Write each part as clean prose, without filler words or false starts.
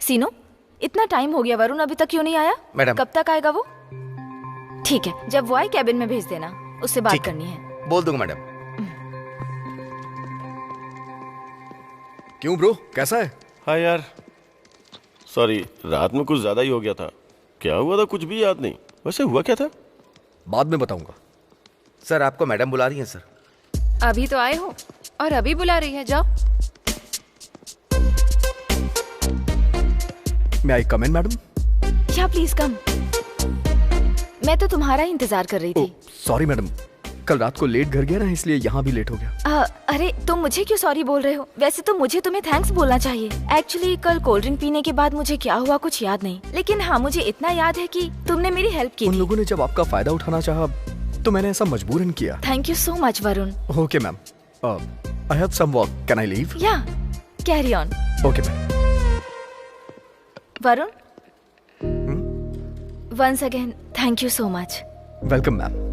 सीनो, इतना टाइम हो गया, वरुण अभी तक क्यों नहीं आया? मैडम। कब तक आएगा वो? ठीक है, जब वो आए कैबिन में भेज देना, उससे बात करनी है। बोल दूंगा मैडम। क्यों ब्रो, कैसा है? हाँ यार, सॉरी, रात में कुछ ज्यादा ही हो गया था। क्या हुआ था कुछ भी याद नहीं। वैसे हुआ क्या था? बाद में बताऊंगा। सर, आपको मैडम बुला रही हैं सर। अभी तो आए हो और अभी बुला रही है, जाओ। मैं आई कम इन मैडम? या प्लीज कम। मैं तो तुम्हारा ही इंतजार कर रही थी। सॉरी मैडम, कल रात को लेट घर गया ना, इसलिए यहाँ भी लेट हो गया। अरे तुम मुझे क्यों सॉरी बोल रहे हो? वैसे तो मुझे तुम्हें थैंक्स बोलना चाहिए। एक्चुअली कल कोल्ड ड्रिंक पीने के बाद मुझे क्या हुआ कुछ याद नहीं, लेकिन हाँ मुझे इतना याद है कि तुमने मेरी हेल्प की उन थी। लोगों ने जब आपका फायदा उठाना चाहा तो मैंने ऐसा मजबूरन किया। Thank you so much Varun. Okay ma'am, I have some work, can I leave? Yeah carry on. Okay ma'am. Varun, once again thank you so much. Welcome ma'am.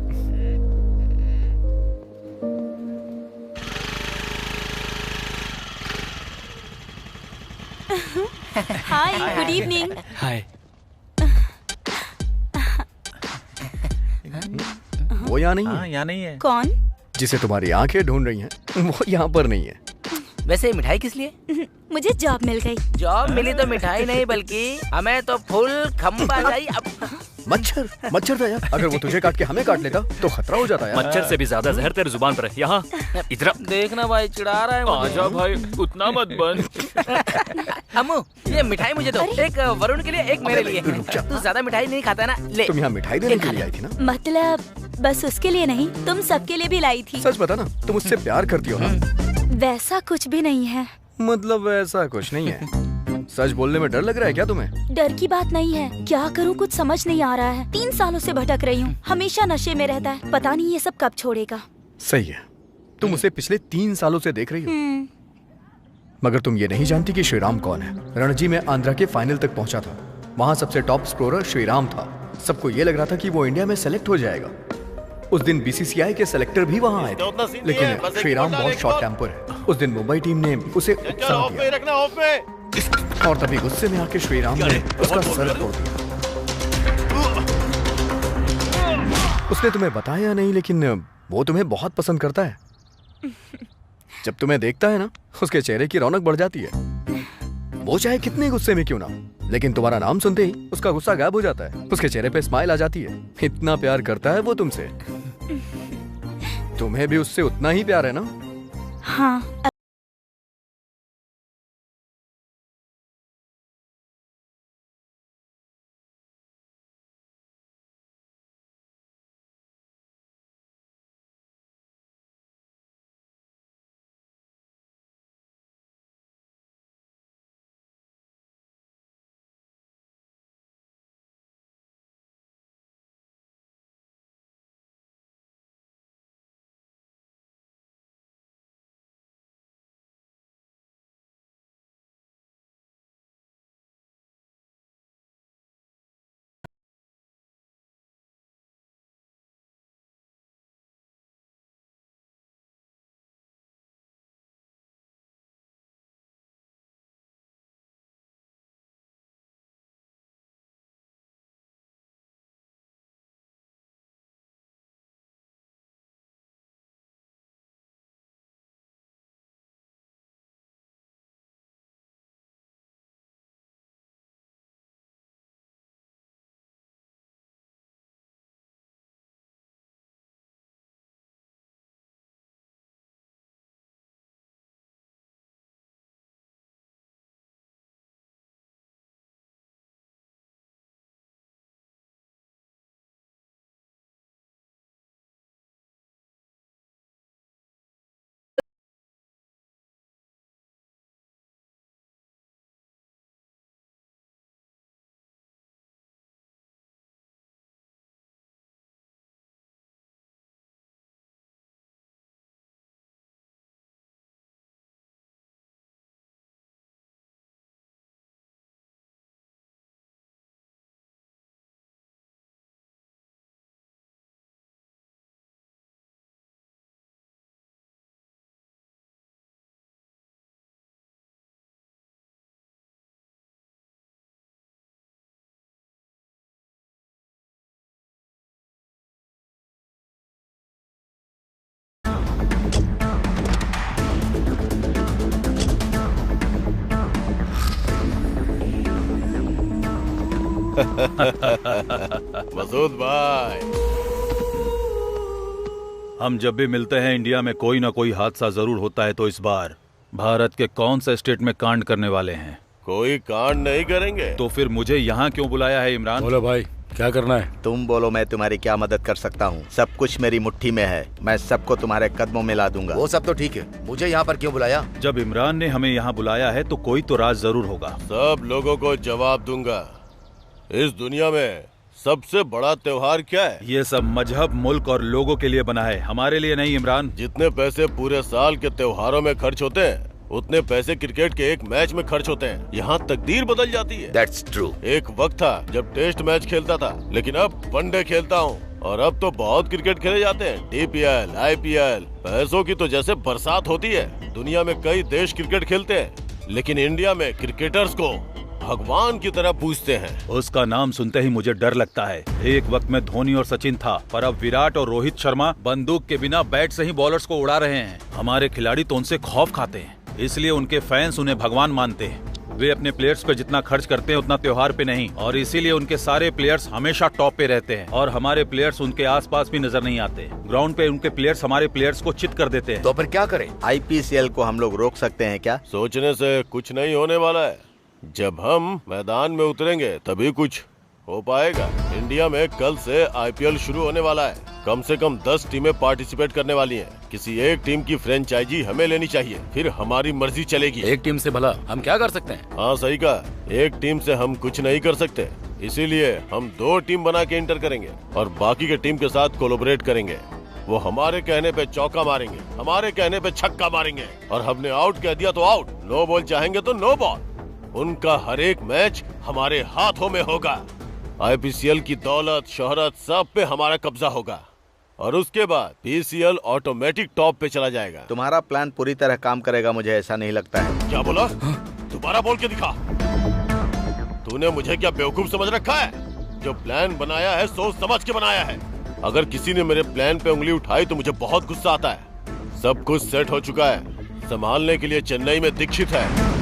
Hi, good evening. Hi. वो यहाँ नहीं है। हाँ, यहाँ नहीं है। कौन? जिसे तुम्हारी आंखें ढूंढ रही हैं वो यहाँ पर नहीं है। वैसे मिठाई किस लिए? मुझे जॉब मिल गई। जॉब मिली तो मिठाई नहीं बल्कि हमें तो फुल खंबा चाहिए। मच्छर, मच्छर था यार। अगर वो तुझे काट के हमें काट लेता तो खतरा हो जाता यार। मच्छर से भी ज्यादा जहर तेरे जुबान पर है। यहाँ इधर देखना भाई, चिढ़ा रहा है मुझे। आजा भाई, उतना मत बन। अम्मू, ये मिठाई मुझे दो। एक वरुण के लिए, एक मेरे लिए। तू ज्यादा मिठाई नहीं खाता ना, ले। तुम यहाँ मिठाई देने के लिए आई थी ना? मतलब बस उसके लिए नहीं, तुम सबके लिए भी लाई थी। सच बता ना, तुम उससे प्यार करती हो ना? वैसा कुछ भी नहीं है। मतलब ऐसा कुछ नहीं है? सच बोलने में डर लग रहा है क्या तुम्हें? डर की बात नहीं है, क्या करूँ कुछ समझ नहीं आ रहा है। 3 सालों से भटक रही हूँ, हमेशा नशे में रहता है, पता नहीं ये सब कब छोड़ेगा। सही है, तुम उसे पिछले 3 सालों से देख रही हो। मगर तुम ये नहीं जानती कि श्रीराम कौन है। रणजी में आंध्रा के फाइनल तक पहुंचा था। वहां सबसे टॉप स्कोरर श्रीराम था। सबको ये लग रहा था कि वो इंडिया में सेलेक्ट हो जाएगा। उस दिन बीसीसीआई के सेलेक्टर भी वहां आए थे, लेकिन श्रीराम बहुत शॉर्ट टेम्पर है। उस दिन मुंबई टीम ने उसे उकसा दिया और तभी गुस्से में आके श्रीराम ने उसका सर तोड़ दिया। उसने तुम्हें बताया नहीं, लेकिन वो तुम्हें बहुत पसंद करता है। जब तुम्हें देखता है ना, उसके चेहरे की रौनक बढ़ जाती है। वो चाहे कितने गुस्से में क्यों ना, लेकिन तुम्हारा नाम सुनते ही उसका गुस्सा गायब हो जाता है। उसके चेहरे पे स्माइल आ जाती है। इतना प्यार करता है वो तुमसे। तुम्हें भी उससे उतना ही प्यार है ना? हाँ। मसूद भाई, हम जब भी मिलते हैं इंडिया में कोई ना कोई हादसा जरूर होता है, तो इस बार भारत के कौन से स्टेट में कांड करने वाले हैं? कोई कांड नहीं करेंगे। तो फिर मुझे यहाँ क्यों बुलाया है इमरान? बोलो भाई, क्या करना है? तुम बोलो, मैं तुम्हारी क्या मदद कर सकता हूँ? सब कुछ मेरी मुट्ठी में है, मैं सबको तुम्हारे कदमों में ला दूंगा। वो सब तो ठीक है, मुझे यहाँ पर क्यों बुलाया? जब इमरान ने हमें यहाँ बुलाया है तो कोई तो राज जरूर होगा। सब लोगों को जवाब दूंगा। इस दुनिया में सबसे बड़ा त्योहार क्या है? ये सब मजहब, मुल्क और लोगों के लिए बना है, हमारे लिए नहीं इमरान। जितने पैसे पूरे साल के त्योहारों में खर्च होते हैं, उतने पैसे क्रिकेट के एक मैच में खर्च होते हैं। यहाँ तकदीर बदल जाती है। That's true। एक वक्त था जब टेस्ट मैच खेलता था, लेकिन अब वनडे खेलता हूँ और अब तो बहुत क्रिकेट खेले जाते हैं। DPL, IPL, पैसों की तो जैसे बरसात होती है। दुनिया में कई देश क्रिकेट खेलते हैं, लेकिन इंडिया में क्रिकेटर्स को भगवान की तरह पूजते हैं। उसका नाम सुनते ही मुझे डर लगता है। एक वक्त में धोनी और सचिन था, पर अब विराट और रोहित शर्मा बंदूक के बिना बैट से ही बॉलर्स को उड़ा रहे हैं। हमारे खिलाड़ी तो उनसे खौफ खाते हैं, इसलिए उनके फैंस उन्हें भगवान मानते हैं। वे अपने प्लेयर्स पे जितना खर्च करते हैं उतना त्योहार पे नहीं, और इसीलिए उनके सारे प्लेयर्स हमेशा टॉप पे रहते हैं और हमारे प्लेयर्स उनके आसपास भी नजर नहीं आते। ग्राउंड पे उनके प्लेयर्स हमारे प्लेयर्स को चित कर देते हैं। तो फिर क्या करें? IPCL को हम लोग रोक सकते हैं क्या? सोचने से कुछ नहीं होने वाला है। जब हम मैदान में उतरेंगे तभी कुछ हो पाएगा। इंडिया में कल से IPL शुरू होने वाला है। कम से कम 10 टीमें पार्टिसिपेट करने वाली हैं। किसी एक टीम की फ्रेंचाइजी हमें लेनी चाहिए, फिर हमारी मर्जी चलेगी। एक टीम से भला हम क्या कर सकते हैं? हाँ सही कहा, एक टीम से हम कुछ नहीं कर सकते, इसीलिए हम 2 टीम बना के इंटर करेंगे और बाकी के टीम के साथ कोलैबोरेट करेंगे। वो हमारे कहने पे चौका मारेंगे, हमारे कहने पे छक्का मारेंगे, और हमने आउट कह दिया तो आउट, नो बॉल चाहेंगे तो नो बॉल। उनका हर एक मैच हमारे हाथों में होगा। IPCL की दौलत, शोहरत सब पे हमारा कब्जा होगा, और उसके बाद PCL ऑटोमेटिक टॉप पे चला जाएगा। तुम्हारा प्लान पूरी तरह काम करेगा, मुझे ऐसा नहीं लगता है। क्या बोला? दोबारा बोल के दिखा। तूने मुझे क्या बेवकूफ समझ रखा है? जो प्लान बनाया है सोच समझ के बनाया है। अगर किसी ने मेरे प्लान पे उंगली उठाई तो मुझे बहुत गुस्सा आता है। सब कुछ सेट हो चुका है, संभालने के लिए चेन्नई में दीक्षित है।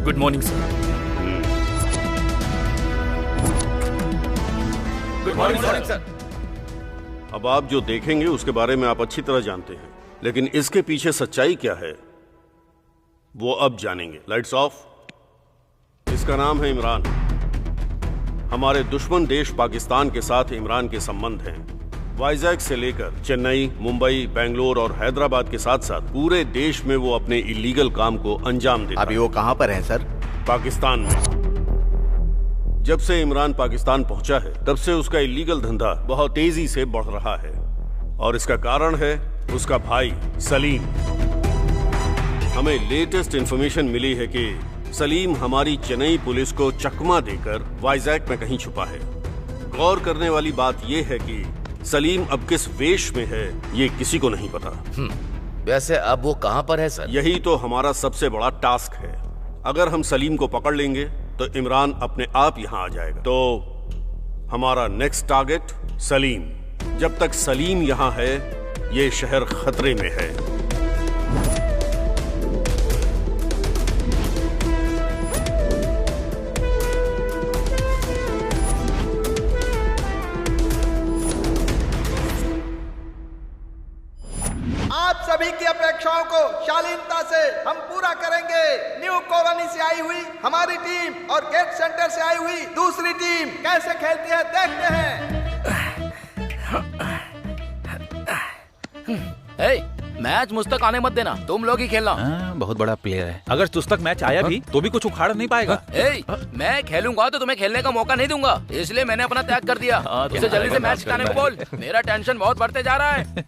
Good morning sir. Good morning sir. अब आप जो देखेंगे उसके बारे में आप अच्छी तरह जानते हैं, लेकिन इसके पीछे सच्चाई क्या है वो अब जानेंगे। Lights off. इसका नाम है इमरान। हमारे दुश्मन देश पाकिस्तान के साथ इमरान के संबंध हैं। वाइजैक से लेकर चेन्नई, मुंबई, बेंगलोर और हैदराबाद के साथ साथ पूरे देश में वो अपने इलीगल काम को अंजाम देता है। अभी वो कहाँ पर है सर? पाकिस्तान में। जब से इमरान पाकिस्तान पहुंचा है तब से उसका इलीगल धंधा बहुत तेजी से बढ़ रहा है, और इसका कारण है उसका भाई सलीम। हमें लेटेस्ट इंफॉर्मेशन मिली है कि सलीम हमारी चेन्नई पुलिस को चकमा देकर वाइजैक में कहीं छुपा है। गौर करने वाली बात यह है कि सलीम अब किस वेश में है ये किसी को नहीं पता। वैसे अब वो कहाँ पर है सर? यही तो हमारा सबसे बड़ा टास्क है। अगर हम सलीम को पकड़ लेंगे तो इमरान अपने आप यहाँ आ जाएगा। तो हमारा नेक्स्ट टारगेट सलीम। जब तक सलीम यहाँ है ये शहर खतरे में है। आप सभी की अपेक्षाओं को शालीनता से हम पूरा करेंगे। न्यू कॉलोनी से आई हुई हमारी टीम और गेट सेंटर से आई हुई दूसरी टीम कैसे खेलती है देखते हैं। मैच मुझ तक आने मत देना, तुम लोग ही खेलना। बहुत बड़ा प्लेयर है। अगर तुझ तक मैच आया भी तो भी कुछ उखाड़ नहीं पाएगा। मैं खेलूंगा तो तुम्हें खेलने का मौका नहीं दूंगा, इसलिए मैंने अपना त्याग कर दिया। उसे जल्दी से मैच जिताने को बोल। मेरा टेंशन बहुत बढ़ते जा रहा है।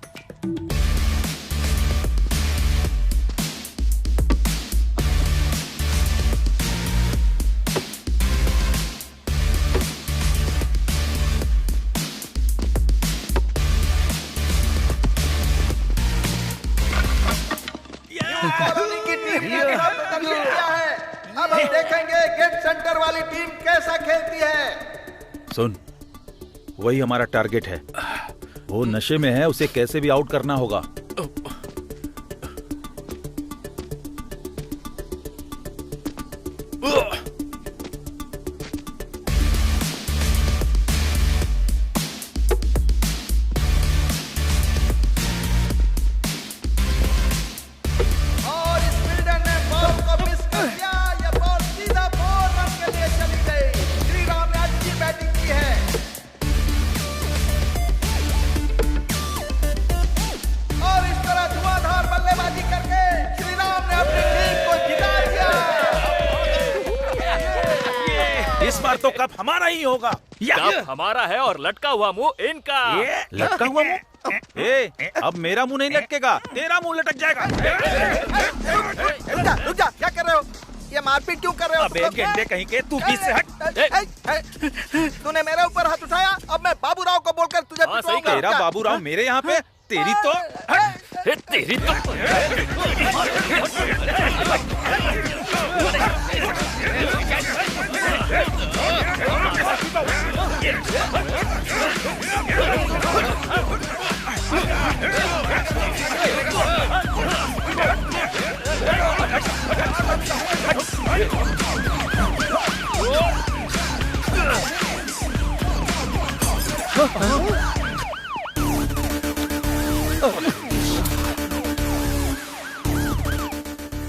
अब हम देखेंगे गेट सेंटर वाली टीम कैसा खेलती है। सुन, वही हमारा टारगेट है। वो नशे में है, उसे कैसे भी आउट करना होगा। तो कप हमारा ही होगा। कप हमारा है और लटका हुआ मुंह इनका। लटका हुआ मुंह? अब मेरा मुंह नहीं लटकेगा, तेरा मुंह लटक जाएगा। रुक जा, क्या कर रहे हो? ये मारपीट क्यों कर रहे हो? अबे गेंडे कहीं के, तू बीच से हट। तूने मेरे ऊपर हाथ उठाया, अब मैं बाबूराव को बोलकर तुझे पिटवाऊंगा। तेरा बाबूराव मेरे यहाँ पे, तेरी तो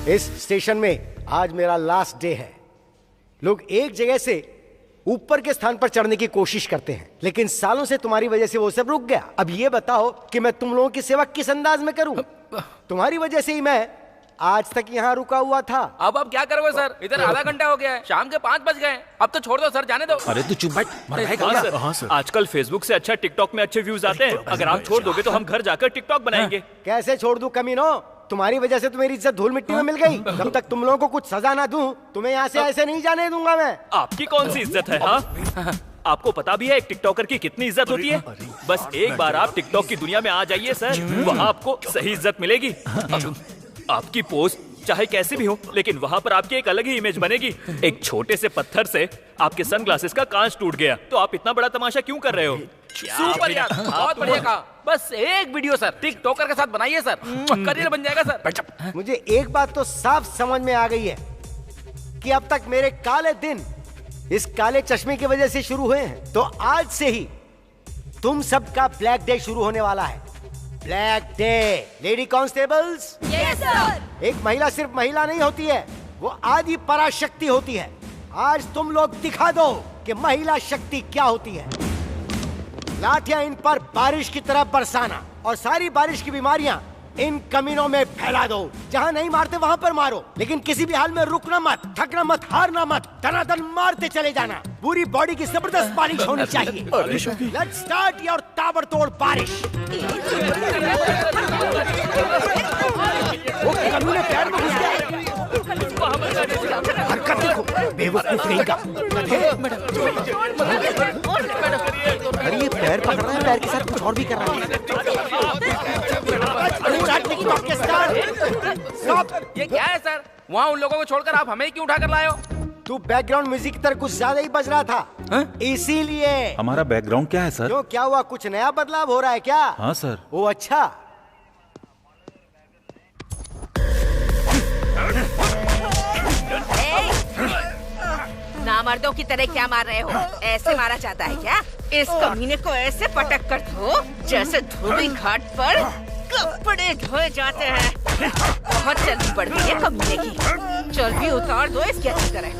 इस स्टेशन में आज मेरा लास्ट डे है। लोग एक जगह से ऊपर के स्थान पर चढ़ने की कोशिश करते हैं, लेकिन सालों से तुम्हारी वजह से वो सब रुक गया। अब ये बताओ कि मैं तुम लोगों की सेवा किस अंदाज में करूं? तुम्हारी वजह से ही मैं आज तक यहाँ रुका हुआ था। अब क्या करोगे सर? इधर आधा घंटा हो गया है, शाम के 5 बज गए। अब तो छोड़ दो सर, जाने दो। अरे तू चुप बैठ। हाँ सर, आजकल फेसबुक से अच्छा टिकटॉक में अच्छे व्यूज आते हैं। अगर आप छोड़ दोगे तो हम घर जाकर टिकटॉक बनाएंगे। कैसे छोड़ दूं कमीनो? तुम्हारी वजह से तो मेरी इज्जत धूल मिट्टी में मिल गई। जब तक तुम लोगों को कुछ सजा ना दूं, तुम्हें यहाँ से ऐसे नहीं जाने दूंगा मैं। आपकी कौन सी इज्जत है? हाँ, आपको पता भी है एक टिकटॉकर की कितनी इज्जत होती है? बस एक बार आप टिकटॉक की दुनिया में आ जाइए सर, वहाँ आपको सही इज्जत मिलेगी। आपकी पोस्ट चाहे कैसी भी हो, लेकिन वहाँ पर आपकी एक अलग ही इमेज बनेगी। एक छोटे से पत्थर से आपके सनग्लासेस का कांच टूट गया, तो आप इतना बड़ा तमाशा क्यों कर रहे हो? सुपर यार, बहुत बढ़िया कहा। बस एक वीडियो सर टिकटॉकर के साथ बनाइए सर, करियर बन जाएगा सर। मुझे एक बात तो साफ समझ में आ गई है कि अब तक मेरे काले दिन इस काले चश्मे की वजह से शुरू हुए हैं, तो आज से ही तुम सबका ब्लैक डे शुरू होने वाला है। Black day. Lady constables, yes sir. एक महिला सिर्फ महिला नहीं होती है, वो आदि पराशक्ति होती है। आज तुम लोग दिखा दो कि महिला शक्ति क्या होती है। लाठियां इन पर बारिश की तरह बरसाना और सारी बारिश की बीमारियां इन कमीनों में फैला दो। जहाँ नहीं मारते वहाँ पर मारो, लेकिन किसी भी हाल में रुकना मत, थकना मत, हारना मत, दनादन मारते चले जाना। पूरी बॉडी की जबरदस्त बारिश होनी चाहिए। लेट्स स्टार्ट योर ताबड़तोड़ बारिश। वो कमीने पैर में घुस गया। हरकत देखो, बेवकूफ नहीं का। अरे ये पैर पकड़ रहा है, पैर के साथ कुछ और भी कर रहा है। ये क्या है सर? वहाँ उन लोगों को छोड़कर आप हमें क्यों उठा कर लाए हो? तू बैकग्राउंड म्यूजिक की तरह कुछ ज्यादा ही बज रहा था, इसीलिए। हमारा बैकग्राउंड क्या है सर? क्यों, क्या हुआ? कुछ नया बदलाव हो रहा है क्या? हाँ सर। वो अच्छा। नामर्दों की तरह क्या मार रहे हो? ऐसे मारा जाता है क्या? इस कमीने को ऐसे पटक कर दो जैसे धोबी घाट पर कपड़े धोए जाते हैं। बहुत चर्बी बढ़ती है कमीने की, चर्बी उतार दो इसकी अच्छी तरह।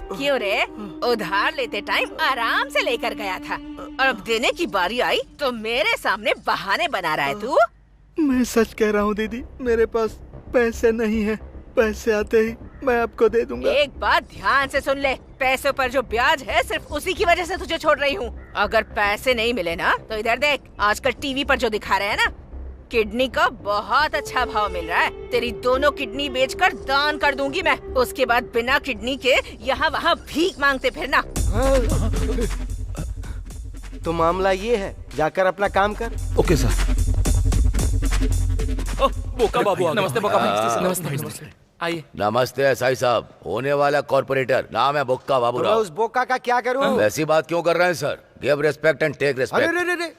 क्यों रे? उधार लेते टाइम आराम से लेकर गया था, और अब देने की बारी आई तो मेरे सामने बहाने बना रहा है तू। मैं सच कह रहा हूँ दीदी, मेरे पास पैसे नहीं है। पैसे आते ही मैं आपको दे दूंगा। एक बात ध्यान से सुन ले, पैसों पर जो ब्याज है सिर्फ उसी की वजह से तुझे छोड़ रही हूँ। अगर पैसे नहीं मिले ना तो इधर देख, आजकल टीवी पर जो दिखा रहे हैं ना, किडनी का बहुत अच्छा भाव मिल रहा है। तेरी दोनों किडनी बेचकर दान कर दूंगी मैं। उसके बाद बिना किडनी के यहाँ वहाँ भीख मांगते फिरना। तो मामला ये है, जाकर अपना काम कर। Okay sir. बोका बाबू, नमस्ते बोका भाई। नमस्ते। आइए। नमस्ते एसआई साहब, होने वाला कॉर्पोरेटर, नाम है बोक्का बाबूराव। तो उस बोका का क्या करूं? वैसी बात क्यों कर रहे हैं sir? Give respect and take respect. अरे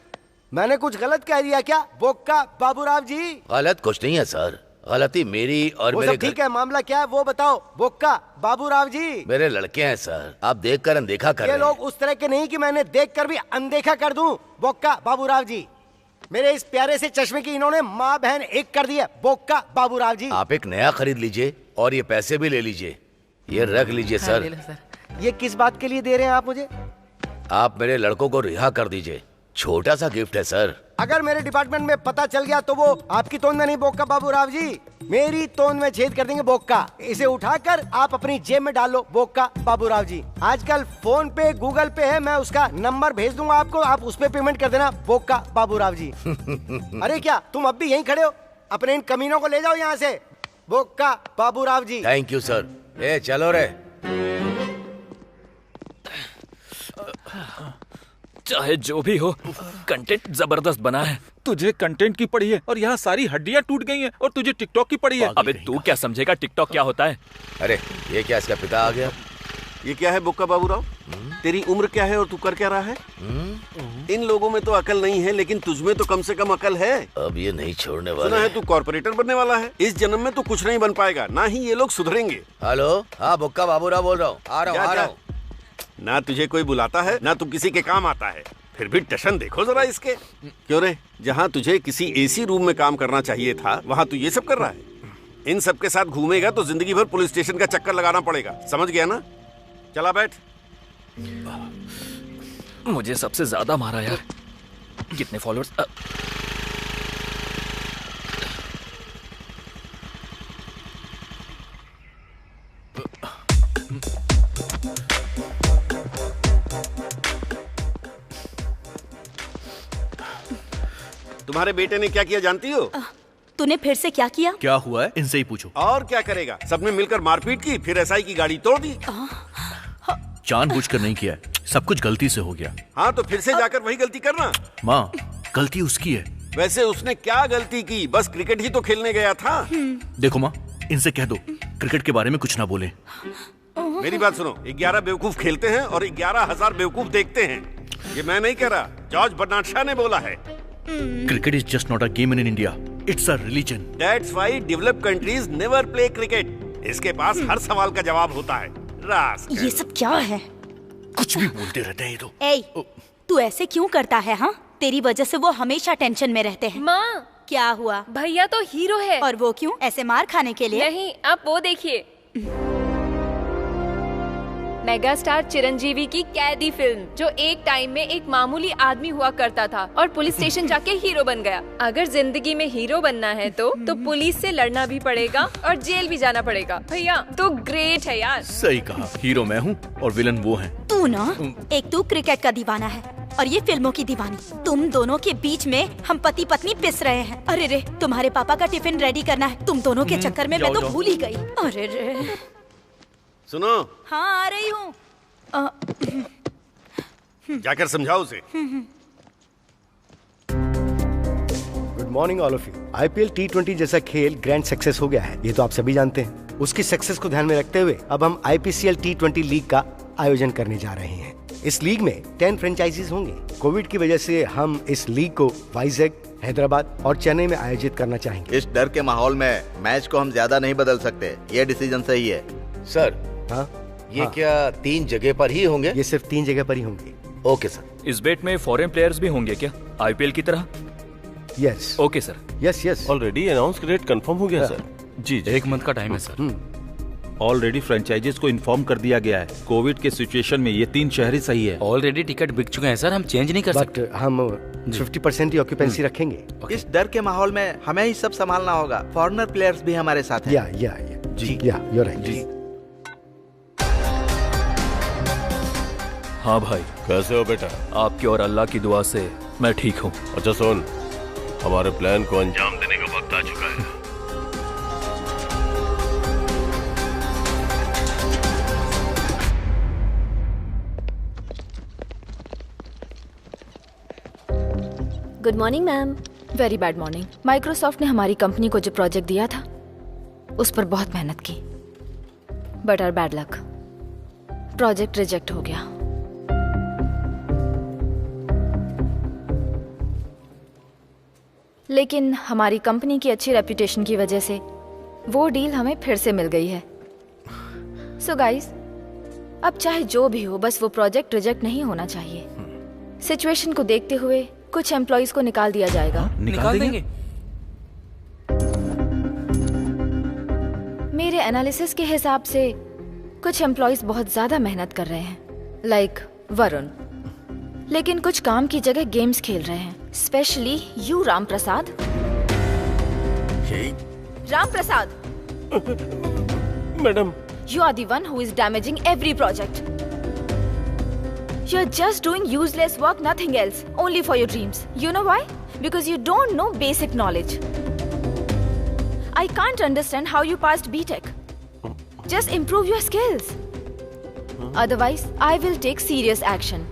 मैंने कुछ गलत कह दिया क्या? बोक्का बाबूराव जी। गलत कुछ नहीं है सर, गलती मेरी और वो मेरे सब ठीक है, मामला क्या है वो बताओ। बोक्का बाबूराव जी मेरे लड़के हैं सर, आप देख कर अनदेखा कर रहे हैं। ये लोग उस तरह के नहीं कि मैंने देख कर भी अनदेखा कर दूं। बोक्का बाबूराव जी, मेरे इस प्यारे से चश्मे की इन्होंने माँ बहन एक कर दी है। बोक्का बाबूराव जी, आप एक नया खरीद लीजिए और ये पैसे भी ले लीजिए, ये रख लीजिए सर। ये किस बात के लिए दे रहे हैं आप मुझे? आप मेरे लड़कों को रिहा कर दीजिए, छोटा सा गिफ्ट है सर। अगर मेरे डिपार्टमेंट में पता चल गया तो वो आपकी तोंद में नहीं बोक्का बाबूराव जी, मेरी तोंद में छेद कर देंगे बोक्का। इसे उठाकर आप अपनी जेब में डाल लो बोक्का बाबूराव जी। आजकल फोन पे गूगल पे है, मैं उसका नंबर भेज दूंगा आपको, आप उस पे पेमेंट कर देना बोक्का बाबूराव जी। अरे क्या तुम अब भी यहीं खड़े हो? अपने इन कमीनों को ले जाओ यहाँ से, Bokka Baburao ji. Thank you sir. ए चलो रे। चाहे जो भी हो, कंटेंट जबरदस्त बना है। तुझे कंटेंट की पड़ी है और यहाँ सारी हड्डियाँ टूट गई हैं, और तुझे टिकटॉक की पड़ी है। अबे तू क्या समझेगा टिकटॉक क्या होता है? अरे ये क्या, इसका पिता आ गया। ये क्या है बोक्का बाबूराव? तेरी उम्र क्या है और तू कर क्या रहा है? इन लोगों में तो अकल नहीं है, लेकिन तुझमें तो कम से कम अकल है। अब ये नहीं छोड़ने वाला। सुना है तू कॉर्पोरेटर बनने वाला है। इस जन्म में तो कुछ नहीं बन पाएगा, ना ही ये लोग सुधरेंगे। हेलो, हाँ बोक्का बाबूराव बोल रहा हूँ, आ रहा हूँ। ना तुझे कोई बुलाता है, ना तू किसी के काम आता है, फिर भी टशन देखो जरा इसके। क्यों रे, जहाँ तुझे किसी एसी रूम में काम करना चाहिए था, वहाँ तू ये सब कर रहा है। इन सब के साथ घूमेगा तो जिंदगी भर पुलिस स्टेशन का चक्कर लगाना पड़ेगा, समझ गया ना? चला बैठ। मुझे सबसे ज्यादा मारा यार। कितने फॉलोअर्स? तुम्हारे बेटे ने क्या किया जानती हो? तूने फिर से क्या किया? क्या हुआ है इनसे ही पूछो। और क्या करेगा, सबने मिलकर मारपीट की, फिर एसआई की गाड़ी तोड़ दी। जानबूझकर नहीं किया, सब कुछ गलती से हो गया। हाँ तो फिर से जाकर वही गलती करना। माँ, गलती उसकी है। वैसे उसने क्या गलती की, बस क्रिकेट ही तो खेलने गया था। देखो माँ, इनसे कह दो क्रिकेट के बारे में कुछ ना बोले। मेरी बात सुनो, 11 बेवकूफ खेलते हैं और 11,000 बेवकूफ देखते हैं। ये मैं नहीं कह रहा, जॉर्ज बर्नार्ड शॉ ने बोला है। Cricket is just not a game in India, it's a religion. That's why developed countries never play cricket. इसके पास हर सवाल का जवाब होता है। ये सब क्या है? कुछ भी बोलते रहते हैं ये तो। ए, तू ऐसे क्यों करता है? हाँ, तेरी वजह से वो हमेशा टेंशन में रहते हैं। माँ, क्या हुआ? भैया तो हीरो है। और वो क्यों? ऐसे मार खाने के लिए? नहीं, आप वो देखिए। मेगा स्टार चिरंजीवी की कैदी फिल्म, जो एक टाइम में एक मामूली आदमी हुआ करता था और पुलिस स्टेशन जाके हीरो बन गया। अगर जिंदगी में हीरो बनना है तो पुलिस से लड़ना भी पड़ेगा और जेल भी जाना पड़ेगा। भैया तो ग्रेट है यार। सही कहा, हीरो मैं हूँ और विलन वो हैं। तू ना, एक तू क्रिकेट का दीवाना है और ये फिल्मों की दीवानी। तुम दोनों के बीच में हम पति पत्नी पिस रहे हैं। अरे रे, तुम्हारे पापा का टिफिन रेडी करना है। तुम दोनों के चक्कर में मैं तो भूल ही गई। अरे रे। सुनो। हाँ, आ रही हूँ। जाकर समझाओ उसे। Good morning all of you. IPL T20 जैसा खेल ग्रैंड सक्सेस हो गया है, ये तो आप सभी जानते हैं। उसकी सक्सेस को ध्यान में रखते हुए अब हम IPCL T20 लीग का आयोजन करने जा रहे हैं। इस लीग में 10 फ्रेंचाइजीज होंगे। कोविड की वजह से हम इस लीग को वाइजैक, हैदराबाद और चेन्नई में आयोजित करना चाहेंगे। इस डर के माहौल में मैच को हम ज्यादा नहीं बदल सकते, ये डिसीजन सही है। सर, हाँ? ये क्या 3 जगह पर ही होंगे? ये सिर्फ 3 जगह पर ही होंगे। Okay sir. इस बेट में फॉरेन प्लेयर्स भी होंगे क्या, IPL की तरह? Yes. Okay sir. Yes. Already announce rate confirm हो गया सर। जी, 1 मंथ का टाइम है सर। ऑलरेडी फ्रेंचाइजीज को इन्फॉर्म कर दिया गया है। कोविड के सिचुएशन में ये 3 शहर ही सही है। ऑलरेडी टिकट बिक चुके हैं सर, हम चेंज नहीं कर सकते। बट हम 50% ही ऑक्यूपेंसी रखेंगे। इस डर के माहौल में हमें ही सब संभालना होगा। फॉरेनर प्लेयर्स भी हमारे साथ हैं। या जी, या यू राइट जी। हाँ भाई, कैसे हो बेटा? आपकी और अल्लाह की दुआ से मैं ठीक हूँ। अच्छा सुन, हमारे प्लान को अंजाम देने का वक्त आ चुका है। Good morning ma'am. Very bad morning. Microsoft ने हमारी कंपनी को जो प्रोजेक्ट दिया था उस पर बहुत मेहनत की, but our bad luck, project reject हो गया। लेकिन हमारी कंपनी की अच्छी रेपुटेशन की वजह से वो डील हमें फिर से मिल गई है। सो गाइस, अब चाहे जो भी हो, बस वो प्रोजेक्ट रिजेक्ट नहीं होना चाहिए। सिचुएशन को देखते हुए कुछ एम्प्लॉइज को निकाल दिया जाएगा। निकाल देंगे? मेरे एनालिसिस के हिसाब से कुछ एम्प्लॉइज बहुत ज्यादा मेहनत कर रहे हैं, लाइक वरुण, लेकिन कुछ काम की जगह गेम्स खेल रहे हैं। Specially you Ram Prasad. Ram Prasad, madam, you are the one who is damaging every project. You're just doing useless work, nothing else, only for your dreams. You know why? Because you don't know basic knowledge. I can't understand how you passed BTech. Just improve your skills. Otherwise, I will take serious action.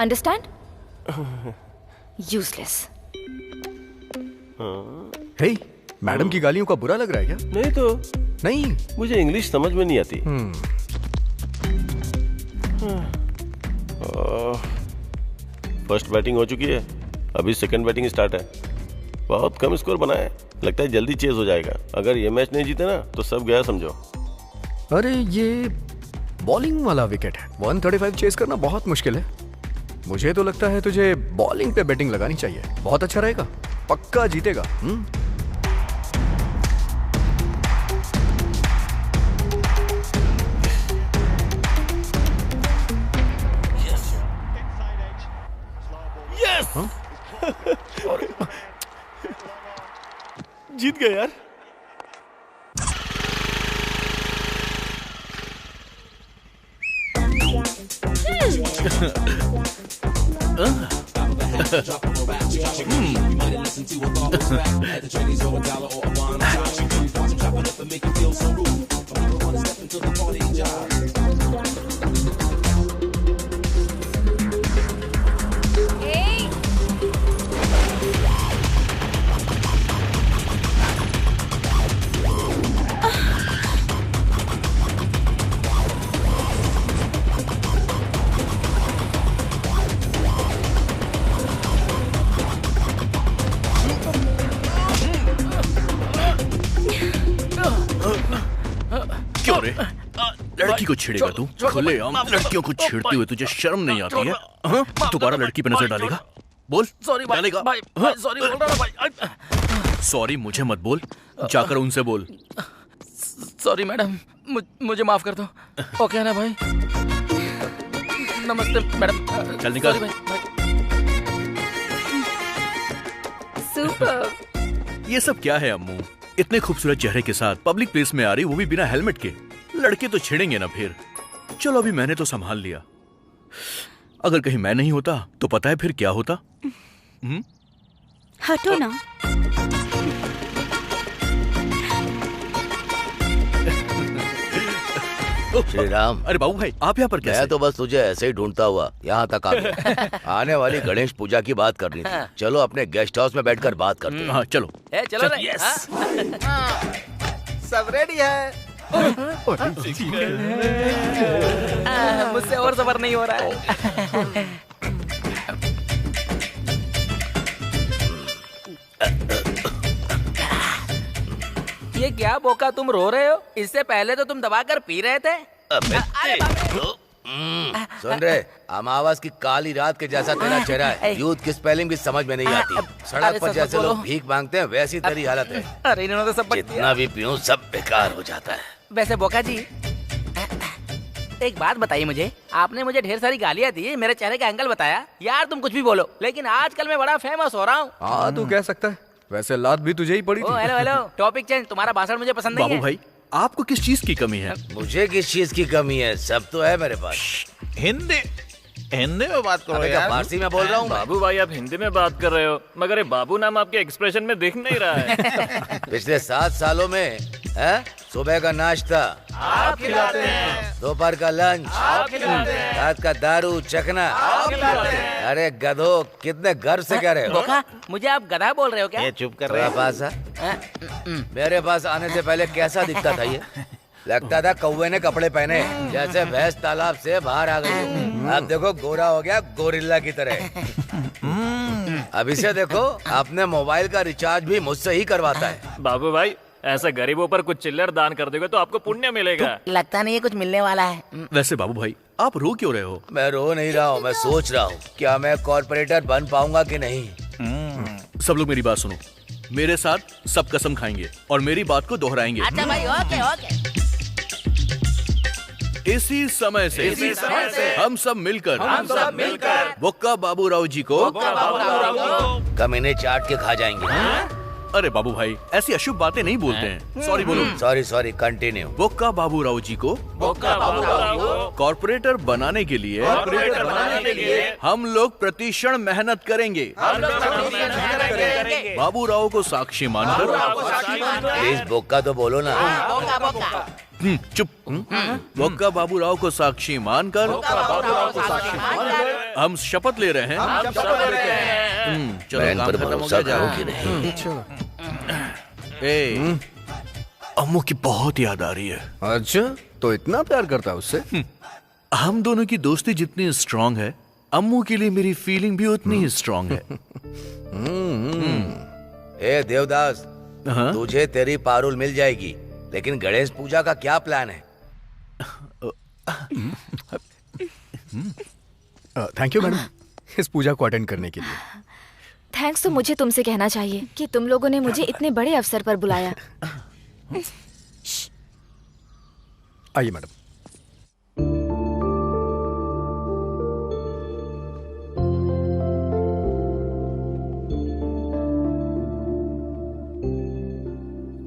Understand? Useless. Hey, madam की गालियों का बुरा लग रहा है क्या? नहीं तो। नहीं, मुझे इंग्लिश समझ में नहीं आती। फर्स्ट बैटिंग हो चुकी है, अभी सेकंड बैटिंग स्टार्ट है। बहुत कम स्कोर बना है, लगता है जल्दी चेज हो जाएगा। अगर ये मैच नहीं जीते ना तो सब गया समझो। अरे ये बॉलिंग वाला विकेट है, 135 चेज करना बहुत मुश्किल है। मुझे तो लगता है तुझे बॉलिंग पे बैटिंग लगानी चाहिए, बहुत अच्छा रहेगा, पक्का जीतेगा। जीत गए यार। लड़की को छेड़ेगा तू? खुलेआम लड़कियों को छेड़ते हुए तुझे शर्म नहीं आती है? दोबारा लड़की पे नजर डालेगा? बोल। सॉरी भाई, डालेगा? भाई सॉरी बोल रहा भाई। सॉरी मुझे मत बोल, जाकर उनसे बोल। सॉरी मैडम, मुझे माफ कर दो। ओके ना भाई? नमस्ते मैडम। चल निकल। सुपर। ये सब क्या है अम्मू? इतने खूबसूरत चेहरे के साथ पब्लिक प्लेस में आ रही, वो भी बिना हेलमेट के। लड़के तो छिड़ेंगे ना फिर। चलो अभी मैंने तो संभाल लिया, अगर कहीं मैं नहीं होता तो पता है फिर क्या होता। हटो ना। श्री राम। अरे बाबू भाई, आप यहाँ पर कैसे? मैं तो बस तुझे ऐसे ही ढूंढता हुआ यहाँ तक आ गया। आने वाली गणेश पूजा की बात करनी थी। चलो अपने गेस्ट हाउस में बैठकर बात करते हैं। हाँ चलो। चलो रे। यस। सब रेडी है। मुझसे और सबर नहीं हो रहा है। ये क्या बोका, तुम रो रहे हो? इससे पहले तो तुम दबाकर पी रहे थे। सुन रहे, अमावस की काली रात के जैसा तेरा चेहरा है। यूथ की स्पेलिंग भी समझ में नहीं आती। सड़क पर जैसे लोग भीख मांगते हैं वैसी तेरी हालत है। अरे इन्होंने तो सब जितना भी पीऊं सब बेकार हो जाता है। वैसे बोका जी, एक बात बताइए मुझे। आपने मुझे ढेर सारी गालियाँ दी, मेरे चेहरे का एंगल बताया। यार तुम कुछ भी बोलो, लेकिन आजकल मैं बड़ा फेमस हो रहा हूँ। हाँ तू कह सकता है, वैसे लात भी तुझे ही पड़ी थी। Hello hello, topic change. तुम्हारा भाषण मुझे पसंद नहीं है। बाबू भाई, आपको किस चीज की कमी है? मुझे किस चीज की कमी है? सब तो है मेरे पास। हिंदी में बात करो यार। फारसी में बोल रहा हूँ। बाबू भाई आप हिंदी में बात कर रहे हो, मगर ये बाबू नाम आपके एक्सप्रेशन में दिख नहीं रहा है। पिछले 7 सालों में सुबह का नाश्ता आप खिलाते हैं, दोपहर का लंच आप खिलाते हैं, रात का दारू चखना आप खिलाते हैं। अरे गधो, कितने गर्व से कह रहे हो? बोका, मुझे आप गधा बोल रहे हो क्या? ये चुप कर रहे पास मेरे पास आने से पहले कैसा दिखता था ये? लगता था कौवे ने कपड़े पहने, जैसे भैंस तालाब से बाहर आ गई। अब देखो गोरा हो गया गोरिल्ला की तरह। अब इसे देखो, अपने मोबाइल का रिचार्ज भी मुझसे ही करवाता है। बाबू भाई, ऐसे गरीबों पर कुछ चिल्लर दान कर दोगे तो आपको पुण्य मिलेगा। लगता नहीं है कुछ मिलने वाला है। वैसे बाबू भाई, आप रो क्यों रहे हो? मैं रो नहीं रहा हूँ, मैं सोच रहा हूँ क्या मैं कॉर्पोरेटर बन पाऊंगा कि नहीं। सब लोग मेरी बात सुनो। मेरे साथ सब कसम खाएंगे और मेरी बात को दोहराएंगे। अच्छा भाई, ओके ओके। इसी समय से हम सब मिलकर बोक्का बाबूराव जी को कमीने चाट के खा जाएंगे। अरे बाबू भाई, ऐसी अशुभ बातें नहीं बोलते हैं। सॉरी बोलो। Sorry continue. बोक्का बाबूराव जी को कॉर्पोरेटर बनाने के लिए हम लोग प्रतिक्षण मेहनत करेंगे। बाबूराव को साक्षी मानकर। प्लीज बोक्का तो बोलो ना। चुप। बोक्का बाबूराव को साक्षी मानकर हम शपथ ले रहे हैं। चलो काम खत्म हो गया। अम्मू की बहुत याद आ रही है। अच्छा, तो इतना प्यार करता है उससे? हम दोनों की दोस्ती जितनी स्ट्रांग है, अम्मू के लिए मेरी फीलिंग भी उतनी ही स्ट्रांग है। ए देवदास, तुझे तेरी पारुल मिल जाएगी, लेकिन गणेश पूजा का क्या प्लान है? थैंक यू मैडम, इस पूजा को अटेंड करने के लिए। थैंक्स तो मुझे तुमसे कहना चाहिए कि तुम लोगों ने मुझे इतने बड़े अवसर पर बुलाया। आइए मैडम।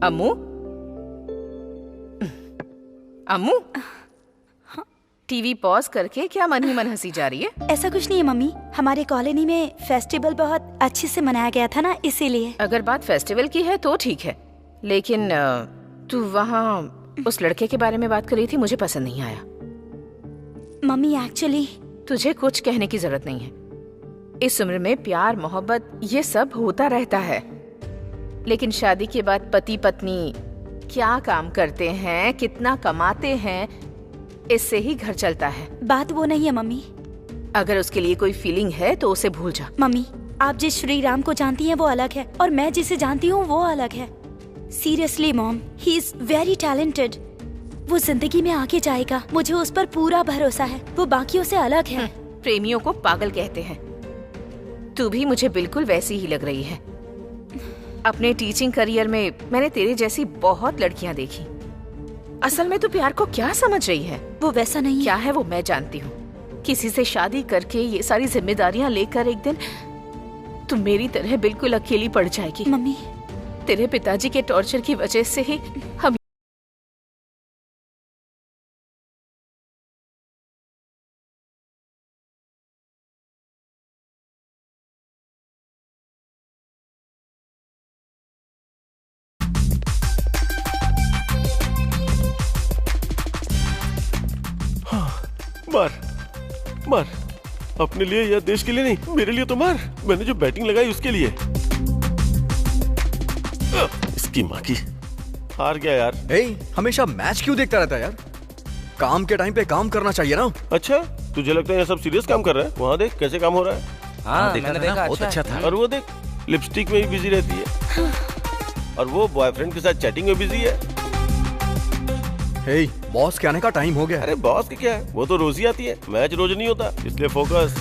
अम्मू, अम्मू, टीवी पॉज करके क्या मन ही मन हंसी जा रही है? ऐसा कुछ नहीं है मम्मी, हमारे कॉलोनी में फेस्टिवल बहुत अच्छे से मनाया गया था ना, इसीलिए। अगर बात फेस्टिवल की है तो ठीक है, लेकिन तू वहाँ उस लड़के के बारे में बात कर रही थी, मुझे पसंद नहीं आया। मम्मी एक्चुअली तुझे कुछ कहने की जरूरत नहीं है। इस उम्र में प्यार मोहब्बत ये सब होता रहता है, लेकिन शादी के बाद पति पत्नी क्या काम करते हैं, कितना कमाते हैं, इससे ही घर चलता है। बात वो नहीं है मम्मी। अगर उसके लिए कोई फीलिंग है तो उसे भूल जा। मम्मी, आप जिस श्री राम को जानती हैं वो अलग है, और मैं जिसे जानती हूँ वो अलग है। Seriously mom, he is very talented. वो जिंदगी में आगे जाएगा, मुझे उस पर पूरा भरोसा है। वो बाकियों से अलग है। प्रेमियों को पागल कहते हैं। तू भी मुझे बिल्कुल वैसी ही लग रही है। अपने टीचिंग करियर में मैंने तेरे जैसी बहुत लड़कियां देखी। असल में तू प्यार को क्या समझ रही है? वो वैसा नहीं क्या है वो मैं जानती हूँ। किसी से शादी करके ये सारी जिम्मेदारियां लेकर एक दिन तुम मेरी तरह बिल्कुल अकेली पड़ जाएगी। मम्मी, तेरे पिताजी के टॉर्चर की वजह से ही हम मार मार, अपने लिए या देश के लिए नहीं, मेरे लिए तो मार। मैंने जो बैटिंग लगाई उसके लिए। इसकी माँ की, हार गया यार। हमेशा मैच क्यों देखता रहता है यार? काम के टाइम पे काम करना चाहिए ना। अच्छा, तुझे लगता है ये सब सीरियस काम कर रहा है? वहाँ देख कैसे काम हो रहा है। हाँ, मैंने देखा, बहुत अच्छा था। और वो देख लिपस्टिक में ही बिजी रहती है और वो बॉयफ्रेंड के साथ चैटिंग में बिजी है। बॉस के आने का टाइम हो गया। अरे बॉस की क्या है, वो तो रोज ही आती है, मैच रोज नहीं होता, इसलिए फोकस।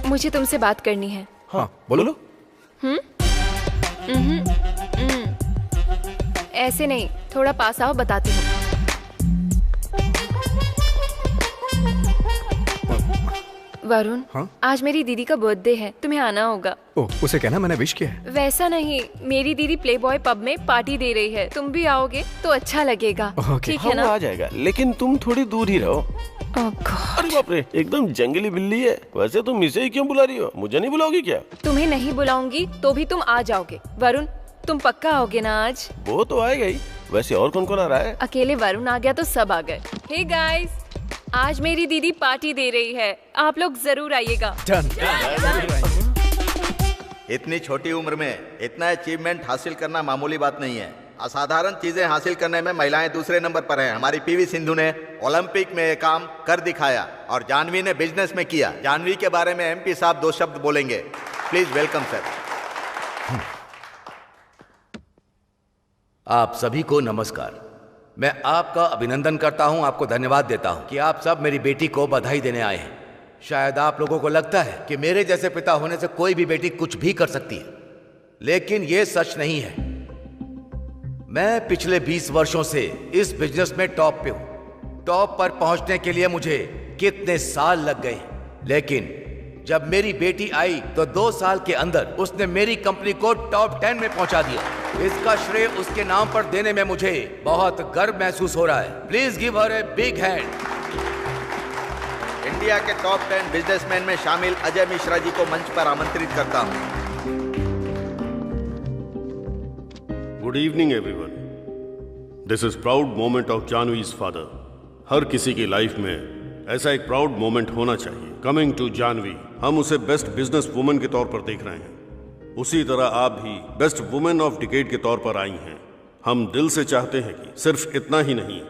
मुझे तुमसे बात करनी है। हाँ बोलो। ऐसे नहीं, थोड़ा पास आओ, बताती हूँ। वरुण, आज मेरी दीदी का बर्थडे है, तुम्हें आना होगा। उसे कहना मैंने विश किया है। वैसा नहीं, मेरी दीदी प्लेबॉय पब में पार्टी दे रही है, तुम भी आओगे तो अच्छा लगेगा। ठीक है ना? आ जाएगा, लेकिन तुम थोड़ी दूर ही रहो। अरे बाप रे, एकदम जंगली बिल्ली है। वैसे तुम इसे ही क्यों बुला रही हो? मुझे नहीं बुलाओगी क्या? तुम्हें नहीं बुलाऊंगी तो भी तुम आ जाओगे। वरुण, तुम पक्का आओगे ना आज? वो तो आएगा ही। वैसे और कौन कौन आ रहा है? अकेले वरुण आ गया तो सब आ गए। हे गाइस, आज मेरी दीदी पार्टी दे रही है, आप लोग जरूर आइएगा। इतनी छोटी उम्र में इतना अचीवमेंट हासिल करना मामूली बात नहीं है। असाधारण चीजें हासिल करने में महिलाएं दूसरे नंबर पर हैं। हमारी पीवी सिंधु ने ओलंपिक में ये काम कर दिखाया और जानवी ने बिजनेस में किया। जानवी के बारे में एमपी साहब 2 शब्द बोलेंगे। Please welcome sir. आप सभी को नमस्कार। मैं आपका अभिनंदन करता हूं, आपको धन्यवाद देता हूं कि आप सब मेरी बेटी को बधाई देने आए हैं। शायद आप लोगों को लगता है कि मेरे जैसे पिता होने से कोई भी बेटी कुछ भी कर सकती है, लेकिन यह सच नहीं है। मैं पिछले 20 वर्षों से इस बिजनेस में टॉप पे हूं। टॉप पर पहुंचने के लिए मुझे कितने साल लग गए, लेकिन जब मेरी बेटी आई तो 2 साल के अंदर उसने मेरी कंपनी को टॉप 10 में पहुंचा दिया। इसका श्रेय उसके नाम पर देने में मुझे बहुत गर्व महसूस हो रहा है। Please give her a big hand. India के टॉप 10 बिजनेसमैन में शामिल अजय मिश्रा जी को मंच पर आमंत्रित करता हूं। Good evening everyone. This is proud moment of Janvi's father. हर किसी की लाइफ में ऐसा एक प्राउड मोमेंट होना चाहिए। कमिंग टू जानवी, हम उसे बेस्ट बिजनेस वुमन के तौर पर देख रहे हैं। उसी तरह आप भी बेस्ट वुमेन ऑफ डिकेड के तौर पर आई हैं। हम दिल से चाहते हैं कि सिर्फ इतना ही नहीं,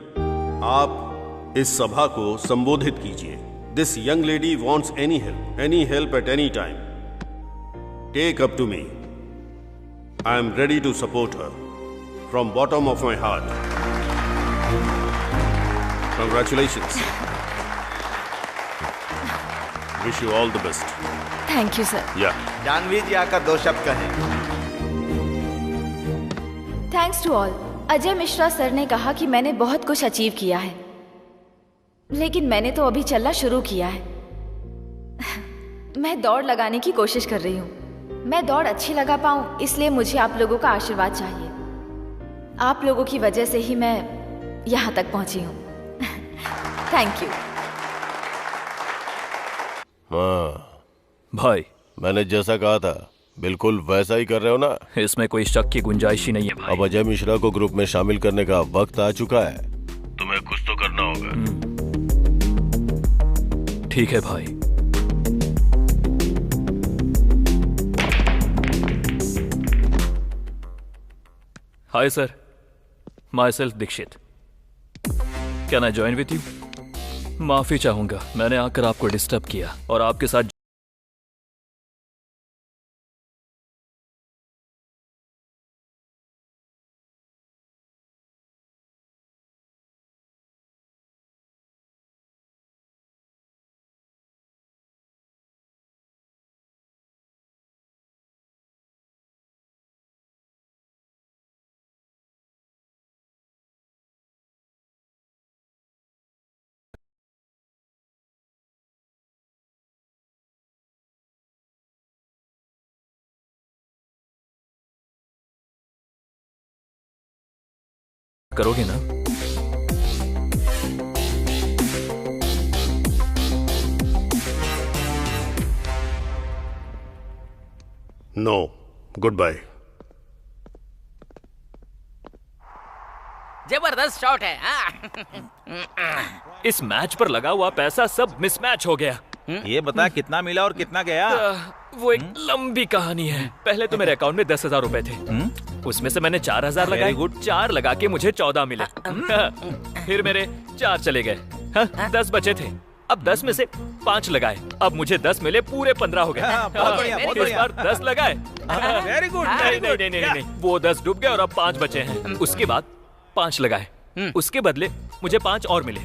आप इस सभा को संबोधित कीजिए। This young lady wants any help at any time. Take up to me. I am ready to support her from bottom of my heart. Congratulations. Wish you all the best. Thank you sir. या जानवी जी आकर 2 शब्द कहें। Thanks to all. Ajay Mishra sir ने कहा कि मैंने बहुत कुछ अचीव किया है, लेकिन मैंने तो अभी चलना शुरू किया है। मैं दौड़ लगाने की कोशिश कर रही हूँ। मैं दौड़ अच्छी लगा पाऊँ, इसलिए मुझे आप लोगों का आशीर्वाद चाहिए। आप लोगों की वजह से ही मैं यहाँ तक पहुँची हूँ। Thank you. हाँ भाई, मैंने जैसा कहा था बिल्कुल वैसा ही कर रहे हो ना? इसमें कोई शक की गुंजाइश ही नहीं है भाई। अब अजय मिश्रा को ग्रुप में शामिल करने का वक्त आ चुका है। तुम्हें कुछ तो करना होगा। ठीक है भाई। Hi sir, myself Dikshit. Can I join with you? माफी चाहूंगा, मैंने आकर आपको डिस्टर्ब किया और आपके साथ करोगे ना? No, good bye. जबरदस्त शॉट है। इस मैच पर लगा हुआ पैसा सब मिसमैच हो गया। ये बता कितना मिला और कितना गया? वो एक लंबी कहानी है। पहले तो मेरे अकाउंट में 10,000 रुपए थे। उसमें से मैंने 4,000 लगाए। 4 लगा के मुझे 14 मिले। फिर मेरे 4 चले गए। 10 बचे थे। अब 10 में से 5 लगाए। अब मुझे 10 मिले, पूरे 15 हो गए। बहुत बढ़िया, बहुत इस बार 10 लगाए। Very good. नहीं, वो 10 डूब गए और अब 5 बचे हैं। उसके बाद 5 लगाए। उसके बदले मुझे 5 और मिले।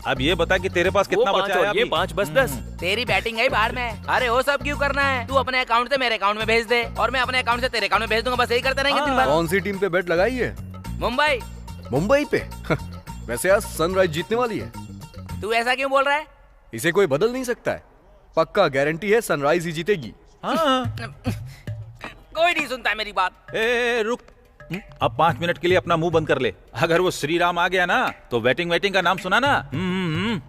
अब ये बता कि तेरे पास कितना बचा है? ये 5 बस 10। तेरी बैटिंग है बाहर में। अरे वो सब क्यों करना है? तू अपने अकाउंट से मेरे अकाउंट में भेज दे और मैं अपने अकाउंट से तेरे अकाउंट में भेज दूंगा। बस यही करते रहेंगे दिन भर। कौन सी टीम पे बेट लगाई है? मुंबई। मुंबई पे? वैसे आज सनराइज जीतने वाली है। तू ऐसा क्यों बोल रहा है? इसे कोई बदल नहीं सकता है। पक्का गारंटी है सनराइज ही जीतेगी। कोई नहीं सुनता है मेरी बात। रुक, अब 5 मिनट के लिए अपना मुंह बंद कर ले। अगर वो श्री राम आ गया ना तो वेटिंग का नाम सुना ना,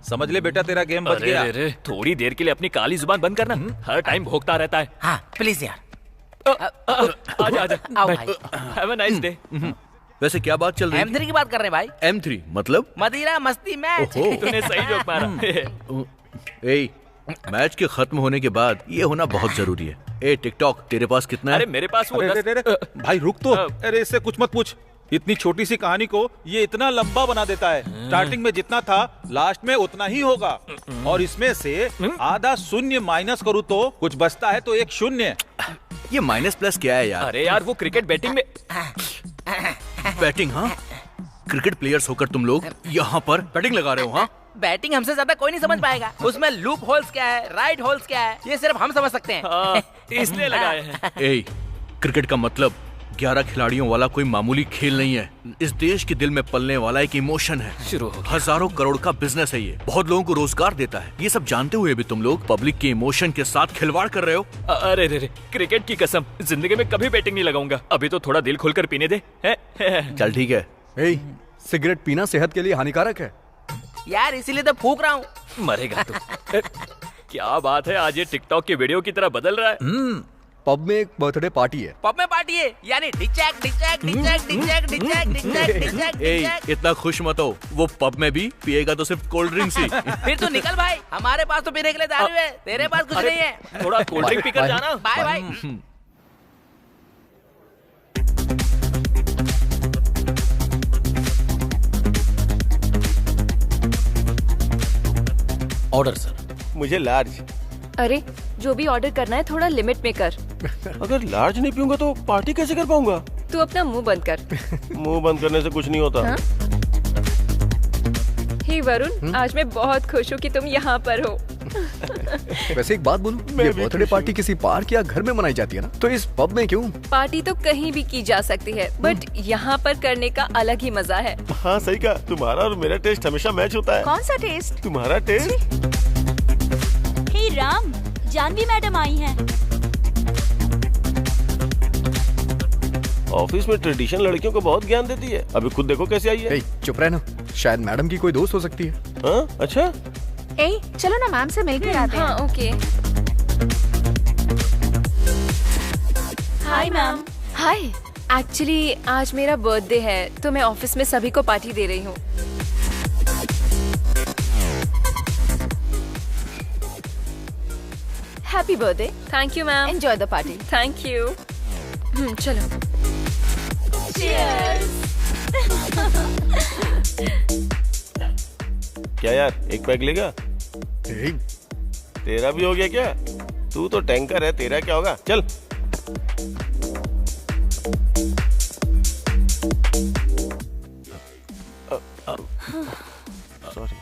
समझ ले बेटा तेरा गेम बच गया। अरे, थोड़ी देर के लिए अपनी काली जुबान बंद करना। हर टाइम भोगता रहता है। हाँ प्लीज यार। आजा। Have a nice day. वैसे क्या बात चल रही है? M3 की बात कर रहे हैं भाई। M3 मतलब? मदिरा मस्ती मैच। तूने सही जोक मारा। मैच के खत्म होने के बाद ये होना बहुत जरूरी है। ए टिकटॉक, तेरे पास कितना है? अरे मेरे पास वो भाई रुक तो। अरे इससे कुछ मत पूछ। इतनी छोटी सी कहानी को ये इतना लंबा बना देता है। स्टार्टिंग में जितना था लास्ट में उतना ही होगा। और इसमें से आधा शून्य माइनस करूँ तो कुछ बचता है तो एक शून्य। ये माइनस प्लस क्या है यार? अरे यार वो क्रिकेट बैटिंग में। बैटिंग? हाँ, क्रिकेट प्लेयर्स होकर तुम लोग यहाँ पर बैटिंग लगा रहे हो? हाँ, बैटिंग हमसे ज्यादा कोई नहीं समझ पाएगा। उसमें लूप होल्स क्या है, राइट होल्स क्या है, ये सिर्फ हम समझ सकते हैं। इसलिए लगाए हैं। क्रिकेट का मतलब 11 खिलाड़ियों वाला कोई मामूली खेल नहीं है। इस देश के दिल में पलने वाला एक इमोशन है। शुरू हो गया। हजारों करोड़ का बिजनेस है ये। बहुत लोगों को रोजगार देता है। ये सब जानते हुए भी तुम लोग पब्लिक के इमोशन के साथ खिलवाड़ कर रहे हो। अरे रे, क्रिकेट की कसम, जिंदगी में कभी बैटिंग नहीं लगाऊंगा। अभी तो थोड़ा दिल खोलकर पीने दे। चल ठीक है। सिगरेट पीना सेहत के लिए हानिकारक है यार, इसीलिए तो फूक रहा हूँ। मरेगा तू। क्या बात है, आज ये टिकटॉक की वीडियो की तरह बदल रहा है। पब में एक बर्थडे पार्टी है। पब में पार्टी है यानी डिचैक डिचैक डिचैक डिचैक डिचैक डिचैक डिचैक। इतना खुश मत हो। वो पब में भी पिएगा तो सिर्फ कोल्ड ड्रिंक्स ही। फिर तो निकल भाई, हमारे पास तो पीने के लिए दारू है, तेरे पास कुछ नहीं है। थोड़ा कोल्ड ड्रिंक पीकर जाना। Bye bye. Order sir. मुझे लार्ज। अरे जो भी ऑर्डर करना है थोड़ा लिमिट में कर। अगर लार्ज नहीं पीऊंगा तो पार्टी कैसे कर पाऊंगा? तू अपना मुंह बंद कर। मुंह बंद करने से कुछ नहीं होता। हाँ? हे वरुण, आज मैं बहुत खुश हूँ कि तुम यहाँ पर हो। वैसे एक बात बोलूं, ये बर्थडे पार्टी किसी पार्क या घर में मनाई जाती है ना, तो इस पब में क्यों? पार्टी तो कहीं भी की जा सकती है, बट यहाँ पर करने का अलग ही मजा है। हाँ सही कहा। तुम्हारा और मेरा टेस्ट हमेशा मैच होता है। कौन सा टेस्ट? तुम्हारा टेस्ट। हे राम, जानवी मैडम आई हैं। ऑफिस में ट्रेडिशन लड़कियों को बहुत ज्ञान देती है। अभी खुद देखो कैसे आई है। चुप रहना, शायद मैडम की कोई दोस्त हो सकती है। हाँ? अच्छा। चलो ना मैम से मिलकर आते हैं। हाँ okay. Hi ma'am. Hi, actually आज मेरा बर्थडे है तो मैं ऑफिस में सभी को पार्टी दे रही हूँ। Happy birthday. Thank you ma'am. Enjoy the party. Thank you. चलो। क्या यार, एक पैक लेगा? तेरा भी हो गया क्या? तू तो टैंकर है, तेरा क्या होगा? चल। सॉरी।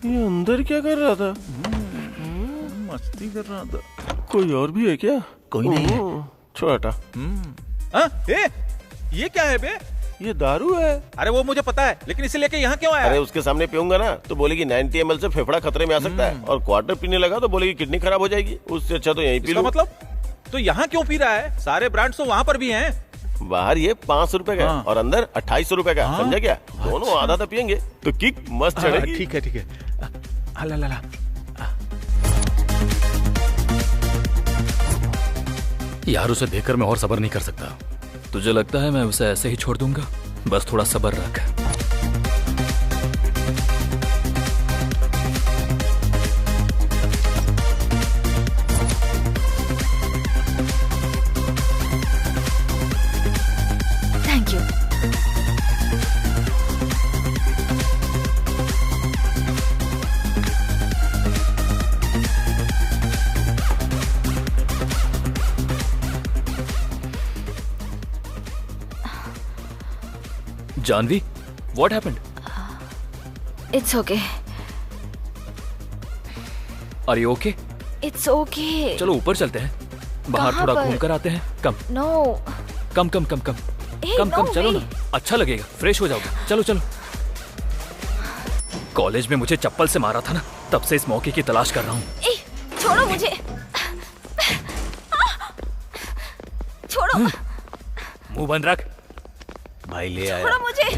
ये अंदर क्या कर रहा था? मस्ती कर रहा था। कोई और भी है क्या? कोई नहीं है। छोटा। ये क्या है बे? ये दारू है। अरे वो मुझे पता है, लेकिन इसे लेके यहाँ क्यों आया? अरे उसके सामने पीऊंगा ना तो बोलेगी 90 ml से फेफड़ा खतरे में आ सकता है, और क्वार्टर पीने लगा तो बोलेगी किडनी खराब हो जाएगी। उससे अच्छा तो यहीं पी लूं। मतलब तो यहाँ क्यों पी रहा है? सारे ब्रांड्स तो वहाँ पर भी हैं। बाहर ये 500 रुपए का और अंदर 2800 रुपए का, समझा क्या? दोनों आधा आधा पियेंगे तो किक मस्त चढ़ेगी। ठीक है ठीक है। ला यार उसे देखकर मैं और सब्र नहीं कर सकता। तुझे लगता है मैं उसे ऐसे ही छोड़ दूंगा? बस थोड़ा सब्र रख। Thank you. Janvi, what happened? It's okay. Are you okay? It's okay. चलो ऊपर चलते हैं, बाहर कहाँ थोड़ा पर? घूम कर आते हैं। कम No. कम Hey, no चलो way. ना, अच्छा लगेगा, फ्रेश हो जाओगे। चलो चलो। कॉलेज में मुझे चप्पल से मारा था ना, तब से इस मौके की तलाश कर रहा हूँ। छोड़ो मुझे। छोड़ो। मुंह बंद रख। भाई ले आया। छोड़ो मुझे।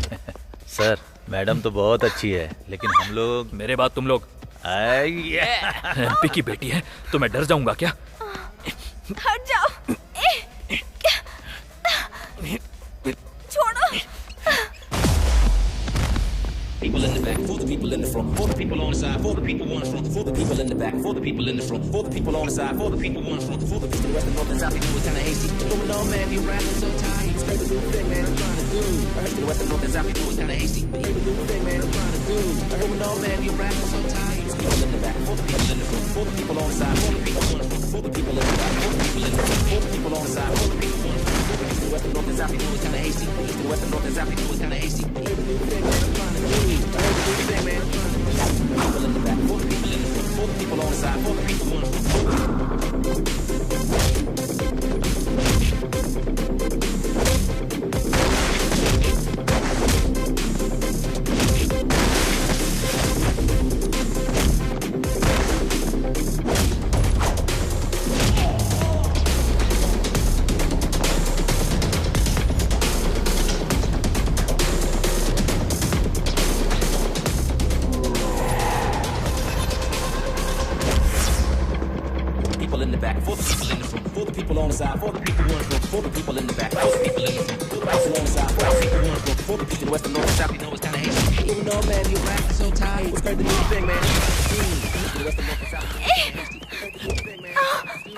सर, मैडम तो बहुत अच्छी है, लेकिन हम लोग। मेरे बाद तुम लोग। एमपी की बेटी है तो मैं डर जाऊंगा क्या? हट जाओ। छोड़ो। People in the back, for the people in the front, for the people on the side, for the people on the front, for the people in the back, for the people in the front, for the people on the side, for the people on the front, for the people rest of north and south, they do it kinda hasty. Going on, man, you rapping so tight. It's the new thing, man, I'm trying to do. I heard the west and north and south, they do it kinda hasty. Hear the new thing, man, I'm trying to do. Going on, man, you rapping so tight. It's people in the back, for the people in the front, for the people on the side, for the people on the front, for the people in the back, for the people in the front, for the people on the side, for the people on the front, for the east and west and north and south, they do it kinda hasty. East and west and north and south, they do it kinda hasty. Hear the new thing, man, I'm trying to do. I heard the new thing, man. People in the back, for the people in the front, for the people on the side, for the people on the front. People in the back, for the people in the front, for the people on the side, for the people on the front, for the people in the back, for the people in the front, for the people on the side, for the people on the front, for the people west and north and south, you know it's kinda hasty. Even though, man, you rapping so tight, it's the new thing, man.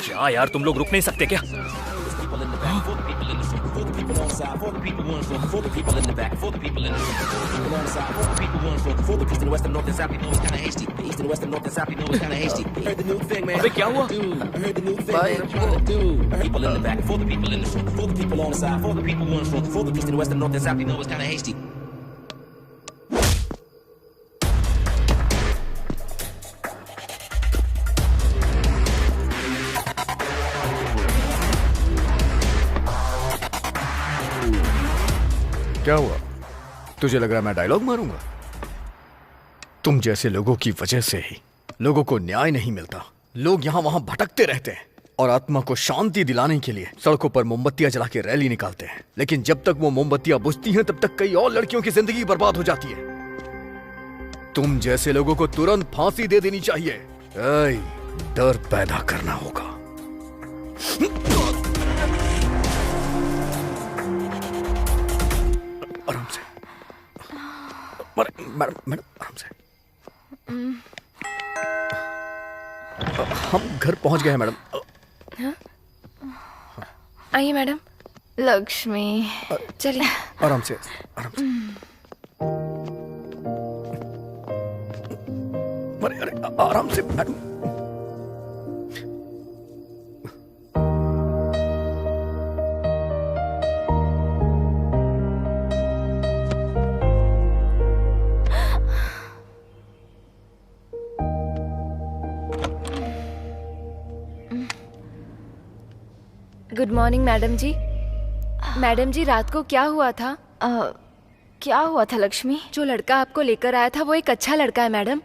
क्या यार, तुम लोग रुक नहीं सकते क्या? For the people on the side, for the people on the front, for the people in the back, for the people in the front, for the people on the side, for the people on the front, for the east and west and north and south, you know it's kinda hasty. The east and west and north and south, you know it's kinda hasty. Heard the new thing, man. अबे क्या हुआ? I heard the new thing, man. I'm trying to do. People in the back, for the people in the front, for the people on the side, for the people on the front, for the east and west and north and south, you know it's kinda hasty. क्या हुआ? तुझे लग रहा है मैं dialogue मारूंगा? तुम जैसे लोगों की वजह से ही लोगों को न्याय नहीं मिलता। लोग यहाँ वहां भटकते रहते हैं और आत्मा को शांति दिलाने के लिए सड़कों पर मोमबत्तियां जला के रैली निकालते हैं। लेकिन जब तक वो मोमबत्तियां बुझती हैं तब तक कई और लड़कियों की जिंदगी बर्बाद हो जाती है। तुम जैसे लोगों को तुरंत फांसी दे देनी चाहिए। डर पैदा करना होगा। आराम से। मैडम आराम से। हम घर पहुंच गए हैं मैडम। आइए मैडम। लक्ष्मी, चलिए। आराम से, आराम से। अरे आराम से मैडम। गुड मॉर्निंग मैडम जी। मैडम जी, रात को क्या हुआ था? क्या हुआ था लक्ष्मी? जो लड़का आपको लेकर आया था वो एक अच्छा लड़का है मैडम।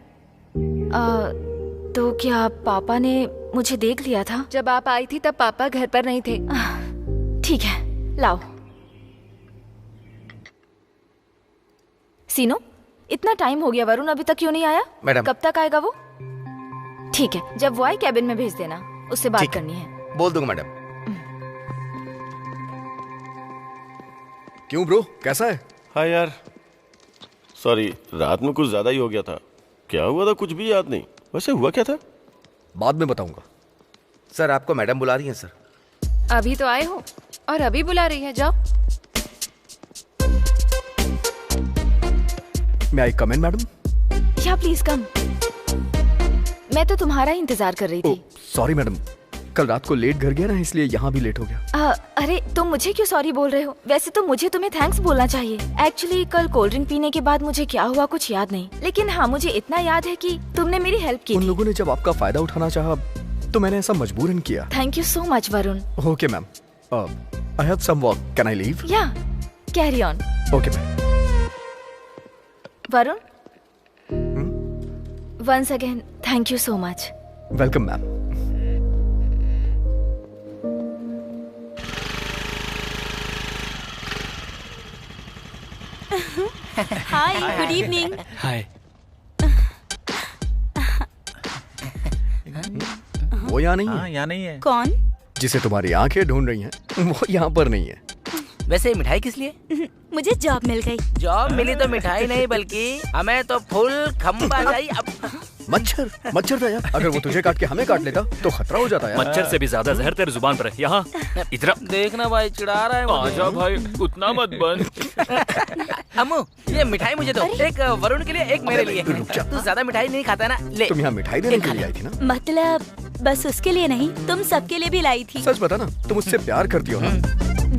तो क्या पापा ने मुझे देख लिया था? जब आप आई थी तब पापा घर पर नहीं थे। ठीक है, लाओ। सीनो, इतना टाइम हो गया, वरुण अभी तक क्यों नहीं आया? मैडम। कब तक आएगा वो? ठीक है, जब वो आए कैबिन में भेज देना, उससे बात करनी है। बोल दूंगा मैडम। क्यों ब्रो, कैसा है? हाँ यार, सॉरी, रात में कुछ ज्यादा ही हो गया था। क्या हुआ था कुछ भी याद नहीं। वैसे हुआ क्या था? बाद में बताऊंगा। सर आपको मैडम बुला रही हैं सर। अभी तो आए हो और अभी बुला रही है, जाओ। मैं आई कम इन मैडम? या प्लीज कम। मैं तो तुम्हारा ही इंतजार कर रही थी। सॉरी मैडम, कल रात को लेट घर गया ना, इसलिए यहाँ भी लेट हो गया। अरे तुम मुझे क्यों सॉरी बोल रहे हो? वैसे तो मुझे तुम्हें थैंक्स बोलना चाहिए। एक्चुअली कल कोल्ड ड्रिंक पीने के बाद मुझे क्या हुआ कुछ याद नहीं, लेकिन हाँ मुझे इतना याद है कि तुमने मेरी हेल्प की। उन लोगों ने जब आपका फायदा उठाना चाहा तो मैंने ऐसा मजबूरन किया। Thank you so much Varun. Okay ma'am, I have some work, can I leave? Yeah, carry on. Okay ma'am. Varun, once again thank you so much. Welcome ma'am. Hi, good evening. Hi. वो यहाँ नहीं है। हाँ, यहाँ नहीं है। कौन? जिसे तुम्हारी आंखें ढूंढ रही हैं वो यहाँ पर नहीं है। वैसे मिठाई किस लिए? मुझे जॉब मिल गई। जॉब मिली तो मिठाई नहीं बल्कि हमें तो फुल खंबा चाहिए। मच्छर, मच्छर था यार। अगर वो तुझे काट के हमें काट लेता तो खतरा हो जाता यार। मच्छर से भी ज्यादा जहर तेरे जुबान पर है। यहाँ इधर देखना भाई, चिढ़ा रहा है मुझे। आजा भाई, उतना मत बन। अम्मू, ये मिठाई मुझे दो। एक वरुण के लिए, एक मेरे लिए। तू ज्यादा मिठाई नहीं खाता ना, ले। तुम यहाँ मिठाई देने के लिए आई थी ना? मतलब बस उसके लिए नहीं, तुम सबके लिए भी लाई थी। सच बता ना, तुम उससे प्यार करती हो ना?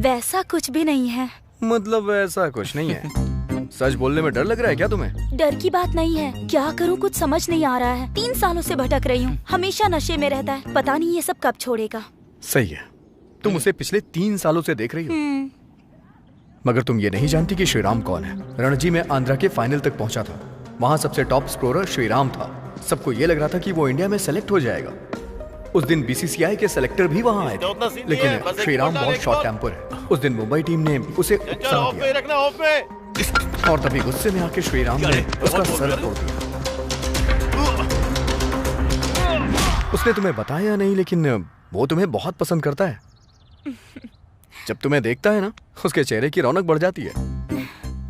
वैसा कुछ भी नहीं है। मतलब ऐसा कुछ नहीं है? सच बोलने में डर लग रहा है क्या तुम्हें? डर की बात नहीं है, क्या करूँ कुछ समझ नहीं आ रहा है। 3 सालों से भटक रही हूँ, हमेशा नशे में रहता है, पता नहीं ये सब कब छोड़ेगा। सही है, तुम उसे पिछले 3 सालों से देख रही हो। मगर तुम ये नहीं जानती कि श्रीराम कौन है। रणजी में आंध्रा के फाइनल तक पहुंचा था। वहाँ सबसे टॉप स्कोरर श्रीराम था। सबको ये लग रहा था कि वो इंडिया में सेलेक्ट हो जाएगा। उस दिन बीसीसीआई के सेलेक्टर भी वहाँ आए थे, लेकिन श्रीराम बहुत शॉर्ट टेम्पर है। उस दिन मुंबई टीम ने उसे उत्साह दिया और तभी गुस्से में आके श्रीराम ने उसका सर तोड़ दिया। उसने तुम्हें बताया नहीं, लेकिन वो तुम्हें बहुत पसंद करता है। जब तुम्हें देखता है ना, उसके चेहरे की रौनक बढ़ जाती है।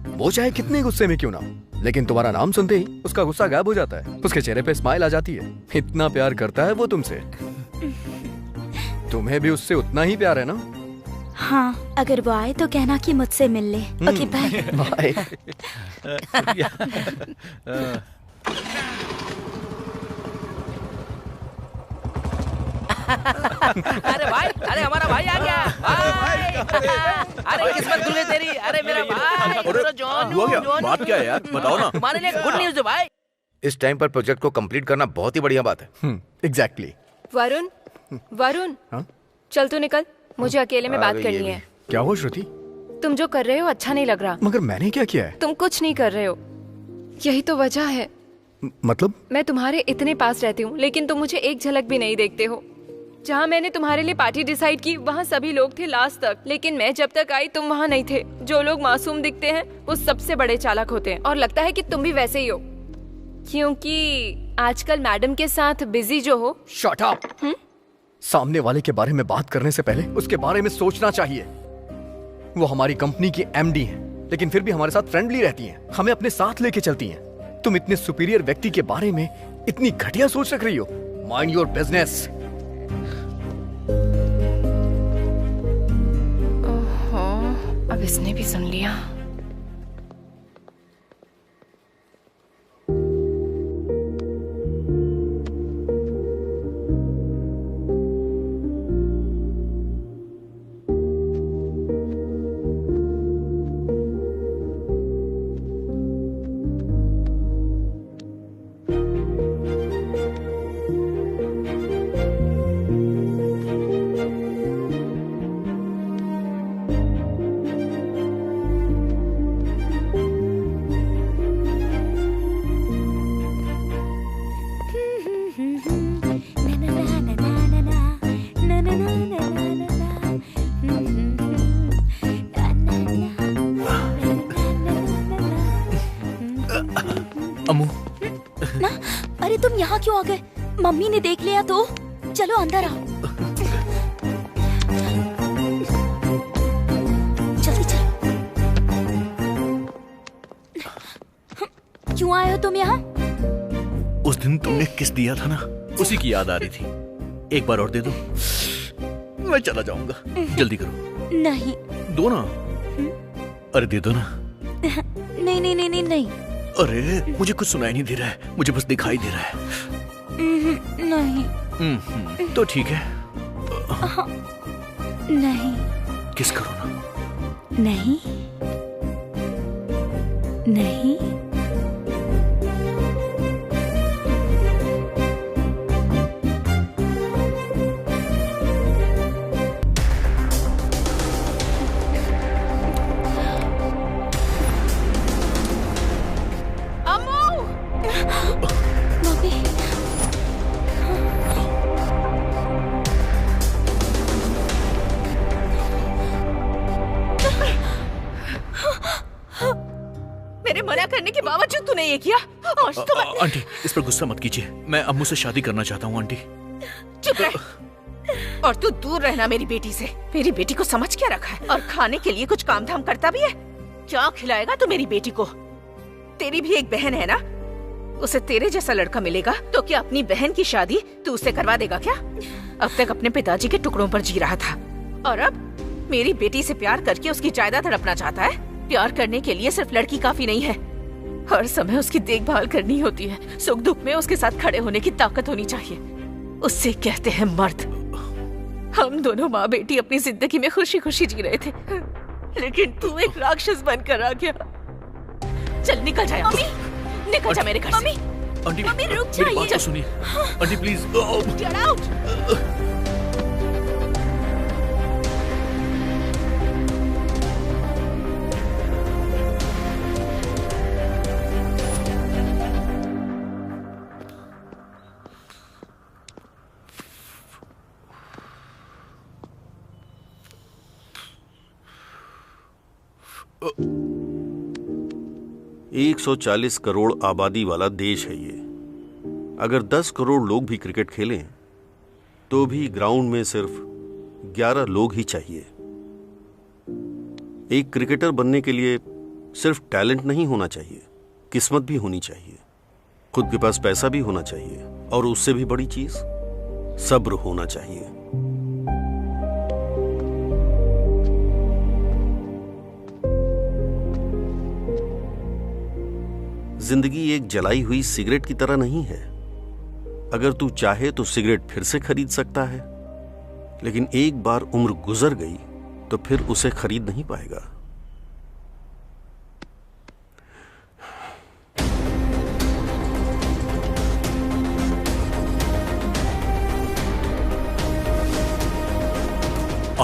वो चाहे कितने गुस्से में क्यों ना, लेकिन तुम्हारा नाम सुनते ही उसका गुस्सा गायब हो जाता है। उसके चेहरे पे स्माइल आ जाती है। इतना प्यार करता है वो तुमसे। तुम्हें भी उससे उतना ही प्यार है ना? हाँ, अगर वो आए तो कहना कि मुझसे मिल ले। Okay bye. बाय। अरे भाई, अरे हमारा भाई आ गया। अरे किस्मत खुल गई तेरी। अरे मेरा भाई, हुआ क्या? बात क्या है यार, बताओ ना। हमारे लिए गुड न्यूज़ है भाई। इस टाइम पर प्रोजेक्ट को कंप्लीट करना बहुत ही बढ़िया बात है। एग्जैक्टली। वरुण, वरुण, चल तू निकल, मुझे अकेले में बात करनी है। क्या हुआ श्रुति? तुम जो कर रहे हो अच्छा नहीं लग रहा। मगर मैंने क्या किया है? तुम कुछ नहीं कर रहे हो, यही तो वजह है। मतलब? मैं तुम्हारे इतने पास रहती हूँ, लेकिन तुम मुझे एक झलक भी नहीं देखते हो। जहाँ मैंने तुम्हारे लिए पार्टी डिसाइड की, वहाँ सभी लोग थे लास्ट तक, लेकिन मैं जब तक आई तुम वहाँ नहीं थे। जो लोग मासूम दिखते हैं वो सबसे बड़े चालाक होते हैं, और लगता है कि तुम भी वैसे ही हो, क्योंकि आजकल मैडम के साथ बिजी जो हो। Shut up. सामने वाले के बारे में बात करने से पहले उसके बारे में सोचना चाहिए। वो हमारी कंपनी की एमडी हैं, लेकिन फिर भी हमारे साथ फ्रेंडली रहती हैं, हमें अपने साथ लेके चलती हैं। तुम इतने सुपीरियर व्यक्ति के बारे में इतनी घटिया सोच रख रही हो। Mind your business. अब इसने भी सुन लिया। क्यों आ गए? मम्मी ने देख लिया तो? चलो अंदर आओ। जल्दी चलो। क्यों आए हो तुम यहाँ? उस दिन तुमने किस दिया था ना, उसी की याद आ रही थी। एक बार और दे दो, मैं चला जाऊंगा। जल्दी करो। नहीं। दो ना। अरे दे दो ना। नहीं नहीं नहीं नहीं नहीं। अरे मुझे कुछ सुनाई नहीं दे रहा है, मुझे बस दिखाई दे रहा है। नहीं। तो ठीक है। नहीं। किस करो ना। नहीं नहीं। मेरे मना करने के बावजूद तूने ये किया। आज तो आंटी इस पर गुस्सा मत कीजिए, मैं अम्मू से शादी करना चाहता हूँ आंटी। चुप रह। और तू दूर रहना मेरी बेटी से। मेरी बेटी को समझ क्या रखा है? और खाने के लिए कुछ काम धाम करता भी है? क्या खिलाएगा तू मेरी बेटी को? तेरी भी एक बहन है ना, उसे तेरे जैसा लड़का मिलेगा तो क्या अपनी बहन की शादी तू उससे करवा देगा क्या? अब तक अपने पिताजी के टुकड़ों पर जी रहा था और अब मेरी बेटी से प्यार करके उसकी जायदाद हड़पना चाहता है। प्यार करने के लिए सिर्फ लड़की काफी नहीं है, हर समय उसकी देखभाल करनी होती है। सुख दुख में उसके साथ खड़े होने की ताकत होनी चाहिए। उससे कहते हैं मर्द। हम दोनों माँ बेटी अपनी जिंदगी में खुशी खुशी जी रहे थे, लेकिन तू एक राक्षस बनकर आ गया। चल निकल जाए। मम्मी निकल जा मेरे घर से। आंटी मम्मी रुक मेरी बात जाइए। तो सुनिए। Aunty please. Get out! अ 140 करोड़ आबादी वाला देश है ये। अगर 10 करोड़ लोग भी क्रिकेट खेलें तो भी ग्राउंड में सिर्फ 11 लोग ही चाहिए। एक क्रिकेटर बनने के लिए सिर्फ टैलेंट नहीं होना चाहिए, किस्मत भी होनी चाहिए, खुद के पास पैसा भी होना चाहिए और उससे भी बड़ी चीज सब्र होना चाहिए। जिंदगी एक जलाई हुई सिगरेट की तरह नहीं है। अगर तू चाहे तो सिगरेट फिर से खरीद सकता है, लेकिन एक बार उम्र गुजर गई तो फिर उसे खरीद नहीं पाएगा।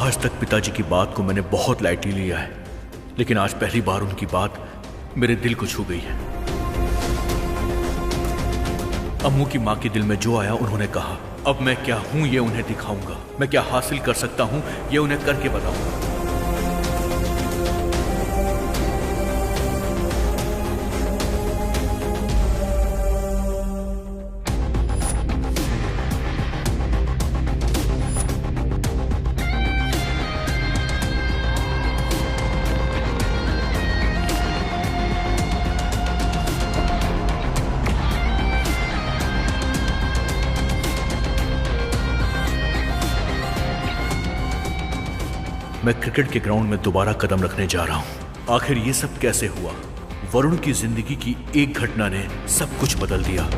आज तक पिताजी की बात को मैंने बहुत लाइटली लिया है, लेकिन आज पहली बार उनकी बात मेरे दिल को छू गई है। अम्मू की माँ के दिल में जो आया उन्होंने कहा, अब मैं क्या हूं ये उन्हें दिखाऊंगा, मैं क्या हासिल कर सकता हूं ये उन्हें करके बताऊंगा। मैं क्रिकेट के ग्राउंड में दोबारा कदम रखने जा रहा हूं। आखिर ये सब कैसे हुआ? वरुण की जिंदगी की एक घटना ने सब कुछ बदल दिया।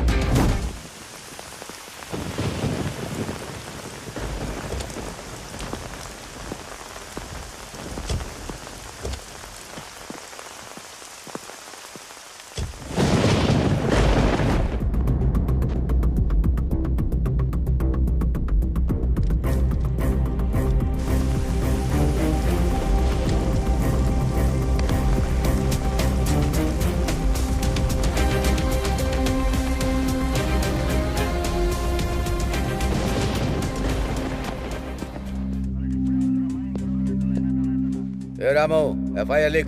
रामो FIR लिख।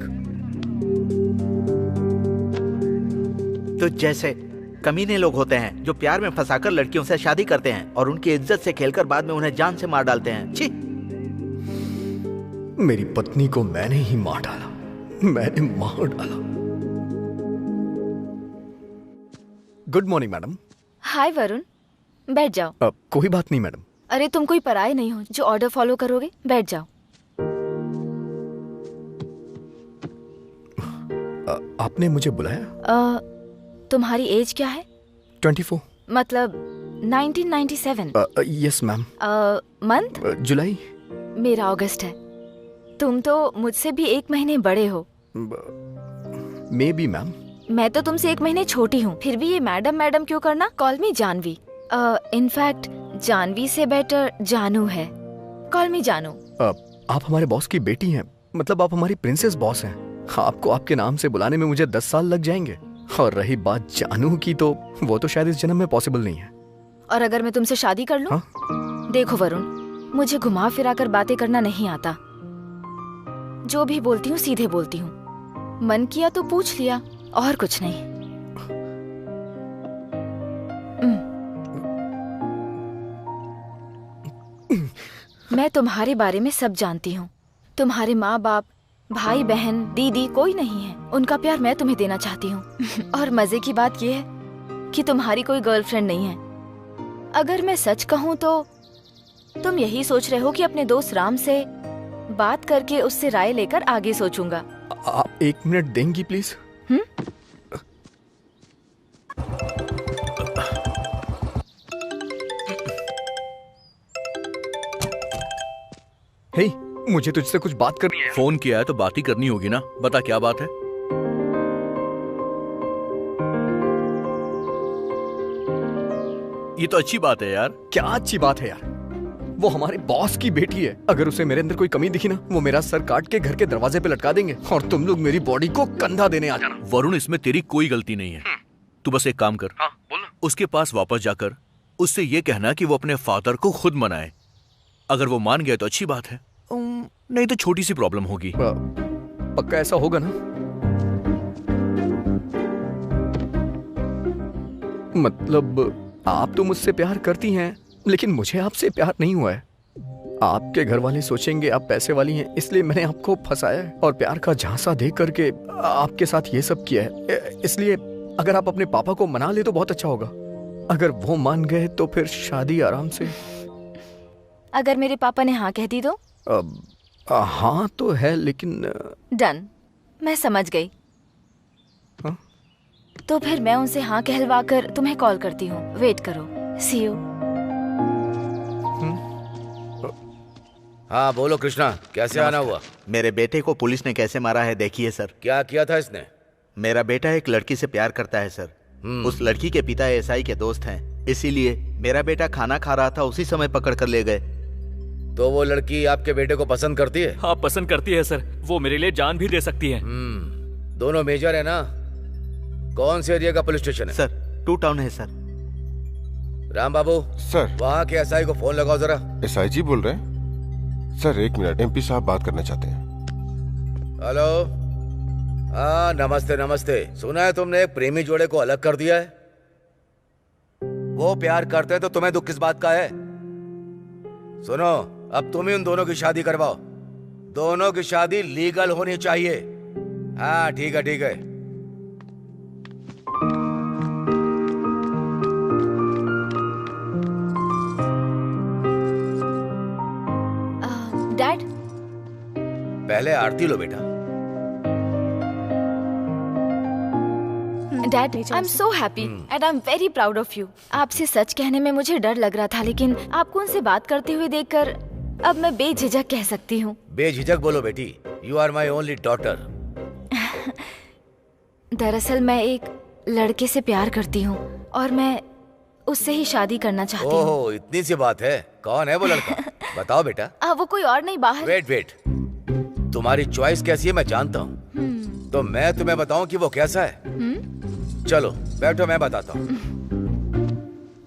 तो जैसे कमीने लोग होते हैं जो प्यार में फंसाकर लड़कियों से शादी करते हैं और उनकी इज्जत से खेलकर बाद में उन्हें जान से मार डालते हैं। छी! मेरी पत्नी को मैंने ही मार डाला, मैंने मार डाला। Good morning madam. Hi Varun, बैठ जाओ। कोई बात नहीं मैडम। अरे तुम कोई पराये नहीं हो जो ऑर्डर फॉलो करोगे। बैठ जाओ। आपने मुझे बुलाया? तुम्हारी एज क्या है? 24। मतलब 1997। Yes ma'am. मंथ? जुलाई। मेरा अगस्त है। तुम तो मुझसे भी 1 महीने बड़े हो। May be ma'am. मैं तो तुमसे 1 महीने छोटी हूँ, फिर भी ये मैडम मैडम क्यों करना? Call me Janvi. In fact Janvi से बेटर जानू है। कॉल मी जानू। आप हमारे बॉस की बेटी हैं, मतलब आप हमारी प्रिंसेस बॉस हैं। आपको आपके नाम से बुलाने में मुझे 10 साल लग जाएंगे। और रही बात जानू की, तो वो तो शायद इस जन्म में पॉसिबल नहीं है। और अगर मैं तुमसे शादी कर लूं? देखो वरुण, मुझे घुमा फिरा कर बातें करना नहीं आता। जो भी बोलती हूँ सीधे बोलती हूँ। मन किया तो पूछ लिया, और कुछ नहीं। मैं तुम्हारे बारे में सब जानती हूँ। तुम्हारे माँ बाप, भाई बहन, दीदी कोई नहीं है। उनका प्यार मैं तुम्हें देना चाहती हूँ। और मजे की बात यह है कि तुम्हारी कोई गर्लफ्रेंड नहीं है। अगर मैं सच कहूँ तो तुम यही सोच रहे हो कि अपने दोस्त राम से बात करके उससे राय लेकर आगे सोचूंगा। आप 1 मिनट देंगी प्लीज? हे, मुझे तुझसे कुछ बात करनी है। फोन किया है तो बात ही करनी होगी ना। बता क्या बात है? ये तो अच्छी बात है यार। क्या अच्छी बात है यार? वो हमारे बॉस की बेटी है। अगर उसे मेरे अंदर कोई कमी दिखी ना, वो मेरा सर काट के घर के दरवाजे पे लटका देंगे और तुम लोग मेरी बॉडी को कंधा देने आ जाना। वरुण, इसमें तेरी कोई गलती नहीं है। तू बस एक काम कर। बोल। उसके पास वापस जाकर उससे ये कहना कि वो अपने फादर को खुद मनाए। अगर वो मान गया तो अच्छी बात है, नहीं तो छोटी सी प्रॉब्लम होगी। पक्का ऐसा होगा ना? मतलब आप तो मुझसे प्यार करती हैं, लेकिन मुझे आपसे प्यार नहीं हुआ है। आपके घर वाले सोचेंगे आप पैसे वाली हैं, इसलिए मैंने आपको फंसाया है और प्यार का झांसा दे करके आपके साथ ये सब किया है। इसलिए अगर आप अपने पापा को मना ले तो बहुत अच्छा होगा। अगर वो मान गए तो फिर शादी आराम से। अगर मेरे पापा ने हाँ कह दी तो? हाँ तो है, लेकिन डन, मैं समझ गई। तो फिर मैं उनसे हाँ कहलवा कर तुम्हें कॉल करती हूँ। वेट करो। सी यू। हाँ बोलो कृष्णा, कैसे आना हुआ? मेरे बेटे को पुलिस ने कैसे मारा है देखिए सर। क्या किया था इसने? मेरा बेटा एक लड़की से प्यार करता है सर। उस लड़की के पिता एसआई के दोस्त हैं, इसीलिए मेरा बेटा खाना खा रहा था, उसी समय पकड़ कर ले गए। तो वो लड़की आपके बेटे को पसंद करती है? हाँ पसंद करती है सर। वो मेरे लिए जान भी दे सकती है। दोनों मेजर है ना? कौन से एरिया का पुलिस स्टेशन है? सर 2 टाउन है सर। राम बाबू सर, वहाँ के एसआई को फोन लगाओ जरा। एसआई जी बोल रहे हैं? सर 1 मिनट, एमपी साहब बात करना चाहते हैं। हेलो। हाँ नमस्ते नमस्ते। सुना है तुमने एक प्रेमी जोड़े को अलग कर दिया है? वो प्यार करते हैं तो तुम्हें दुख किस बात का है? सुनो, अब तुम ही उन दोनों की शादी करवाओ। दोनों की शादी लीगल होनी चाहिए। हाँ ठीक है ठीक है। डैड, पहले आरती लो बेटा। Dad, I am so happy and I am very proud of you. आपसे सच कहने में मुझे डर लग रहा था, लेकिन आपको उनसे बात करते हुए देखकर अब मैं बेझिझक कह सकती हूँ। बेझिझक बोलो बेटी। You are my only daughter. दरअसल मैं एक लड़के से प्यार करती हूँ और मैं उससे ही शादी करना चाहती हूँ। ओह, इतनी सी बात है। कौन है वो लड़का? बताओ बेटा। वो कोई और नहीं, बाहर। वेट, तुम्हारी चॉइस कैसी है मैं जानता हूँ, तो मैं तुम्हें बताऊं कि वो कैसा है। चलो बैठो, मैं बताता हूँ।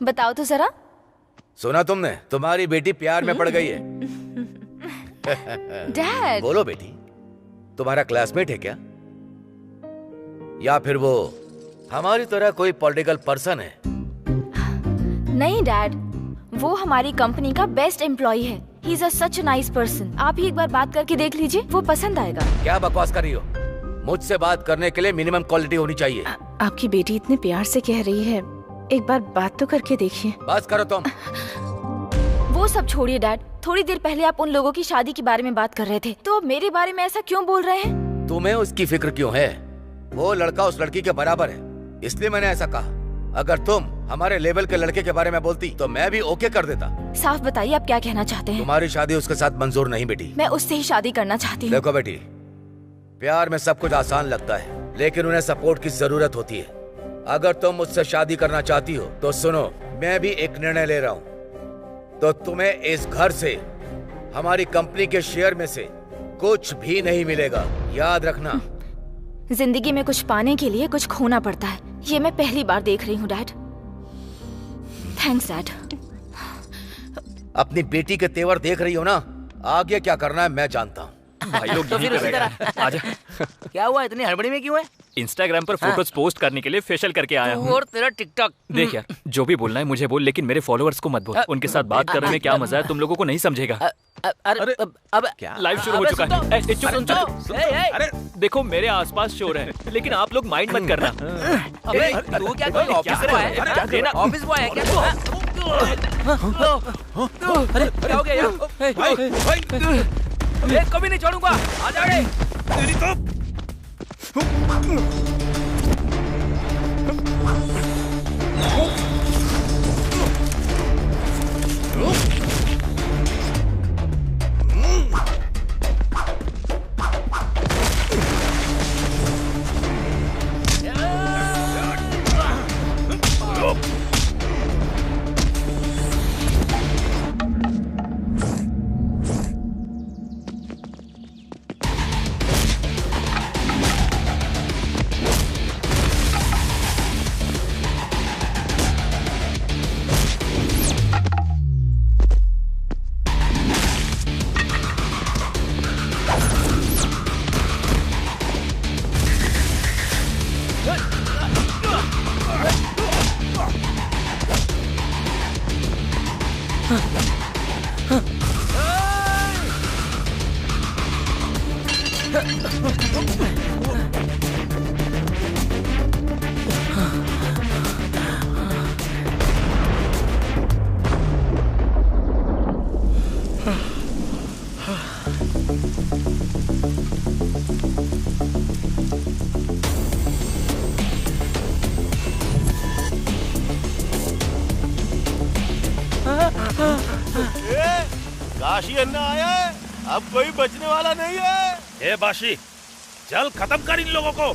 बताओ तो जरा। सुना तुमने, तुम्हारी बेटी प्यार में पड़ गई है। डैड। बोलो बेटी, तुम्हारा क्लासमेट है क्या, या फिर वो हमारी तरह कोई पॉलिटिकल पर्सन है? नहीं डैड, वो हमारी कंपनी का बेस्ट एम्प्लॉय है। He is such a nice person. आप ही एक बार बात करके देख लीजिए, वो पसंद आएगा। क्या बकवास कर रही हो? मुझसे बात करने के लिए मिनिमम क्वालिटी होनी चाहिए। आपकी बेटी इतने प्यार से कह रही है, एक बार बात तो करके देखिए। बस करो तुम। वो सब छोड़िए डैड, थोड़ी देर पहले आप उन लोगों की शादी के बारे में बात कर रहे थे, तो अब मेरे बारे में ऐसा क्यों बोल रहे हैं? तुम्हें उसकी फिक्र क्यों है? वो लड़का उस लड़की के बराबर है, इसलिए मैंने ऐसा कहा। अगर तुम हमारे लेवल के लड़के के बारे में बोलती तो मैं भी ओके कर देता। साफ बताइए आप क्या कहना चाहते हैं? तुम्हारी शादी उसके साथ मंजूर नहीं बेटी। मैं उससे ही शादी करना चाहती हूँ। देखो बेटी, प्यार में सब कुछ आसान लगता है, लेकिन उन्हें सपोर्ट की जरूरत होती है। अगर तुम मुझसे शादी करना चाहती हो तो सुनो, मैं भी एक निर्णय ले रहा हूँ। तो तुम्हें इस घर से, हमारी कंपनी के शेयर में से कुछ भी नहीं मिलेगा, याद रखना। जिंदगी में कुछ पाने के लिए कुछ खोना पड़ता है, ये मैं पहली बार देख रही हूँ डैड। Thanks dad. अपनी बेटी के तेवर देख रही हो ना, आगे क्या करना है मैं जानता हूँ। भाई लोग तो फिर उसी तरह आजा। क्या हुआ, इतनी हड़बड़ी में क्यों है? इंस्टाग्राम पर फोटोज पोस्ट करने के लिए फेशियल करके आया हूँ। और तेरा टिकटॉक। देख यार, जो भी बोलना है मुझे बोल, लेकिन मेरे फॉलोअर्स को मत बोल। उनके साथ बात करने में क्या मजा है, तुम लोगों को नहीं समझेगा। अरे अब क्या लाइव शुरू हो चुका है? चुप। अरे देखो, मेरे आसपास शोर है, लेकिन आप लोग माइंड मत करना। अबे तू क्या कोई ऑफिस बॉय है? देना ऑफिस बॉय है क्या तू? अरे क्या हो गया यार? एक कभी नहीं छोड़ूंगा, आ जा रे। तेरी तो काशी अन्ना आया है, अब कोई बचने वाला नहीं है। ए बाशी, चल खत्म कर इन लोगों को।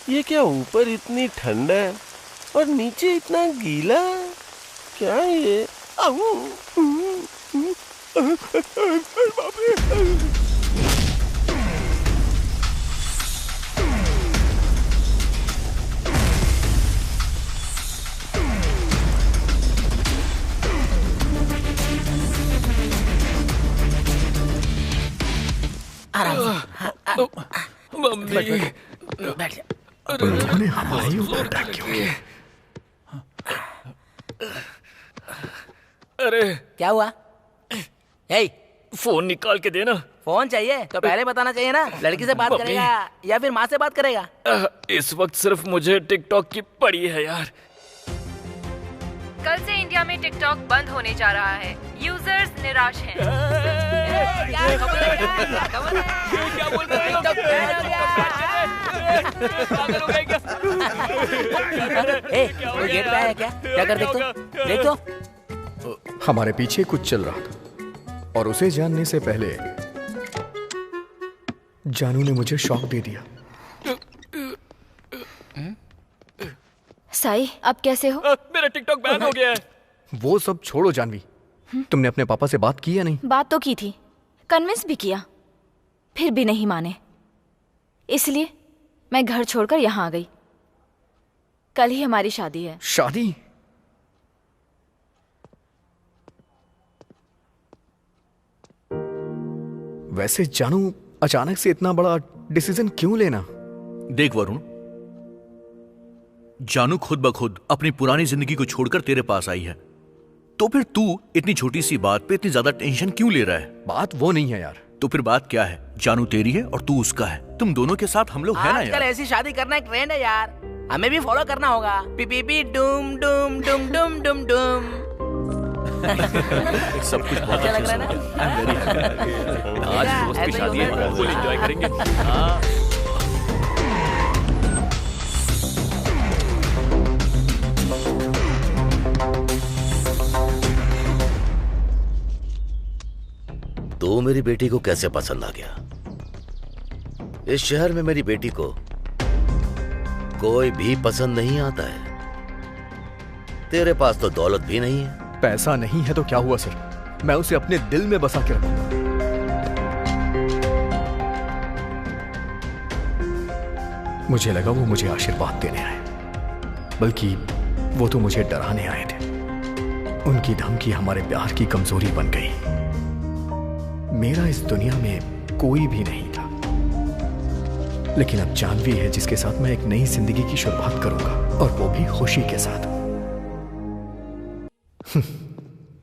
ये क्या ऊपर इतनी ठंड है और नीचे इतना गीला? क्या ये? बाप रे! मम्मी बैठ जा। उन्होंने हमारे ऊपर अटैक क्यों किया? अरे क्या हुआ? हे, फोन निकाल के देना। फोन चाहिए तो पहले बताना चाहिए ना। लड़की से बात करेगा या फिर माँ से बात करेगा? इस वक्त सिर्फ मुझे टिकटॉक की पड़ी है यार। कल से इंडिया में टिकटॉक बंद होने जा रहा है। यूजर्स निराश हैं। क्या खबर है? क्या बोल रहे हैं? कोई गेट पे आया क्या? क्या कर देख तो। हमारे पीछे कुछ चल रहा था और उसे जानने से पहले जानू ने मुझे शॉक दे दिया। साई, अब कैसे हो? मेरा टिकटॉक बैन हो गया है। वो सब छोड़ो जानवी, तुमने अपने पापा से बात की या नहीं? बात तो की थी, कन्विंस भी किया, फिर भी नहीं माने। इसलिए मैं घर छोड़कर यहाँ आ गई। कल ही हमारी शादी है। शादी? वैसे जानू, अचानक से इतना बड़ा डिसीजन क्यों लेना? देख वरुण, जानू खुद ब खुद अपनी पुरानी जिंदगी को छोड़कर तेरे पास आई है, तो फिर तू इतनी छोटी सी बात पे इतनी ज्यादा टेंशन क्यों ले रहा है? बात वो नहीं है यार। तो फिर बात क्या है? जानू तेरी है और तू उसका है। तुम दोनों के साथ हम लोग हैं ना यार। आजकल ऐसी शादी करना एक ट्रेंड है यार, हमें भी फॉलो करना होगा। P P P Doom Doom Doom Doom Doom Doom. सब कुछ बहुत अच्छा लग रहा है ना? आज दोस्त की शादी है, फुल एंजॉय करेंगे। हाँ। तो मेरी बेटी को कैसे पसंद आ गया? इस शहर में मेरी बेटी को कोई भी पसंद नहीं आता है। तेरे पास तो दौलत भी नहीं है। पैसा नहीं है तो क्या हुआ सर, मैं उसे अपने दिल में बसा के रखूंगा। मुझे लगा वो मुझे आशीर्वाद देने आए, बल्कि वो तो मुझे डराने आए थे। उनकी धमकी हमारे प्यार की कमजोरी बन गई। मेरा इस दुनिया में कोई भी नहीं था, लेकिन अब जानवी है जिसके साथ मैं एक नई जिंदगी की शुरुआत करूंगा, और वो भी खुशी के साथ।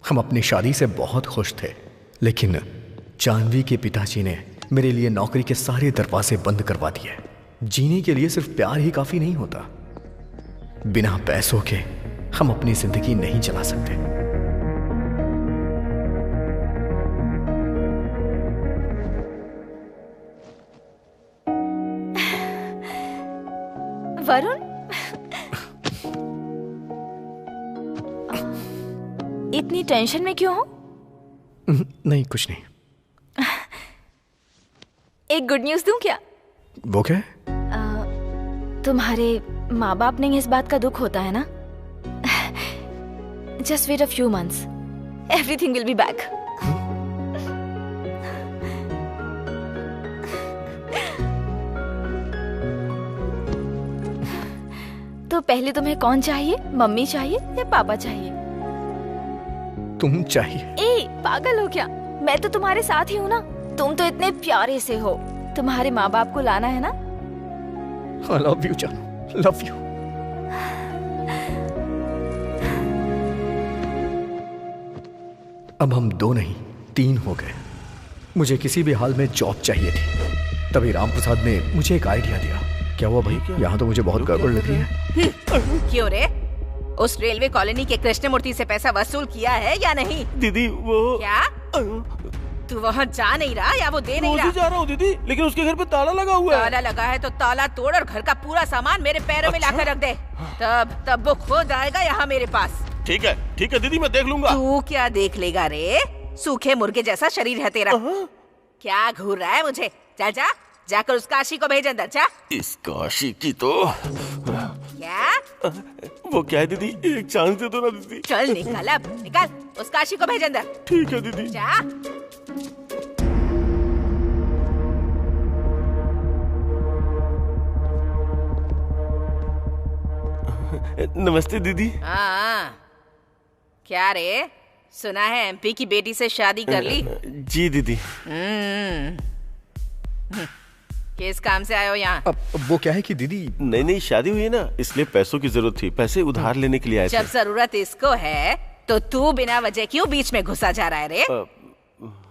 हम अपनी शादी से बहुत खुश थे, लेकिन जानवी के पिताजी ने मेरे लिए नौकरी के सारे दरवाजे बंद करवा दिए। जीने के लिए सिर्फ प्यार ही काफी नहीं होता, बिना पैसों के हम अपनी जिंदगी नहीं चला सकते। वरुण, इतनी टेंशन में क्यों हो? नहीं, कुछ नहीं। एक गुड न्यूज दूं क्या? वो क्या? तुम्हारे माँ बाप ने इस बात का दुख होता है ना। Just wait a few months, everything will be back. तो पहले तुम्हें कौन चाहिए, मम्मी चाहिए या पापा चाहिए? तुम चाहिए। ए, पागल हो क्या? मैं तो तुम्हारे साथ ही हूँ ना। तुम तो इतने प्यारे से हो। तुम्हारे माँ बाप को लाना है ना। I love you, जानू, love you। अब हम 2 नहीं 3 हो गए। मुझे किसी भी हाल में जॉब चाहिए थी। तभी राम प्रसाद ने मुझे एक आइडिया दिया। क्या हुआ भाई? यहाँ तो मुझे बहुत गड़बड़ लग रही है। क्यों रे? उस रेलवे कॉलोनी के कृष्णमूर्ति से पैसा वसूल किया है या नहीं? दीदी वो क्या? तू वहाँ जा नहीं रहा या वो दे नहीं रहा? जा रहा हूँ दीदी, लेकिन उसके घर पे ताला लगा हुआ है। ताला लगा है तो ताला तोड़ और घर का पूरा सामान मेरे पैरों में लाकर रख दे। तब वो खुद आएगा यहाँ मेरे पास। ठीक है दीदी, मैं देख लूंगा। तू क्या देख लेगा रे? सूखे मुर्गे जैसा शरीर है तेरा। क्या घूर रहा है मुझे? चल जा, जाकर उस काशी को भेज अंदर। जा। इस काशी की तो क्या? वो क्या है दीदी, एक चांस दे दो ना दीदी। चल निकल, अब निकल, उस काशी को भेज अंदर। ठीक है दीदी। जा। नमस्ते दीदी। हाँ, क्या रे, सुना है एमपी की बेटी से शादी कर ली? जी दीदी। किस काम से आए हो यहाँ? अब वो क्या है कि दीदी नई शादी हुई है ना, इसलिए पैसों की जरूरत थी, पैसे उधार लेने के लिए आए थे। जब जरूरत इसको है तो तू बिना वजह क्यों बीच में घुसा जा रहा है रे?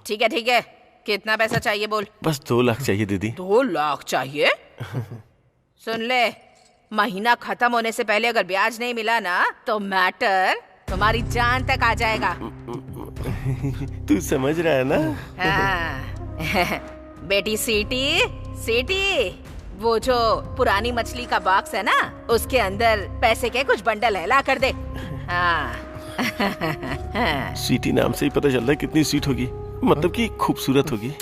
ठीक है, कितना पैसा चाहिए बोल। बस 2 लाख चाहिए दीदी। 2 लाख चाहिए? सुन ले, महीना खत्म होने से पहले अगर ब्याज नहीं मिला ना तो मैटर तुम्हारी जान तक आ जाएगा। तू समझ रहा है ना? हाँ। बेटी सीटी, वो जो पुरानी मछली का बॉक्स है ना, उसके अंदर पैसे के कुछ बंडल है, ला कर दे। हाँ। सीटी नाम से ही पता चल रहा है कितनी सीट होगी, मतलब कि खूबसूरत होगी।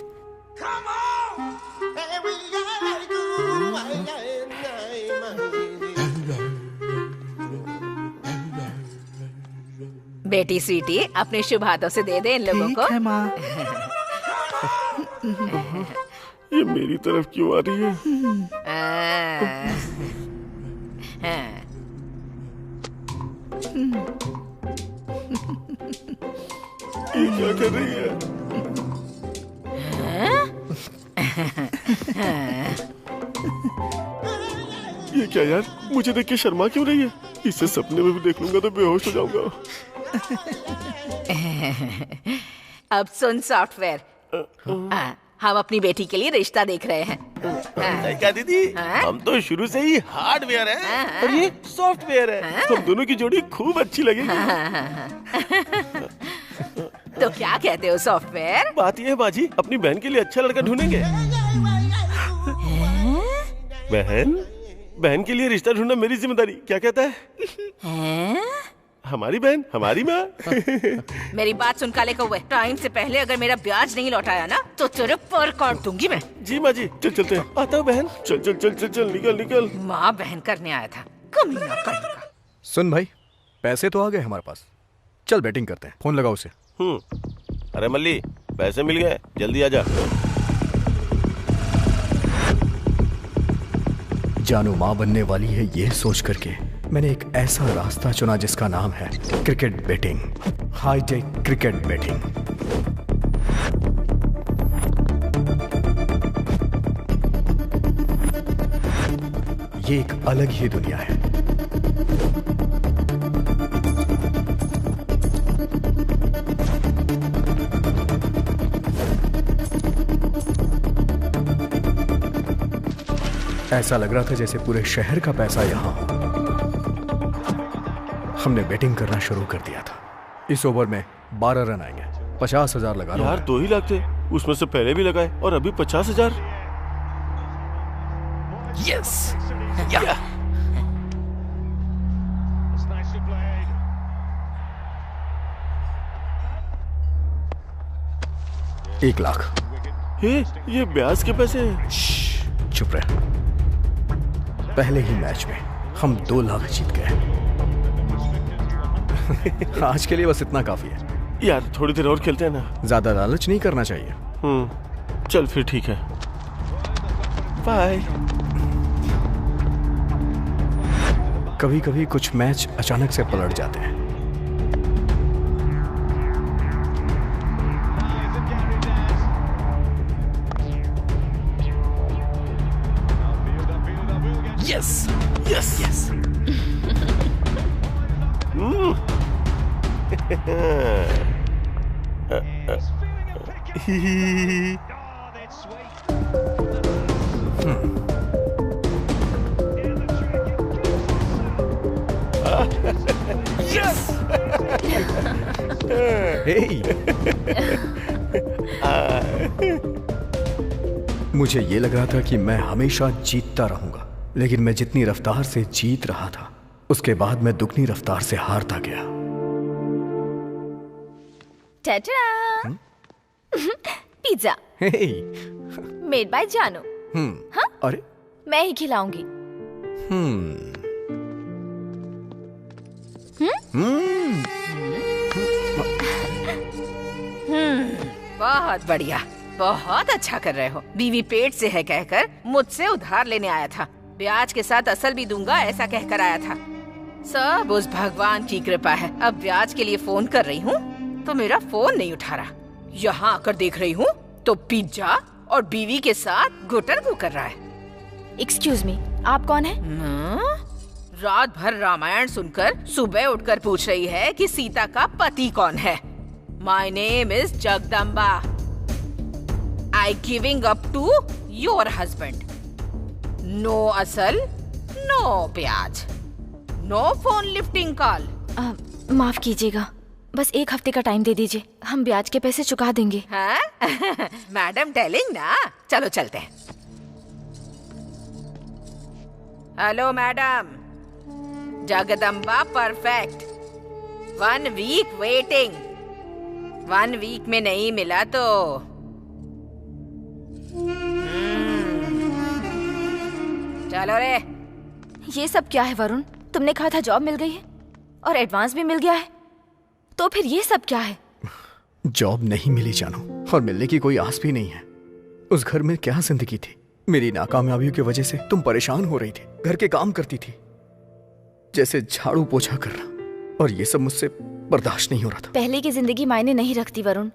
बेटी सीटी, अपने शुभ हाथों से दे दे इन लोगों को। है माँ। ये मेरी तरफ क्यों आ रही है? ये क्या कर रही है? ये क्या यार, मुझे देख के शर्मा क्यों रही है? इसे सपने में भी देख लूंगा तो बेहोश हो जाऊंगा। अब सुन सॉफ्टवेयर, हम अपनी बेटी के लिए रिश्ता देख रहे हैं। क्या दीदी, हम तो शुरू से ही हार्डवेयर है और ये सॉफ्टवेयर है। हम दोनों की जोड़ी खूब अच्छी लगेगी। तो क्या कहते हो सॉफ्टवेयर? बात ये है बाजी, अपनी बहन के लिए अच्छा लड़का ढूंढेंगे। बहन के लिए रिश्ता ढूंढना मेरी जिम्मेदारी, क्या कहता है? हमारी बहन हमारी माँ। मेरी बात सुन काले कौवे, टाइम से पहले अगर मेरा ब्याज नहीं लौटाया ना तो तेरे पर काट दूंगी मैं। जी माँ जी, चलते हैं। आता हूँ बहन। चल निकल। माँ बहन करने आया था, कमीना कहीं का। सुन भाई, पैसे तो आ गए हमारे पास, चल बैटिंग करते हैं। फोन लगाओ उसे। अरे मल्ली, पैसे मिल गए, जल्दी आजा। जानू माँ बनने वाली है, ये सोच करके मैंने एक ऐसा रास्ता चुना जिसका नाम है cricket batting, hitech cricket batting. ये एक अलग ही दुनिया है। ऐसा लग रहा था जैसे पूरे शहर का पैसा यहाँ हो। हमने बैटिंग करना शुरू कर दिया था। इस ओवर में 12 रन आएंगे, 50,000 लगा रहा हूं। यार 2 ही लाख थे, उसमें से पहले भी लगाए और अभी 50,000। यस। 1 लाख। ये ब्याज के पैसे हैं। चुप रह। पहले ही मैच में हम 2 लाख जीत गए। आज के लिए बस इतना काफी है। यार थोड़ी देर और खेलते हैं ना। ज्यादा लालच नहीं करना चाहिए। चल फिर ठीक है, बाय। कभी कभी कुछ मैच अचानक से पलट जाते हैं। यस। मुझे ये लग रहा था कि मैं हमेशा जीतता रहूंगा, लेकिन मैं जितनी रफ्तार से जीत रहा था उसके बाद मैं दुगनी रफ्तार से हारता गया। Ta-da! Pizza. Hey. Made by Janu. हाँ? अरे मैं ही खिलाऊंगी। बहुत बढ़िया, बहुत अच्छा कर रहे हो। बीवी पेट से है कहकर मुझसे उधार लेने आया था, ब्याज के साथ असल भी दूंगा ऐसा कहकर आया था। सब उस भगवान की कृपा है। अब ब्याज के लिए फोन कर रही हूँ तो मेरा फोन नहीं उठा रहा। यहाँ आकर देख रही हूँ तो पिज्जा और बीवी के साथ गुटरगू कर रहा है। एक्सक्यूज मी, आप कौन है? रात भर रामायण सुनकर सुबह उठकर पूछ रही है कि सीता का पति कौन है। My name is Jagdamba. I giving up to your husband. No असल, no ब्याज, no phone lifting call. माफ कीजिएगा, बस 1 हफ्ते का टाइम दे दीजिए, हम ब्याज के पैसे चुका देंगे। हाँ? मैडम टेलिंग ना, चलो चलते हैं। Hello madam, Jagdamba perfect. 1 week waiting. 1 week में नहीं मिला तो चलो रे। ये सब क्या है वरुण? तुमने कहा था जॉब मिल गई है और एडवांस भी मिल गया है, तो फिर ये सब क्या है? जॉब नहीं मिली जानू, और मिलने की कोई आस भी नहीं है। उस घर में क्या जिंदगी थी? मेरी नाकामयाबियों की वजह से तुम परेशान हो रही थी, घर के काम करती थी जैसे झाड़ू पोछा करना, और ये सब मुझसे बर्दाश्त नहीं हो रहा था। पहले की जिंदगी मायने नहीं रखती वरुण।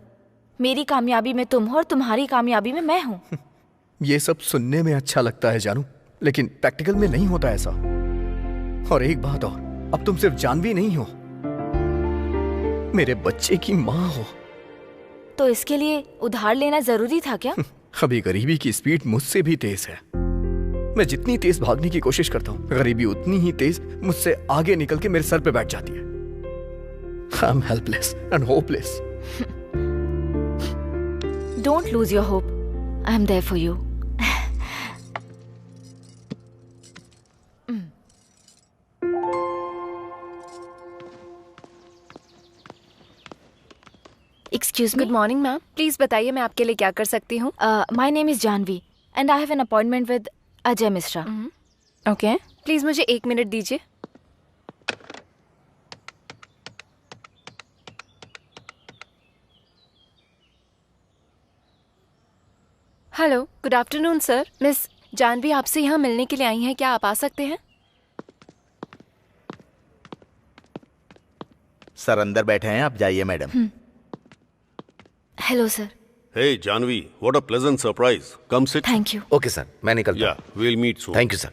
मेरी कामयाबी में तुम हो और तुम्हारी कामयाबी में मैं हूँ। ये सब सुनने में अच्छा लगता है जानू, लेकिन प्रैक्टिकल में नहीं होता ऐसा। और एक बात और, अब तुम सिर्फ जानवी नहीं हो, मेरे बच्चे की माँ हो। तो इसके लिए उधार लेना जरूरी था क्या? अभी गरीबी की स्पीड मुझसे भी तेज है। मैं जितनी तेज भागने की कोशिश करता हूँ, गरीबी उतनी ही तेज मुझसे आगे निकल के मेरे सर पे बैठ जाती है। I am helpless and hopeless. Don't lose your hope, I am there for you. Excuse me. Good morning ma'am, please बताइए मैं आपके लिए क्या कर सकती हूँ? My name is Janvi and I have an appointment with Ajay Mishra. Okay, please मुझे 1 minute दीजिए। Hello, good afternoon sir. Miss Janvi आपसे यहाँ मिलने के लिए आई हैं, क्या आप आ सकते हैं? सर अंदर बैठे हैं, आप जाइए madam. Hello sir. Hey Janvi, what a pleasant surprise. Come sit. Thank you. Okay sir, मैं निकलता हूँ। Yeah, we'll meet soon. Thank you sir.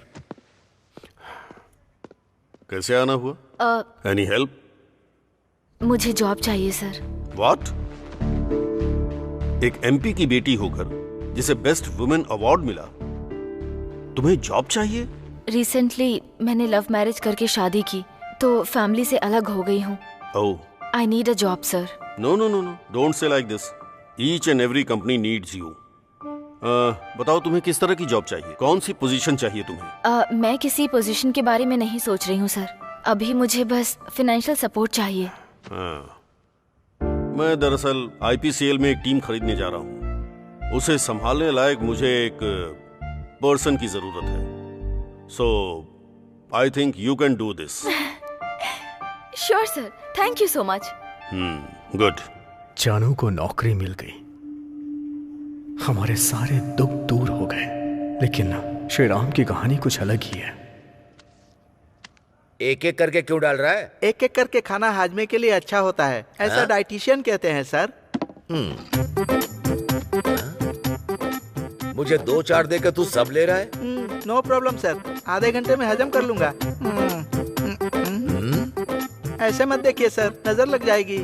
कैसे आना हुआ? Any help? मुझे जॉब चाहिए सर। What? एक एमपी की बेटी होकर जिसे बेस्ट वुमेन अवार्ड मिला, तुम्हें जॉब चाहिए? रिसेंटली मैंने लव मैरिज करके शादी की, तो फैमिली से अलग हो गई हूँ। Oh. I need a job sir. No, no, no, no. Don't say like this. Each and every company needs you. बताओ तुम्हें किस तरह की जॉब चाहिए? कौन सी पोजीशन चाहिए तुम्हें? मैं किसी पोजीशन के बारे में नहीं सोच रही हूँ सर। अभी मुझे बस फाइनेंशियल सपोर्ट चाहिए। मैं दरअसल आईपीसीएल में एक टीम खरीदने जा रहा हूँ। उसे संभालने लायक मुझे एक पर्सन की जरूरत है। So, I think you can do this. Sure sir, thank you so much. Good. जानू को नौकरी मिल गई, हमारे सारे दुख दूर हो गए। लेकिन श्री राम की कहानी कुछ अलग ही है। एक एक करके क्यों डाल रहा है? एक एक करके खाना हाजमे के लिए अच्छा होता है, ऐसा डाइटिशियन कहते हैं सर। मुझे 2-4 देकर तू सब ले रहा है? नो प्रॉब्लम सर, आधे घंटे में हजम कर लूंगा। ऐसे मत देखिए सर, नजर लग जाएगी।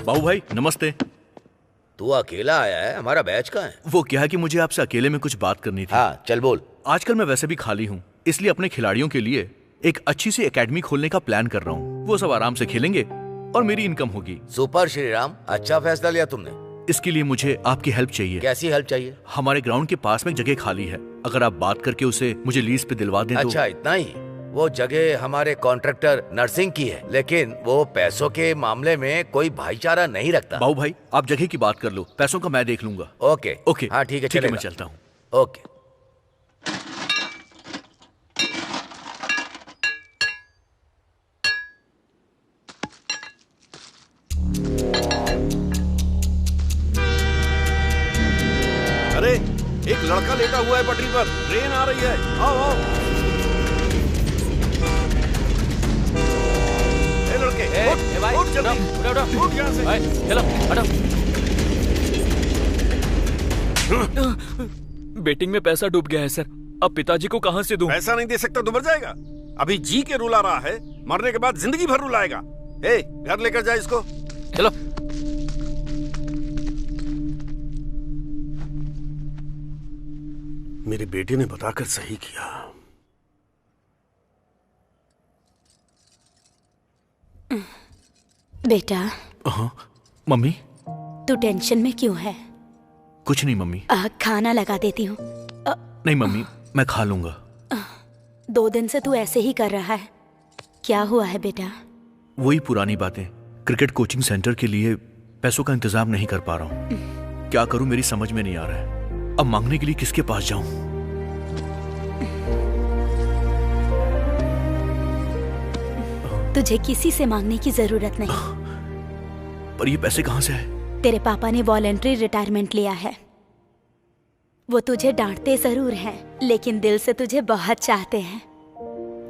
बाबू भाई नमस्ते। तू अकेला आया है? हमारा बैच कहाँ है? वो क्या है कि मुझे आपसे अकेले में कुछ बात करनी थी। हाँ चल बोल। आजकल मैं वैसे भी खाली हूँ, इसलिए अपने खिलाड़ियों के लिए एक अच्छी सी एकेडमी खोलने का प्लान कर रहा हूँ। वो सब आराम से खेलेंगे और मेरी इनकम होगी। सुपर श्री राम, अच्छा फैसला लिया तुमने। इसके लिए मुझे आपकी हेल्प चाहिए। कैसी हेल्प चाहिए? हमारे ग्राउंड के पास में जगह खाली है, अगर आप बात करके उसे मुझे लीज पे दिलवा दें। अच्छा इतना ही? वो जगह हमारे कॉन्ट्रैक्टर नरसिंह की है, लेकिन वो पैसों के मामले में कोई भाईचारा नहीं रखता। बाबू भाई, आप जगह की बात कर लो, पैसों का मैं देख लूंगा। ओके ओके, हाँ ठीक है, ठीक है, चलेगा। मैं चलता हूँ। ओके। अरे एक लड़का लेटा हुआ है पटरी पर, ट्रेन आ रही है, आओ आओ। ए लड़के, उठ जल्दी, उठ यहाँ से। चलो हटो। बेटिंग में पैसा डूब गया है सर, अब पिताजी को कहाँ से दूं? पैसा नहीं दे सकता तो मर जाएगा। अभी जी के रुला रहा है, मरने के बाद जिंदगी भर रुलाएगा। ए, घर लेकर जा इसको। चलो। मेरे बेटे ने बताकर सही किया। बेटा। हाँ मम्मी। तू टेंशन में क्यों है? कुछ नहीं मम्मी। खाना लगा देती हूँ। नहीं मम्मी, मैं खा लूंगा। 2 दिन से तू ऐसे ही कर रहा है, क्या हुआ है बेटा? वही पुरानी बातें। क्रिकेट कोचिंग सेंटर के लिए पैसों का इंतजाम नहीं कर पा रहा हूँ। क्या करूं, मेरी समझ में नहीं आ रहा है। अब मांगने के लिए किसके पास जाऊं? तुझे किसी से मांगने की जरूरत नहीं। पर ये पैसे कहां से आए? तेरे पापा ने वॉलंटरी रिटायरमेंट लिया है। वो तुझे डांटते जरूर हैं, लेकिन दिल से तुझे बहुत चाहते हैं।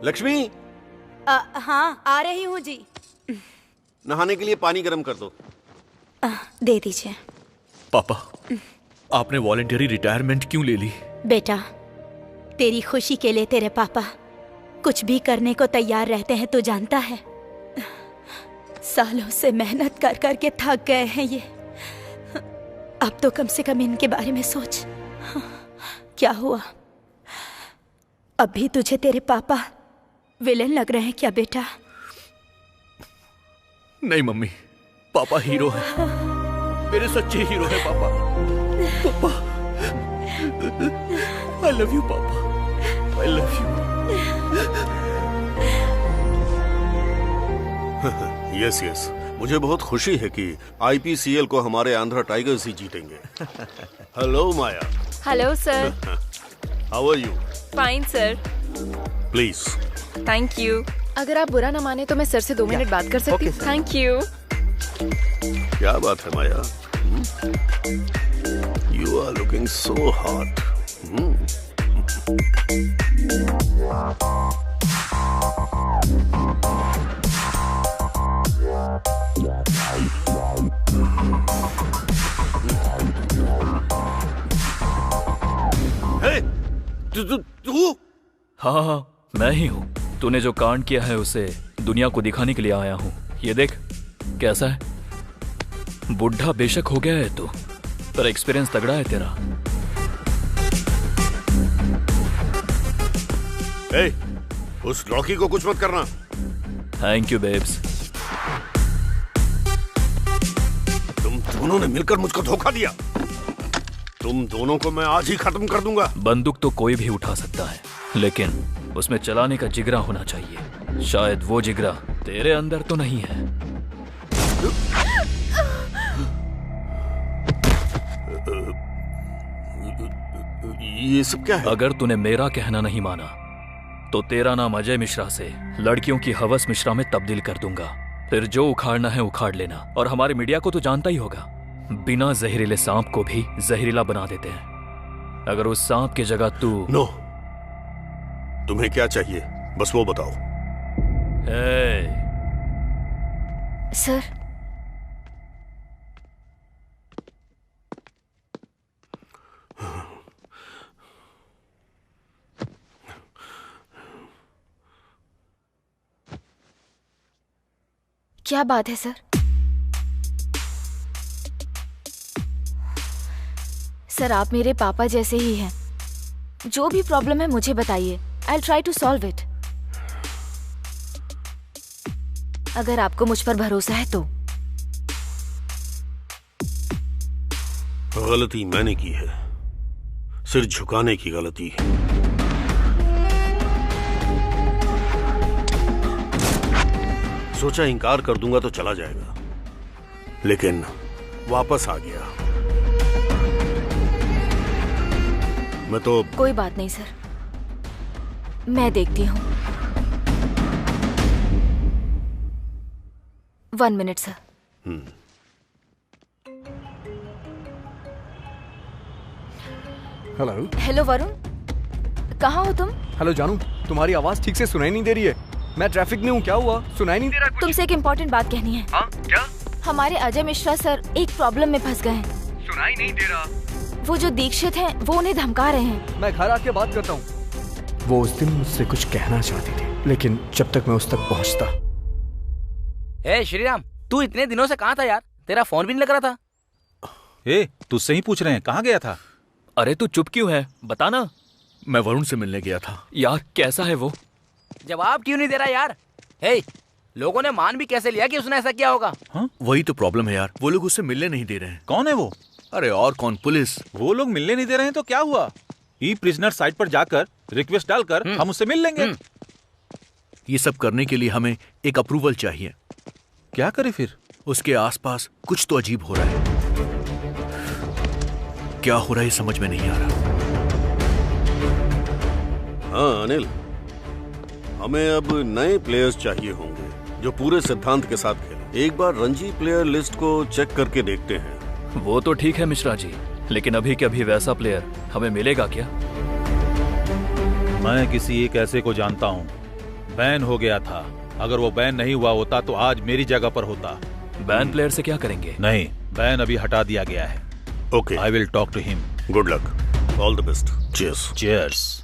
लक्ष्मी। हाँ आ रही हूँ जी। नहाने के लिए पानी गर्म कर दो। दे दीजिए। पापा, आपने वॉलंटरी रिटायरमेंट क्यों ले ली? बेटा, तेरी खुशी के लिए तेरे पापा कुछ भी करने को तैयार रहते हैं, तो जानता है। सालों से मेहनत कर कर के थक गए हैं ये। अब तो कम से कम इनके बारे में सोच। क्या हुआ? अभी तुझे तेरे पापा विलेन लग रहे हैं क्या बेटा? नहीं मम्मी, पापा हीरो है, मेरे सच्चे हीरो है पापा। पापा, आई लव यू पापा, I love you. Yes yes, मुझे बहुत खुशी है कि आईपीसीएल को हमारे आंध्रा टाइगर्स ही जीतेंगे। Hello Maya. Hello sir. How are you? Fine sir. Please. Thank you. अगर आप बुरा न माने तो मैं सर से 2 मिनट बात कर सकती हूँ? Thank you. क्या बात है Maya? You are looking so hot. तू? हाँ, मैं ही हूँ। तूने जो कांड किया है उसे दुनिया को दिखाने के लिए आया हूँ। ये देख कैसा है। बुढ़ा बेशक हो गया है तू, पर एक्सपीरियंस तगड़ा है तेरा। ए, उस लड़की को कुछ मत करना। Thank you babes. तुम दोनों ने मिलकर मुझको धोखा दिया। तुम दोनों को मैं आज ही खत्म कर दूंगा। बंदूक तो कोई भी उठा सकता है, लेकिन उसमें चलाने का जिगरा होना चाहिए। शायद वो जिगरा तेरे अंदर तो नहीं है। ये सब क्या है? अगर तूने मेरा कहना नहीं माना तो तेरा नाम अजय मिश्रा से लड़कियों की हवस मिश्रा में तब्दील कर दूंगा। फिर जो उखाड़ना है उखाड़ लेना। और हमारे मीडिया को तो जानता ही होगा, बिना जहरीले सांप को भी जहरीला बना देते हैं। अगर उस सांप की जगह तू... नो, तुम्हें क्या चाहिए बस वो बताओ। सर, क्या बात है सर? सर, आप मेरे पापा जैसे ही हैं। जो भी प्रॉब्लम है मुझे बताइए, I'll try to solve it। अगर आपको मुझ पर भरोसा है तो। गलती मैंने की है, सिर झुकाने की गलती। सोचा इनकार कर दूंगा तो चला जाएगा, लेकिन वापस आ गया। मैं तो कोई बात नहीं सर, मैं देखती हूँ। 1 minute sir. Hello. Hello Varun, कहाँ हो तुम? हेलो जानू, तुम्हारी आवाज ठीक से सुनाई नहीं दे रही है। मैं ट्रैफिक में हूँ, क्या हुआ? सुनाई नहीं दे रहा कुछ? तुमसे एक इम्पोर्टेंट बात कहनी है। हाँ, क्या? हमारे अजय मिश्रा सर एक प्रॉब्लम में फंस गए हैं। सुनाई नहीं दे रहा। वो जो दीक्षित हैं, वो उन्हें धमका रहे हैं। मैं घर आके बात करता हूँ। वो उस दिन मुझसे कुछ कहना चाहती थी, लेकिन जब तक मैं उस तक पहुँचता। ए श्रीराम, तू इतने दिनों से कहाँ था यार? तेरा फोन भी नहीं लग रहा था। ए, तुझसे ही पूछ रहे हैं, कहाँ गया था? अरे तू चुप क्यों है, बता ना। मैं वरुण से मिलने गया था। यार कैसा है वो? जवाब क्यों नहीं दे रहा यार? हे, लोगों ने मान भी कैसे लिया कि उसने ऐसा किया होगा? हाँ? वही तो प्रॉब्लम है यार, वो लोग उससे मिलने नहीं दे रहे हैं। कौन है वो? अरे और कौन, पुलिस। वो लोग मिलने नहीं दे रहे हैं तो क्या हुआ? ई प्रिजनर साइट पर जाकर रिक्वेस्ट डालकर हम उससे मिल लेंगे। ये सब करने के लिए हमें एक अप्रूवल चाहिए। क्या करें फिर? उसके आसपास कुछ तो अजीब हो रहा है। क्या हो रहा है समझ में नहीं आ रहा। हाँ अनिल, हमें अब नए प्लेयर्स चाहिए होंगे जो पूरे सिद्धांत के साथ खेलें। एक बार रणजी प्लेयर लिस्ट को चेक करके देखते हैं। वो तो ठीक है मिश्रा जी, लेकिन अभी के अभी वैसा प्लेयर हमें मिलेगा क्या? मैं किसी एक ऐसे को जानता हूँ, बैन हो गया था। अगर वो बैन नहीं हुआ होता तो आज मेरी जगह पर होता। बैन प्लेयर से क्या करेंगे? नहीं, बैन अभी हटा दिया गया है। Okay, I will talk to him. Good luck, all the best. Cheers. Cheers.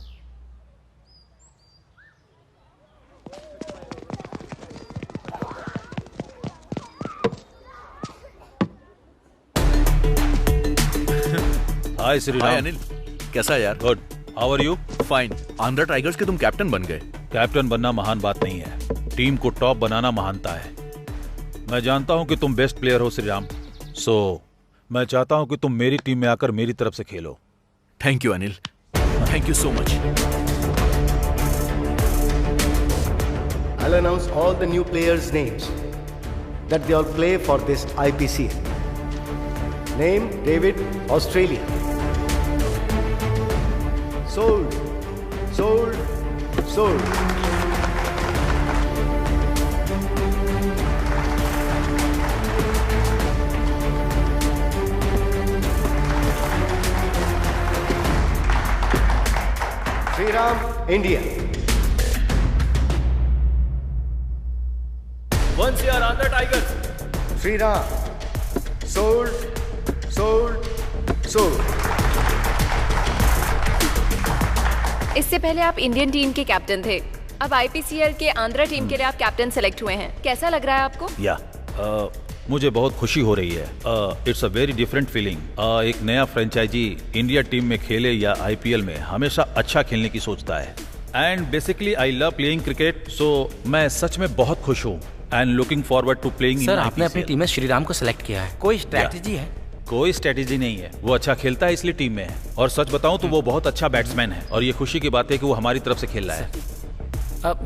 Hi Shriram. Hi Anil, कैसा यार? Good, how are you? Fine. Andhra tigers के तुम कैप्टन बन गए। कैप्टन बनना महान बात नहीं है, टीम को टॉप बनाना महानता है। मैं जानता हूं कि तुम बेस्ट प्लेयर हो श्रीराम, सो मैं चाहता हूं कि तुम मेरी टीम में आकर मेरी तरफ से खेलो। Thank you Anil, thank you so much. I'll announce all the new players' names that they all play for this IPCL. Name David, Australia. Sold, sold, sold. Sriram, India. Once you are on the Tigers. Sriram, sold, sold, sold. इससे पहले आप Indian team के captain थे, अब IPCL के Andhra team के लिए आप कैप्टन सेलेक्ट हुए हैं। कैसा लग रहा है आपको? मुझे बहुत खुशी हो रही है। It's a very different feeling. एक नया फ्रेंचाइजी इंडिया टीम में खेले या आईपीएल में हमेशा अच्छा खेलने की सोचता है। And basically I love playing cricket, so मैं सच में बहुत खुश हूँ and looking forward to playing. Sir, आपने अपनी टीम में श्रीराम को सिलेक्ट किया है, कोई स्ट्रैटेजी है? कोई स्ट्रेटेजी नहीं है, वो अच्छा खेलता है इसलिए टीम में है। और सच बताऊं तो वो बहुत अच्छा बैट्समैन है और ये खुशी की बात है कि वो हमारी तरफ से खेल रहा है।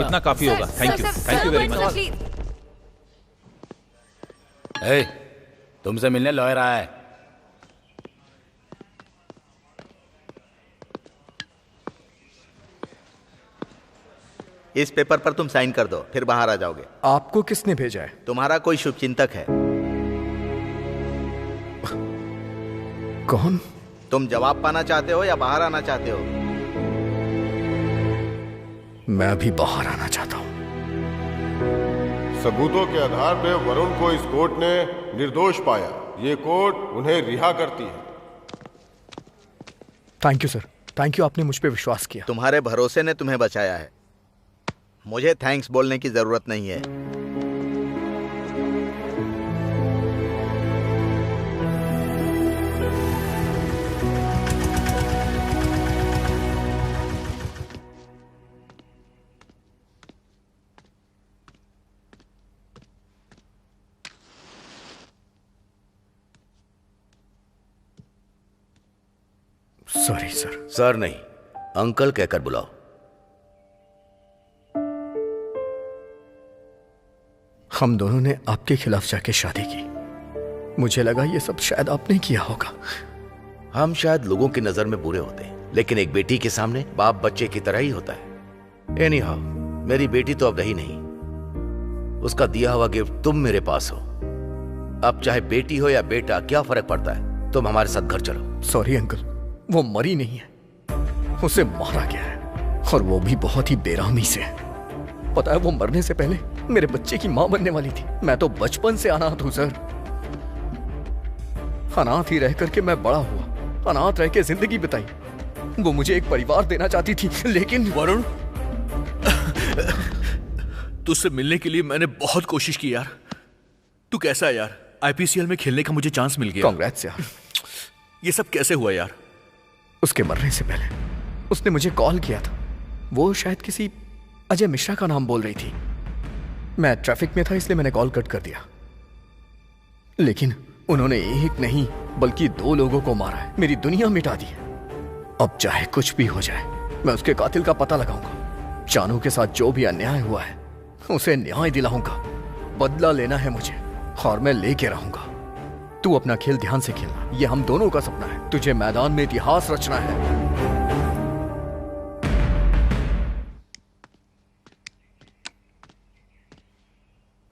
इतना काफी होगा। Thank you very much. ए, तुमसे मिलने लॉयर आया है। इस पेपर पर तुम साइन कर दो, फिर बाहर आ जाओगे। आपको किसने भेजा है? तुम्हारा कोई शुभचिंतक है। कौन? तुम जवाब पाना चाहते हो या बाहर आना चाहते हो? मैं अभी बाहर आना चाहता हूँ। सबूतों के आधार पर वरुण को इस कोर्ट ने निर्दोष पाया। ये कोर्ट उन्हें रिहा करती है। Thank you sir, thank you, आपने मुझ पे विश्वास किया। तुम्हारे भरोसे ने तुम्हें बचाया है, मुझे थैंक्स बोलने की जरूरत नहीं है। Sorry sir. सर नहीं, अंकल कहकर बुलाओ। हम दोनों ने आपके खिलाफ जाके शादी की। मुझे लगा ये सब शायद आपने किया होगा। हम शायद लोगों की नजर में बुरे होते हैं, लेकिन एक बेटी के सामने बाप बच्चे की तरह ही होता है। एनीहाउ, मेरी बेटी तो अब रही नहीं। उसका दिया हुआ गिफ्ट तुम मेरे पास हो। अब चाहे बेटी हो या बेटा, क्या फर्क पड़ता है? तुम हमारे साथ घर चलो। सॉरी अंकल, वो मरी नहीं है, उसे मारा गया है, और वो भी बहुत ही बेरहमी से। पता है, वो मरने से पहले मेरे बच्चे की मां बनने वाली थी। मैं तो बचपन से अनाथ हूं सर। अनाथ ही रह करके मैं बड़ा हुआ, अनाथ रह के जिंदगी बिताई। वो मुझे एक परिवार देना चाहती थी, लेकिन वरुण, तुझसे मिलने के लिए मैंने बहुत कोशिश की यार। तू कैसा है यार? आईपीसीएल में खेलने का मुझे चांस मिल गया। कांग्रेट्स यार। ये सब कैसे हुआ यार? उसके मरने से पहले उसने मुझे कॉल किया था। वो शायद किसी अजय मिश्रा का नाम बोल रही थी। मैं ट्रैफिक में था, इसलिए मैंने कॉल कट कर दिया। लेकिन उन्होंने एक नहीं बल्कि 2 लोगों को मारा है, मेरी दुनिया मिटा दी है। अब चाहे कुछ भी हो जाए, मैं उसके कातिल का पता लगाऊंगा। जानू के साथ जो भी अन्याय हुआ है उसे न्याय दिलाऊंगा। बदला लेना है मुझे, और मैं लेके रहूंगा। तू अपना खेल ध्यान से खेलना, ये हम दोनों का सपना है। तुझे मैदान में इतिहास रचना है।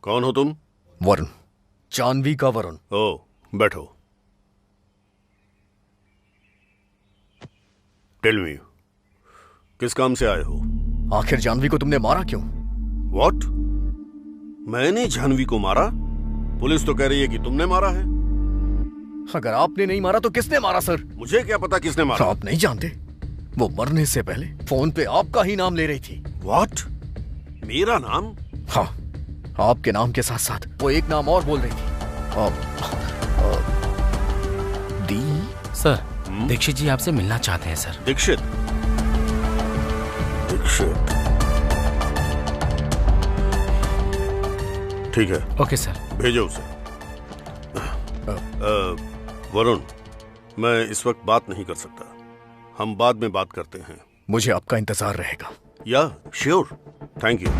कौन हो तुम? वरुण, जानवी का वरुण। ओ, बैठो। टेल मी, किस काम से आए हो? आखिर जानवी को तुमने मारा क्यों? What? मैंने जानवी को मारा? पुलिस तो कह रही है कि तुमने मारा है। अगर आपने नहीं मारा तो किसने मारा सर? मुझे क्या पता किसने मारा। आप नहीं जानते? वो मरने से पहले फोन पे आपका ही नाम ले रही थी। What? मेरा नाम? हाँ, आपके नाम के साथ साथ वो एक नाम और बोल रही थी। सर, दीक्षित जी आपसे मिलना चाहते हैं सर। दीक्षित? दीक्षित, ठीक है। Okay sir. भेजो उसे। वरुण, मैं इस वक्त बात नहीं कर सकता, हम बाद में बात करते हैं। मुझे आपका इंतजार रहेगा। Yeah sure, thank you.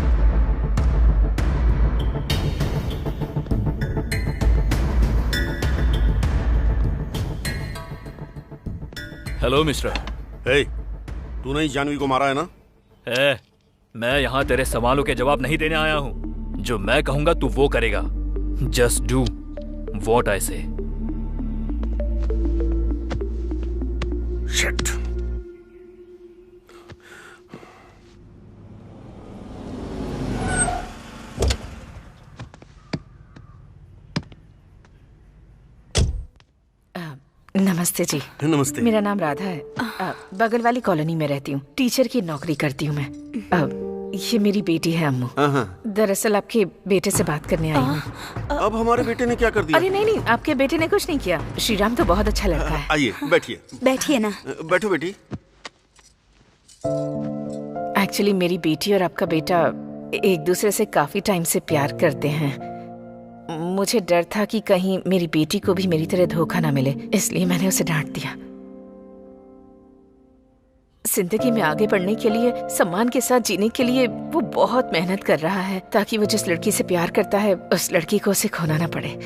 Hello mister. Hey, तूने ही जानवी को मारा है ना? मैं यहाँ तेरे सवालों के जवाब नहीं देने आया हूँ। जो मैं कहूंगा तू वो करेगा। जस्ट डू व्हाट आई से। शिट। नमस्ते जी। नमस्ते। मेरा नाम राधा है। बगल वाली कॉलोनी में रहती हूँ। टीचर की नौकरी करती हूँ मैं। ये मेरी बेटी है अम्मू। दरअसल आपके बेटे से बात करने आई हूँ। अब हमारे बेटे ने क्या कर दिया? अरे नहीं, आपके बेटे ने कुछ नहीं किया। श्रीराम तो बहुत अच्छा लड़का है। आइए बैठिए। बैठिए ना। बैठो बेटी। एक्चुअली मेरी बेटी और आपका बेटा एक दूसरे से काफी टाइम से प्यार करते हैं। मुझे डर था कि कहीं मेरी बेटी को भी मेरी तरह धोखा ना मिले, इसलिए मैंने उसे डांट दिया। जिंदगी में आगे बढ़ने के लिए, सम्मान के साथ जीने के लिए वो बहुत मेहनत कर रहा है, ताकि वो जिस लड़की से प्यार करता है उस लड़की को उसे खोना ना पड़े।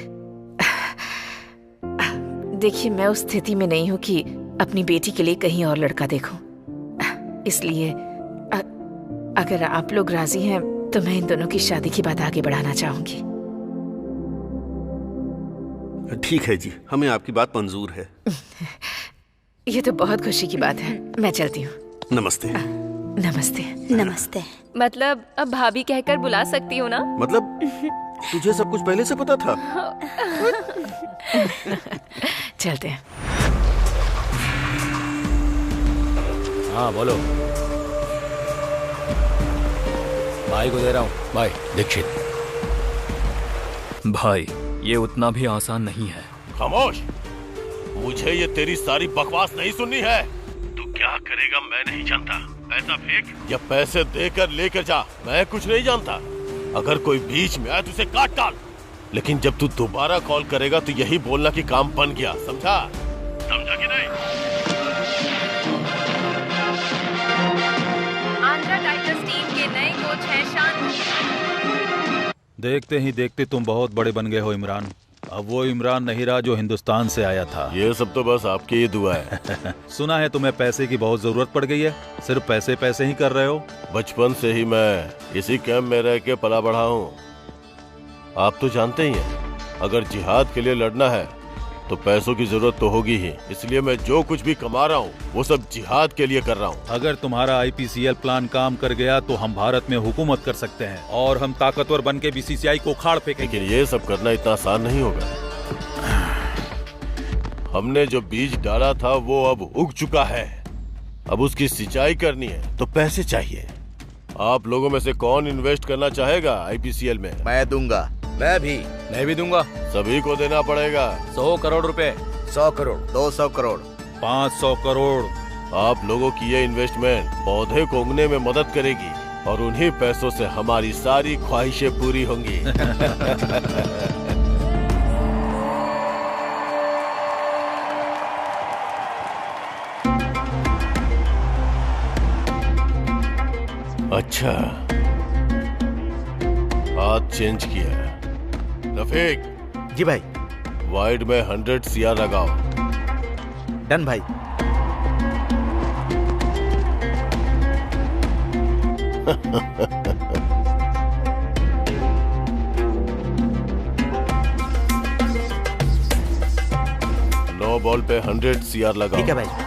देखिए, मैं उस स्थिति में नहीं हूँ कि अपनी बेटी के लिए कहीं और लड़का देखूं। इसलिए अगर आप लोग राजी हैं तो मैं इन दोनों की शादी की बात आगे बढ़ाना चाहूंगी। ठीक है जी, हमें आपकी बात मंजूर है। ये तो बहुत खुशी की बात है। मैं चलती हूँ। नमस्ते। नमस्ते। नमस्ते। मतलब अब भाभी कहकर बुला सकती हूँ ना? मतलब तुझे सब कुछ पहले से पता था? चलते हैं। हाँ बोलो। भाई को दे रहा हूँ। भाई दीक्षित। भाई, ये उतना भी आसान नहीं है। खामोश। मुझे ये तेरी सारी बकवास नहीं सुननी है। तू क्या करेगा मैं नहीं जानता। पैसा फेंक या पैसे देकर लेकर जा, मैं कुछ नहीं जानता। अगर कोई बीच में आए तो उसे काट डाल। लेकिन जब तू दोबारा कॉल करेगा तो यही बोलना कि काम बन गया, समझा? समझा कि नहीं? आंध्रा टाइगर्स टीम के नए कोच हैं शान। देखते ही देखते तुम बहुत बड़े बन गए हो इमरान। अब वो इमरान नहीं रहा जो हिंदुस्तान से आया था। ये सब तो बस आपकी ही दुआ है। सुना है तुम्हें पैसे की बहुत जरूरत पड़ गई है, सिर्फ पैसे पैसे ही कर रहे हो। बचपन से ही मैं इसी कैंप में रह के पला बढ़ा हूँ। आप तो जानते ही हैं, अगर जिहाद के लिए लड़ना है तो पैसों की जरूरत तो होगी ही। इसलिए मैं जो कुछ भी कमा रहा हूँ वो सब जिहाद के लिए कर रहा हूँ। अगर तुम्हारा IPCL प्लान काम कर गया तो हम भारत में हुकूमत कर सकते हैं और हम ताकतवर बन के BCCI को उखाड़ फेंकेंगे। लेकिन ये सब करना इतना आसान नहीं होगा। हमने जो बीज डाला था वो अब उग चुका है, अब उसकी सिंचाई करनी है तो पैसे चाहिए। आप लोगों में से कौन इन्वेस्ट करना चाहेगा IPCL में? मैं दूंगा। मैं भी दूंगा। सभी को देना पड़ेगा। 100 करोड़ रुपए। 100 करोड़। 200 करोड़। 500 करोड़। आप लोगों की ये इन्वेस्टमेंट पौधे को उगने में मदद करेगी और उन्हीं पैसों से हमारी सारी ख्वाहिशें पूरी होंगी। अच्छा, हाथ चेंज किया। रफीक। जी भाई। वाइड में 100 CR लगाओ। डन भाई। नो बॉल पे 100 CR लगाओ। ठीक है भाई।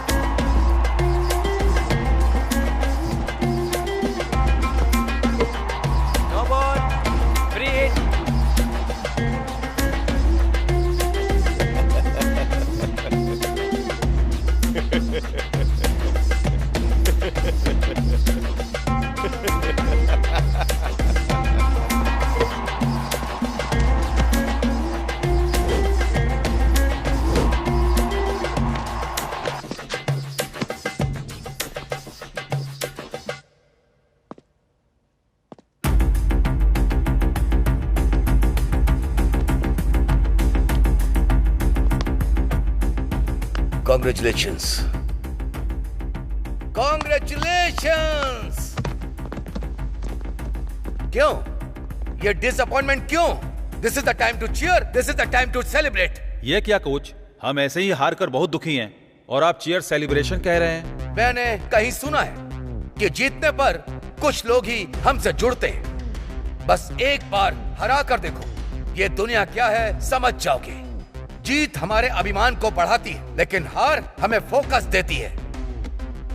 Congratulations. Congratulations. क्यों? ये डिसअपॉइंटमेंट क्यों? This is the time to cheer. This is the time to celebrate. ये क्या कोच, हम ऐसे ही हार कर बहुत दुखी हैं और आप चीयर सेलिब्रेशन कह रहे हैं। मैंने कहीं सुना है कि जीतने पर कुछ लोग ही हमसे जुड़ते हैं। बस एक बार हरा कर देखो, ये दुनिया क्या है समझ जाओगे। जीत हमारे अभिमान को बढ़ाती है, लेकिन हार हमें फोकस देती है।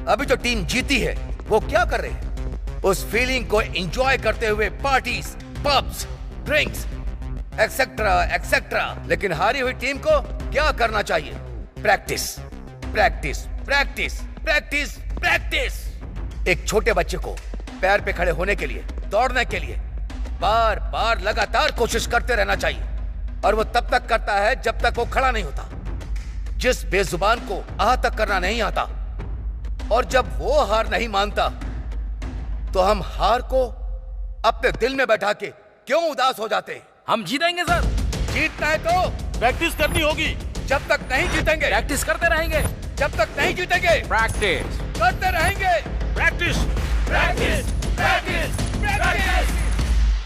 अभी जो टीम जीती है वो क्या कर रहे हैं? उस फीलिंग को एंजॉय करते हुए parties, pubs, drinks, etcetera etcetera. लेकिन हारी हुई टीम को क्या करना चाहिए? Practice, practice, practice, practice, practice. एक छोटे बच्चे को पैर पे खड़े होने के लिए, दौड़ने के लिए बार बार लगातार कोशिश करते रहना चाहिए, और वो तब तक करता है जब तक वो खड़ा नहीं होता। जिस बेजुबान को आह तक करना नहीं आता और जब वो हार नहीं मानता, तो हम हार को अपने दिल में बैठा के क्यों उदास हो जाते? हम जीतेंगे सर। जीतना है तो प्रैक्टिस करनी होगी। जब तक नहीं जीतेंगे प्रैक्टिस करते रहेंगे। जब तक नहीं जीतेंगे प्रैक्टिस करते रहेंगे। Practice practice practice practice.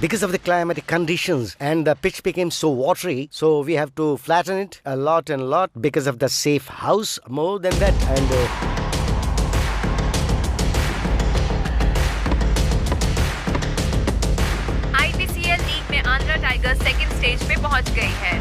Because of the climatic conditions and the pitch became so watery, so we have to flatten it a lot and lot because of the safe house. More than that, and IPCL league में Andhra tigers second stage पे पहुंच गई है।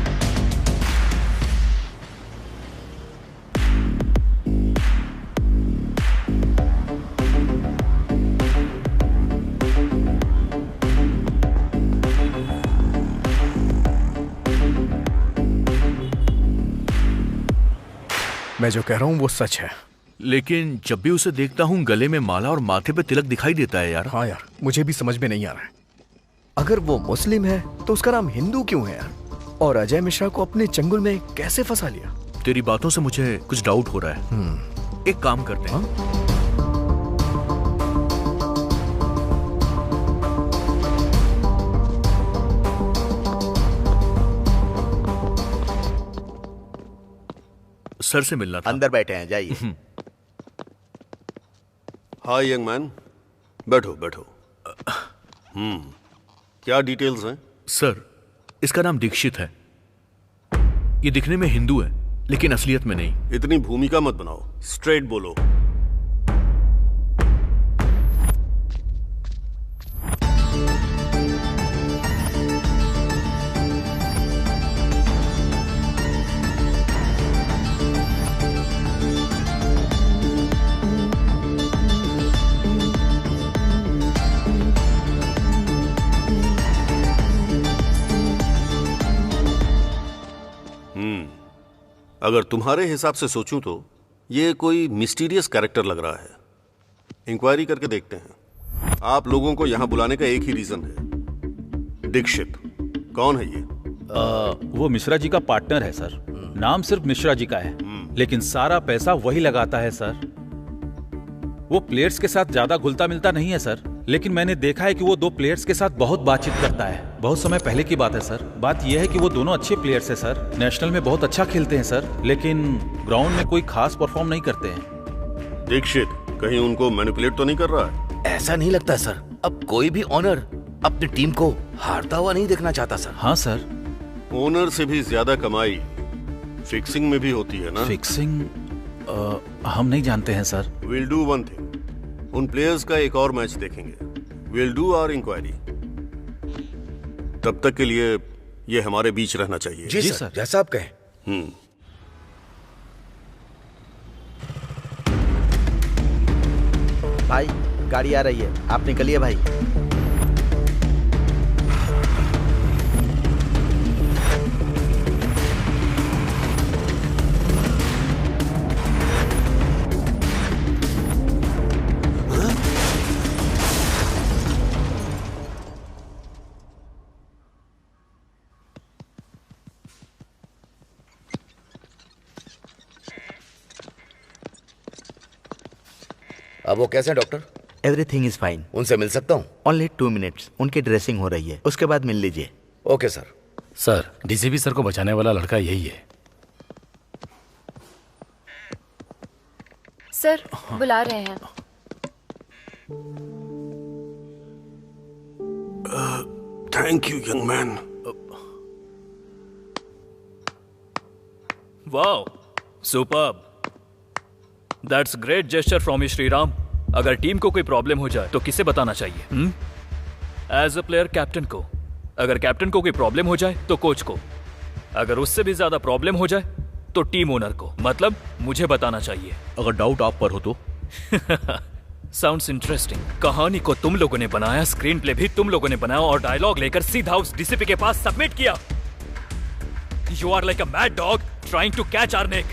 मैं जो कह रहा हूँ वो सच है। लेकिन जब भी उसे देखता हूँ गले में माला और माथे पे तिलक दिखाई देता है यार। हाँ यार, मुझे भी समझ में नहीं आ रहा है। अगर वो मुस्लिम है तो उसका नाम हिंदू क्यों है यार? और अजय मिश्रा को अपने चंगुल में कैसे फंसा लिया? तेरी बातों से मुझे कुछ डाउट हो रहा है। एक काम करते हैं। सर से मिलना था। अंदर बैठे हैं, जाइए। हाय यंग मैन, बैठो बैठो। क्या डिटेल्स हैं? सर, इसका नाम दीक्षित है। ये दिखने में हिंदू है लेकिन असलियत में नहीं। इतनी भूमिका मत बनाओ, स्ट्रेट बोलो। अगर तुम्हारे हिसाब से सोचूं तो ये कोई मिस्टीरियस कैरेक्टर लग रहा है। इंक्वायरी करके देखते हैं। आप लोगों को यहां बुलाने का एक ही रीजन है, दीक्षित। कौन है ये? वो मिश्रा जी का पार्टनर है सर। नाम सिर्फ मिश्रा जी का है, लेकिन सारा पैसा वही लगाता है सर। वो प्लेयर्स के साथ ज्यादा घुलता मिलता नहीं है सर, लेकिन मैंने देखा है कि वो दो प्लेयर्स के साथ बहुत बातचीत करता है। बहुत समय पहले की बात है सर। बात यह है कि वो दोनों अच्छे प्लेयर्स हैं सर, नेशनल में बहुत अच्छा खेलते हैं सर, लेकिन ग्राउंड में कोई खास परफॉर्म नहीं करते हैं। दीक्षित कहीं उनको मैनिपुलेट तो नहीं कर रहा है? ऐसा नहीं लगता सर। अब कोई भी ओनर अपनी टीम को हारता हुआ नहीं देखना चाहता सर। हाँ सर। ओनर से भी ज्यादा कमाई फिक्सिंग में भी होती है ना? फिक्सिंग हम नहीं जानते हैं sir. Will do one thing, उन प्लेयर्स का एक और मैच देखेंगे। Will do our enquiry. तब तक के लिए ये हमारे बीच रहना चाहिए। जी सर, जैसा आप कहें। भाई गाड़ी आ रही है, आप निकलिए भाई। अब वो कैसे हैं डॉक्टर? Everything is fine. उनसे मिल सकता हूँ? Only 2 minutes. उनकी ड्रेसिंग हो रही है, उसके बाद मिल लीजिए। Okay sir. Sir, DCP sir को बचाने वाला लड़का यही है। सर बुला रहे हैं। Thank you young man. Wow, superb. That's great gesture from you Shriram. अगर टीम को कोई प्रॉब्लम हो जाए तो किसे बताना चाहिए? एज अ प्लेयर कैप्टन को। अगर कैप्टन को कोई प्रॉब्लम हो जाए तो कोच को। अगर उससे भी ज्यादा प्रॉब्लम हो जाए तो टीम ओनर को, मतलब मुझे बताना चाहिए। अगर डाउट आप पर हो तो? Sounds interesting. कहानी को तुम लोगों ने बनाया, स्क्रीन प्ले भी तुम लोगों ने बनाया और डायलॉग लेकर सीधा उस डीसीपी के पास सबमिट किया। You are like a mad dog trying to catch our neck.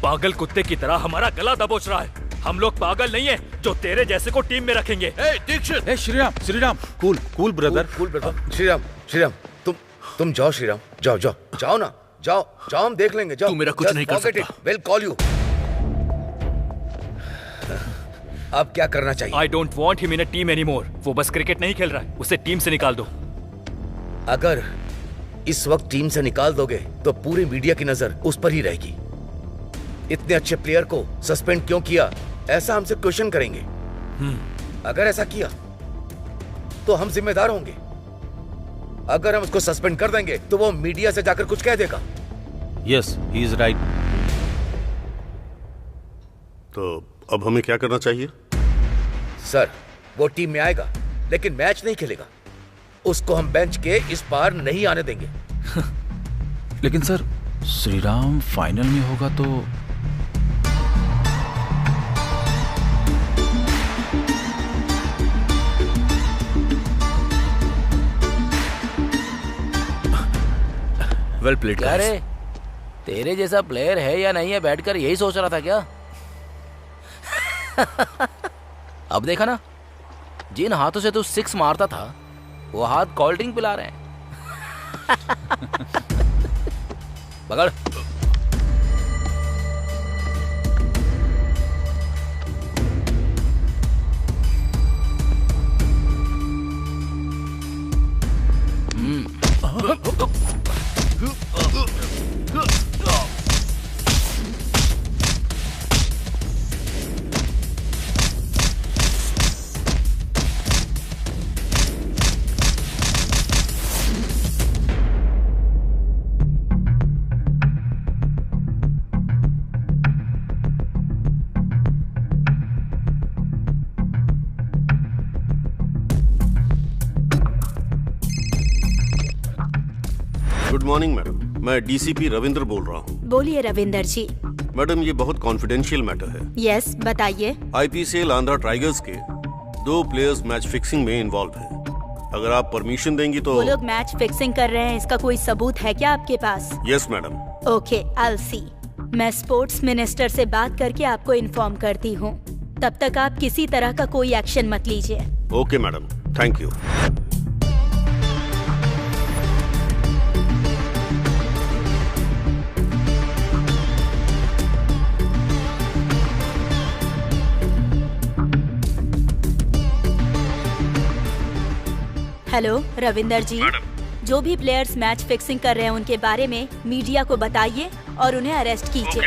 पागल कुत्ते की तरह हमारा गला दबोच रहा है। हम लोग पागल नहीं है जो तेरे जैसे को टीम में रखेंगे। Dikshit, Shriram, cool brother. श्रीराम, तुम जाओ श्रीराम, जाओ ना, जाओ, हम देख लेंगे। जाओ, तू मेरा कुछ नहीं कर सकता। Will call you. अब क्या करना चाहिए? I don't want him in a team anymore. वो बस क्रिकेट नहीं खेल रहा है, उसे टीम से निकाल दो। अगर इस वक्त टीम से निकाल दोगे तो पूरी मीडिया की नजर उस पर ही रहेगी। इतने अच्छे प्लेयर को सस्पेंड क्यों किया, ऐसा हमसे क्वेश्चन करेंगे। अगर ऐसा किया तो हम जिम्मेदार होंगे। अगर हम उसको सस्पेंड कर देंगे तो वो मीडिया से जाकर कुछ कह देगा। Yes, he is right. तो अब हमें क्या करना चाहिए? सर, वो टीम में आएगा लेकिन मैच नहीं खेलेगा। उसको हम बेंच के इस पार नहीं आने देंगे। लेकिन सर, श्रीराम फाइनल में होगा तो? Well played. क्या रे, तेरे जैसा प्लेयर है या नहीं है बैठकर यही सोच रहा था क्या? अब देखा ना, जिन हाथों से तू 6 मारता था वो हाथ कोल्ड ड्रिंक पिला रहे हैं। पकड़। मॉर्निंग मैडम, मैं डीसीपी रविंद्र बोल रहा हूँ। बोलिए रविंदर जी। मैडम, ये बहुत कॉन्फिडेंशियल मैटर है। यस, बताइए। आईपीसीएल आंध्रा टाइगर्स के 2 प्लेयर्स मैच फिक्सिंग में इन्वॉल्व हैं। अगर आप परमिशन देंगी तो। वो लोग मैच फिक्सिंग कर रहे हैं, इसका कोई सबूत है क्या आपके पास? Yes madam. Okay, I see. मैं स्पोर्ट्स मिनिस्टर से बात करके आपको इन्फॉर्म करती हूँ। तब तक आप किसी तरह का कोई एक्शन मत लीजिए। Okay madam, thank you. Hello Ravinder ji, जो भी प्लेयर्स मैच फिक्सिंग कर रहे हैं उनके बारे में मीडिया को बताइए और उन्हें अरेस्ट कीजिए।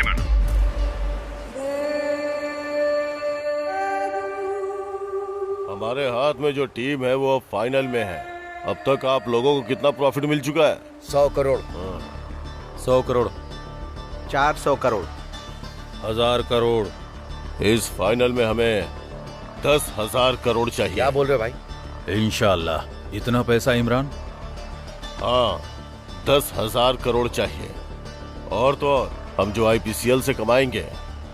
हमारे हाथ में जो टीम है वो अब फाइनल में है। अब तक आप लोगों को कितना प्रॉफिट मिल चुका है? 100 करोड़। 100 करोड़। 400 करोड़। 1000 करोड़। इस फाइनल में हमें 10,000 करोड़ चाहिए। क्या बोल रहे हो भाई? इंशाल्लाह। इतना पैसा इमरान? हाँ, 10,000 करोड़ चाहिए। और तो और, हम जो आईपीसीएल से कमाएंगे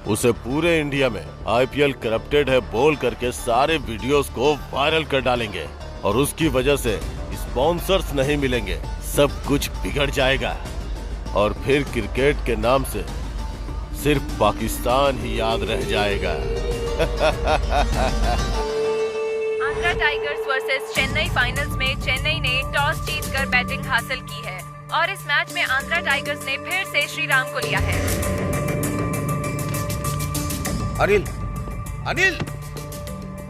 उसे पूरे इंडिया में आईपीएल करप्टेड है बोल करके सारे वीडियोस को वायरल कर डालेंगे और उसकी वजह से स्पॉन्सर्स नहीं मिलेंगे, सब कुछ बिगड़ जाएगा और फिर क्रिकेट के नाम से सिर्फ पाकिस्तान ही याद रह जाएगा। Andhra tigers versus Chennai finals में चेन्नई ने टॉस जीतकर बैटिंग हासिल की है और इस मैच में आंध्रा टाइगर्स ने फिर से श्रीराम को लिया है। Anil, Anil,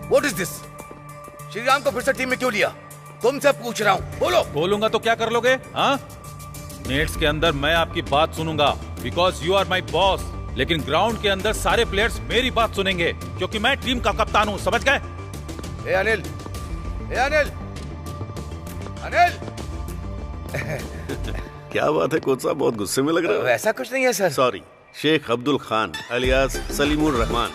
what is this? Shriram को फिर से टीम में क्यों लिया? तुमसे पूछ रहा हूँ, बोलो। बोलूंगा तो क्या कर लोगे? हाँ, नेट्स के अंदर मैं आपकी बात सुनूंगा because you are my boss, लेकिन ग्राउंड के अंदर सारे प्लेयर्स मेरी बात सुनेंगे क्योंकि मैं टीम का कप्तान हूँ, समझ गए? ए अनिल, ए अनिल, अनिल। क्या बात है कोच साहब, बहुत गुस्से में लग रहे हो। ऐसा कुछ नहीं है sir. Sorry, Sheikh Abdul Khan alias Salimur Rahman.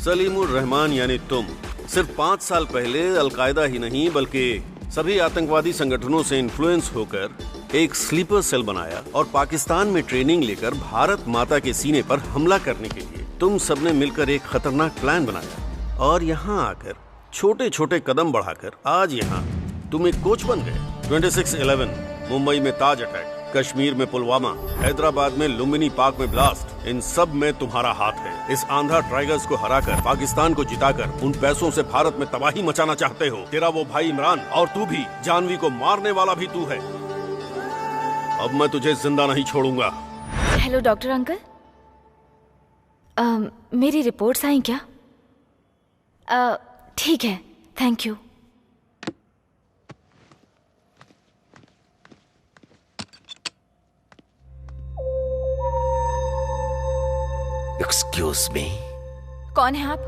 Salimur Rahman यानी तुम सिर्फ 5 साल पहले अलकायदा ही नहीं बल्कि सभी आतंकवादी संगठनों से इन्फ्लुएंस होकर एक स्लीपर सेल बनाया और पाकिस्तान में ट्रेनिंग लेकर भारत माता के सीने पर हमला करने के लिए तुम सबने मिलकर एक खतरनाक प्लान बनाया और यहाँ आकर छोटे छोटे कदम बढ़ाकर आज यहाँ तुम एक कोच बन गए। 26/11 मुंबई में ताज अटैक, कश्मीर में पुलवामा, हैदराबाद में लुम्बिनी पार्क में ब्लास्ट, इन सब में तुम्हारा हाथ है। इस आंध्रा टाइगर्स को हराकर पाकिस्तान को जिताकर उन पैसों से भारत में तबाही मचाना चाहते हो। तेरा वो भाई इमरान और तू भी, जानवी को मारने वाला भी तू है। अब मैं तुझे जिंदा नहीं छोड़ूंगा। हेलो डॉक्टर अंकल, मेरी रिपोर्ट्स आई क्या? ठीक है, थैंक यू। Excuse me. कौन है आप?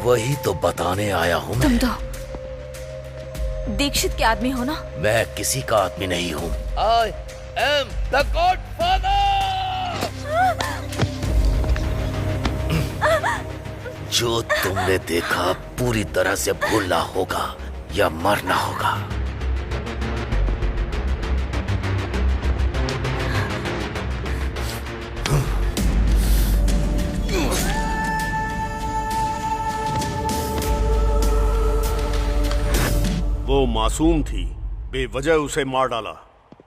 वही तो बताने आया हूँ। तुम तो दीक्षित के आदमी हो ना? मैं किसी का आदमी नहीं हूँ। I am the godfather. जो तुमने देखा पूरी तरह से भूलना होगा या मरना होगा। वो मासूम थी, बेवजह उसे मार डाला।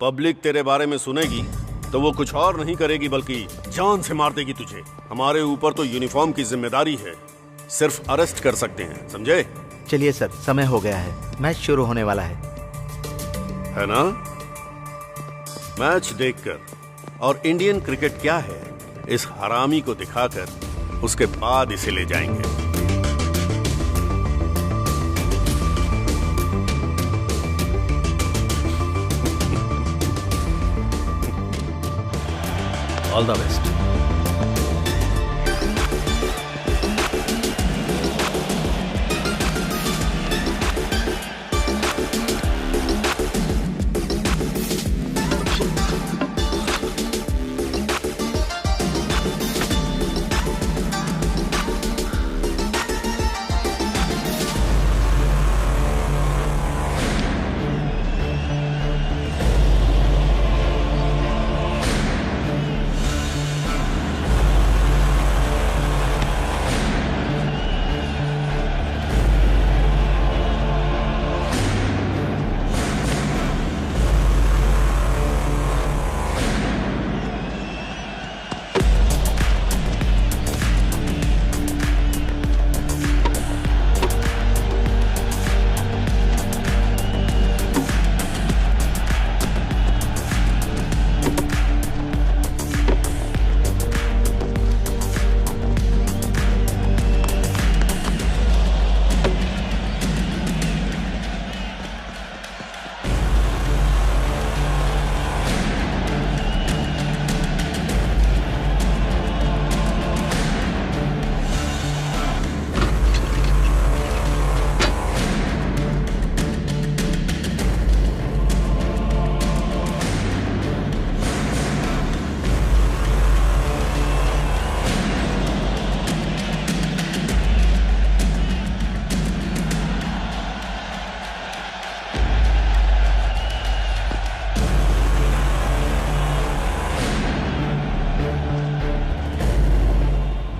पब्लिक तेरे बारे में सुनेगी तो वो कुछ और नहीं करेगी बल्कि जान से मार देगी तुझे। हमारे ऊपर तो यूनिफॉर्म की जिम्मेदारी है, सिर्फ अरेस्ट कर सकते हैं, समझे? चलिए सर, समय हो गया है, मैच शुरू होने वाला है ना? मैच देखकर और इंडियन क्रिकेट क्या है इस हरामी को दिखाकर उसके बाद इसे ले जाएंगे। All the best.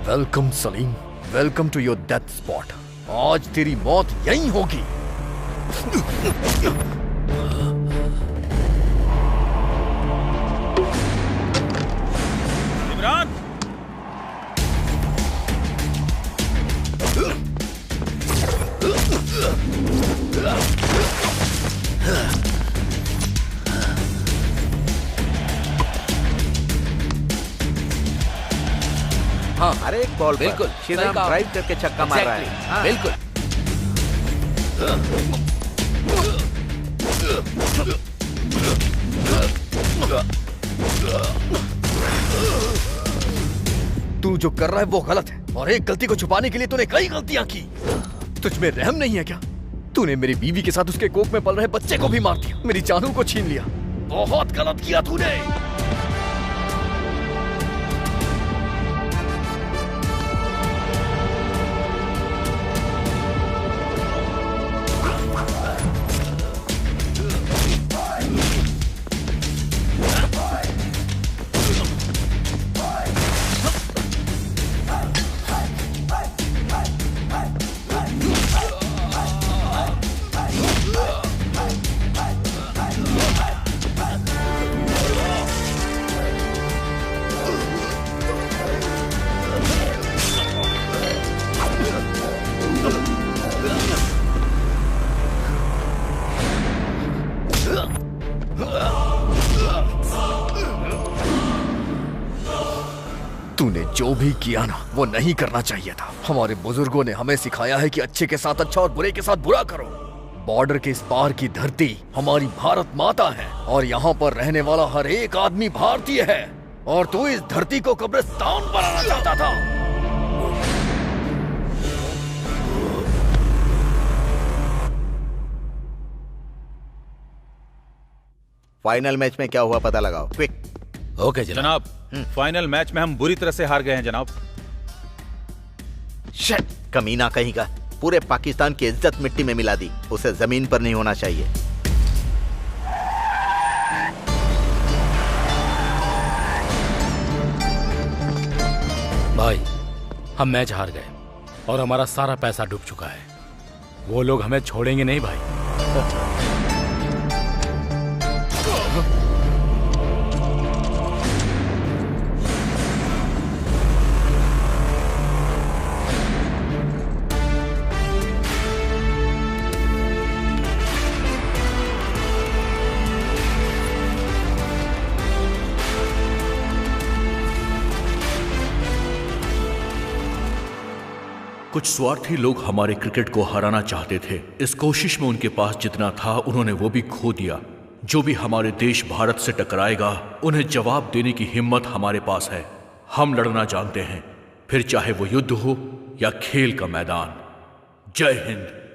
Welcome Salim, welcome to your death spot. आज तेरी मौत यहीं होगी। इमरान, हाँ, अरे एक बॉल बिल्कुल, श्रीराम सही कहा। ड्राइव करके छक्का मार रहा है। हाँ। बिल्कुल। तू जो कर रहा है वो गलत है, और एक गलती को छुपाने के लिए तूने कई गलतियां की। तुझ में रहम नहीं है क्या? तूने मेरी बीवी के साथ उसके कोख में पल रहे बच्चे को भी मार दिया, मेरी जानू को छीन लिया। बहुत गलत किया तूने। तूने जो भी किया ना, वो नहीं करना चाहिए था। हमारे बुजुर्गों ने हमें सिखाया है कि अच्छे के साथ अच्छा और बुरे के साथ बुरा करो। बॉर्डर के इस पार की धरती हमारी भारत माता है, और यहाँ पर रहने वाला हर एक आदमी भारतीय है, और तू इस धरती को कब्रिस्तान बनाना चाहता था। फाइनल मैच में क्या हुआ पता लगाओ, क्विक। ओके जनाब, फाइनल मैच में हम बुरी तरह से हार गए हैं जनाब। शिट, कमीना कहीं का, पूरे पाकिस्तान की इज्जत मिट्टी में मिला दी। उसे जमीन पर नहीं होना चाहिए। भाई, हम मैच हार गए और हमारा सारा पैसा डूब चुका है। वो लोग हमें छोड़ेंगे नहीं भाई। कुछ स्वार्थी लोग हमारे क्रिकेट को हराना चाहते थे। इस कोशिश में उनके पास जितना था उन्होंने वो भी खो दिया। जो भी हमारे देश भारत से टकराएगा उन्हें जवाब देने की हिम्मत हमारे पास है। हम लड़ना जानते हैं, फिर चाहे वो युद्ध हो या खेल का मैदान। जय हिंद।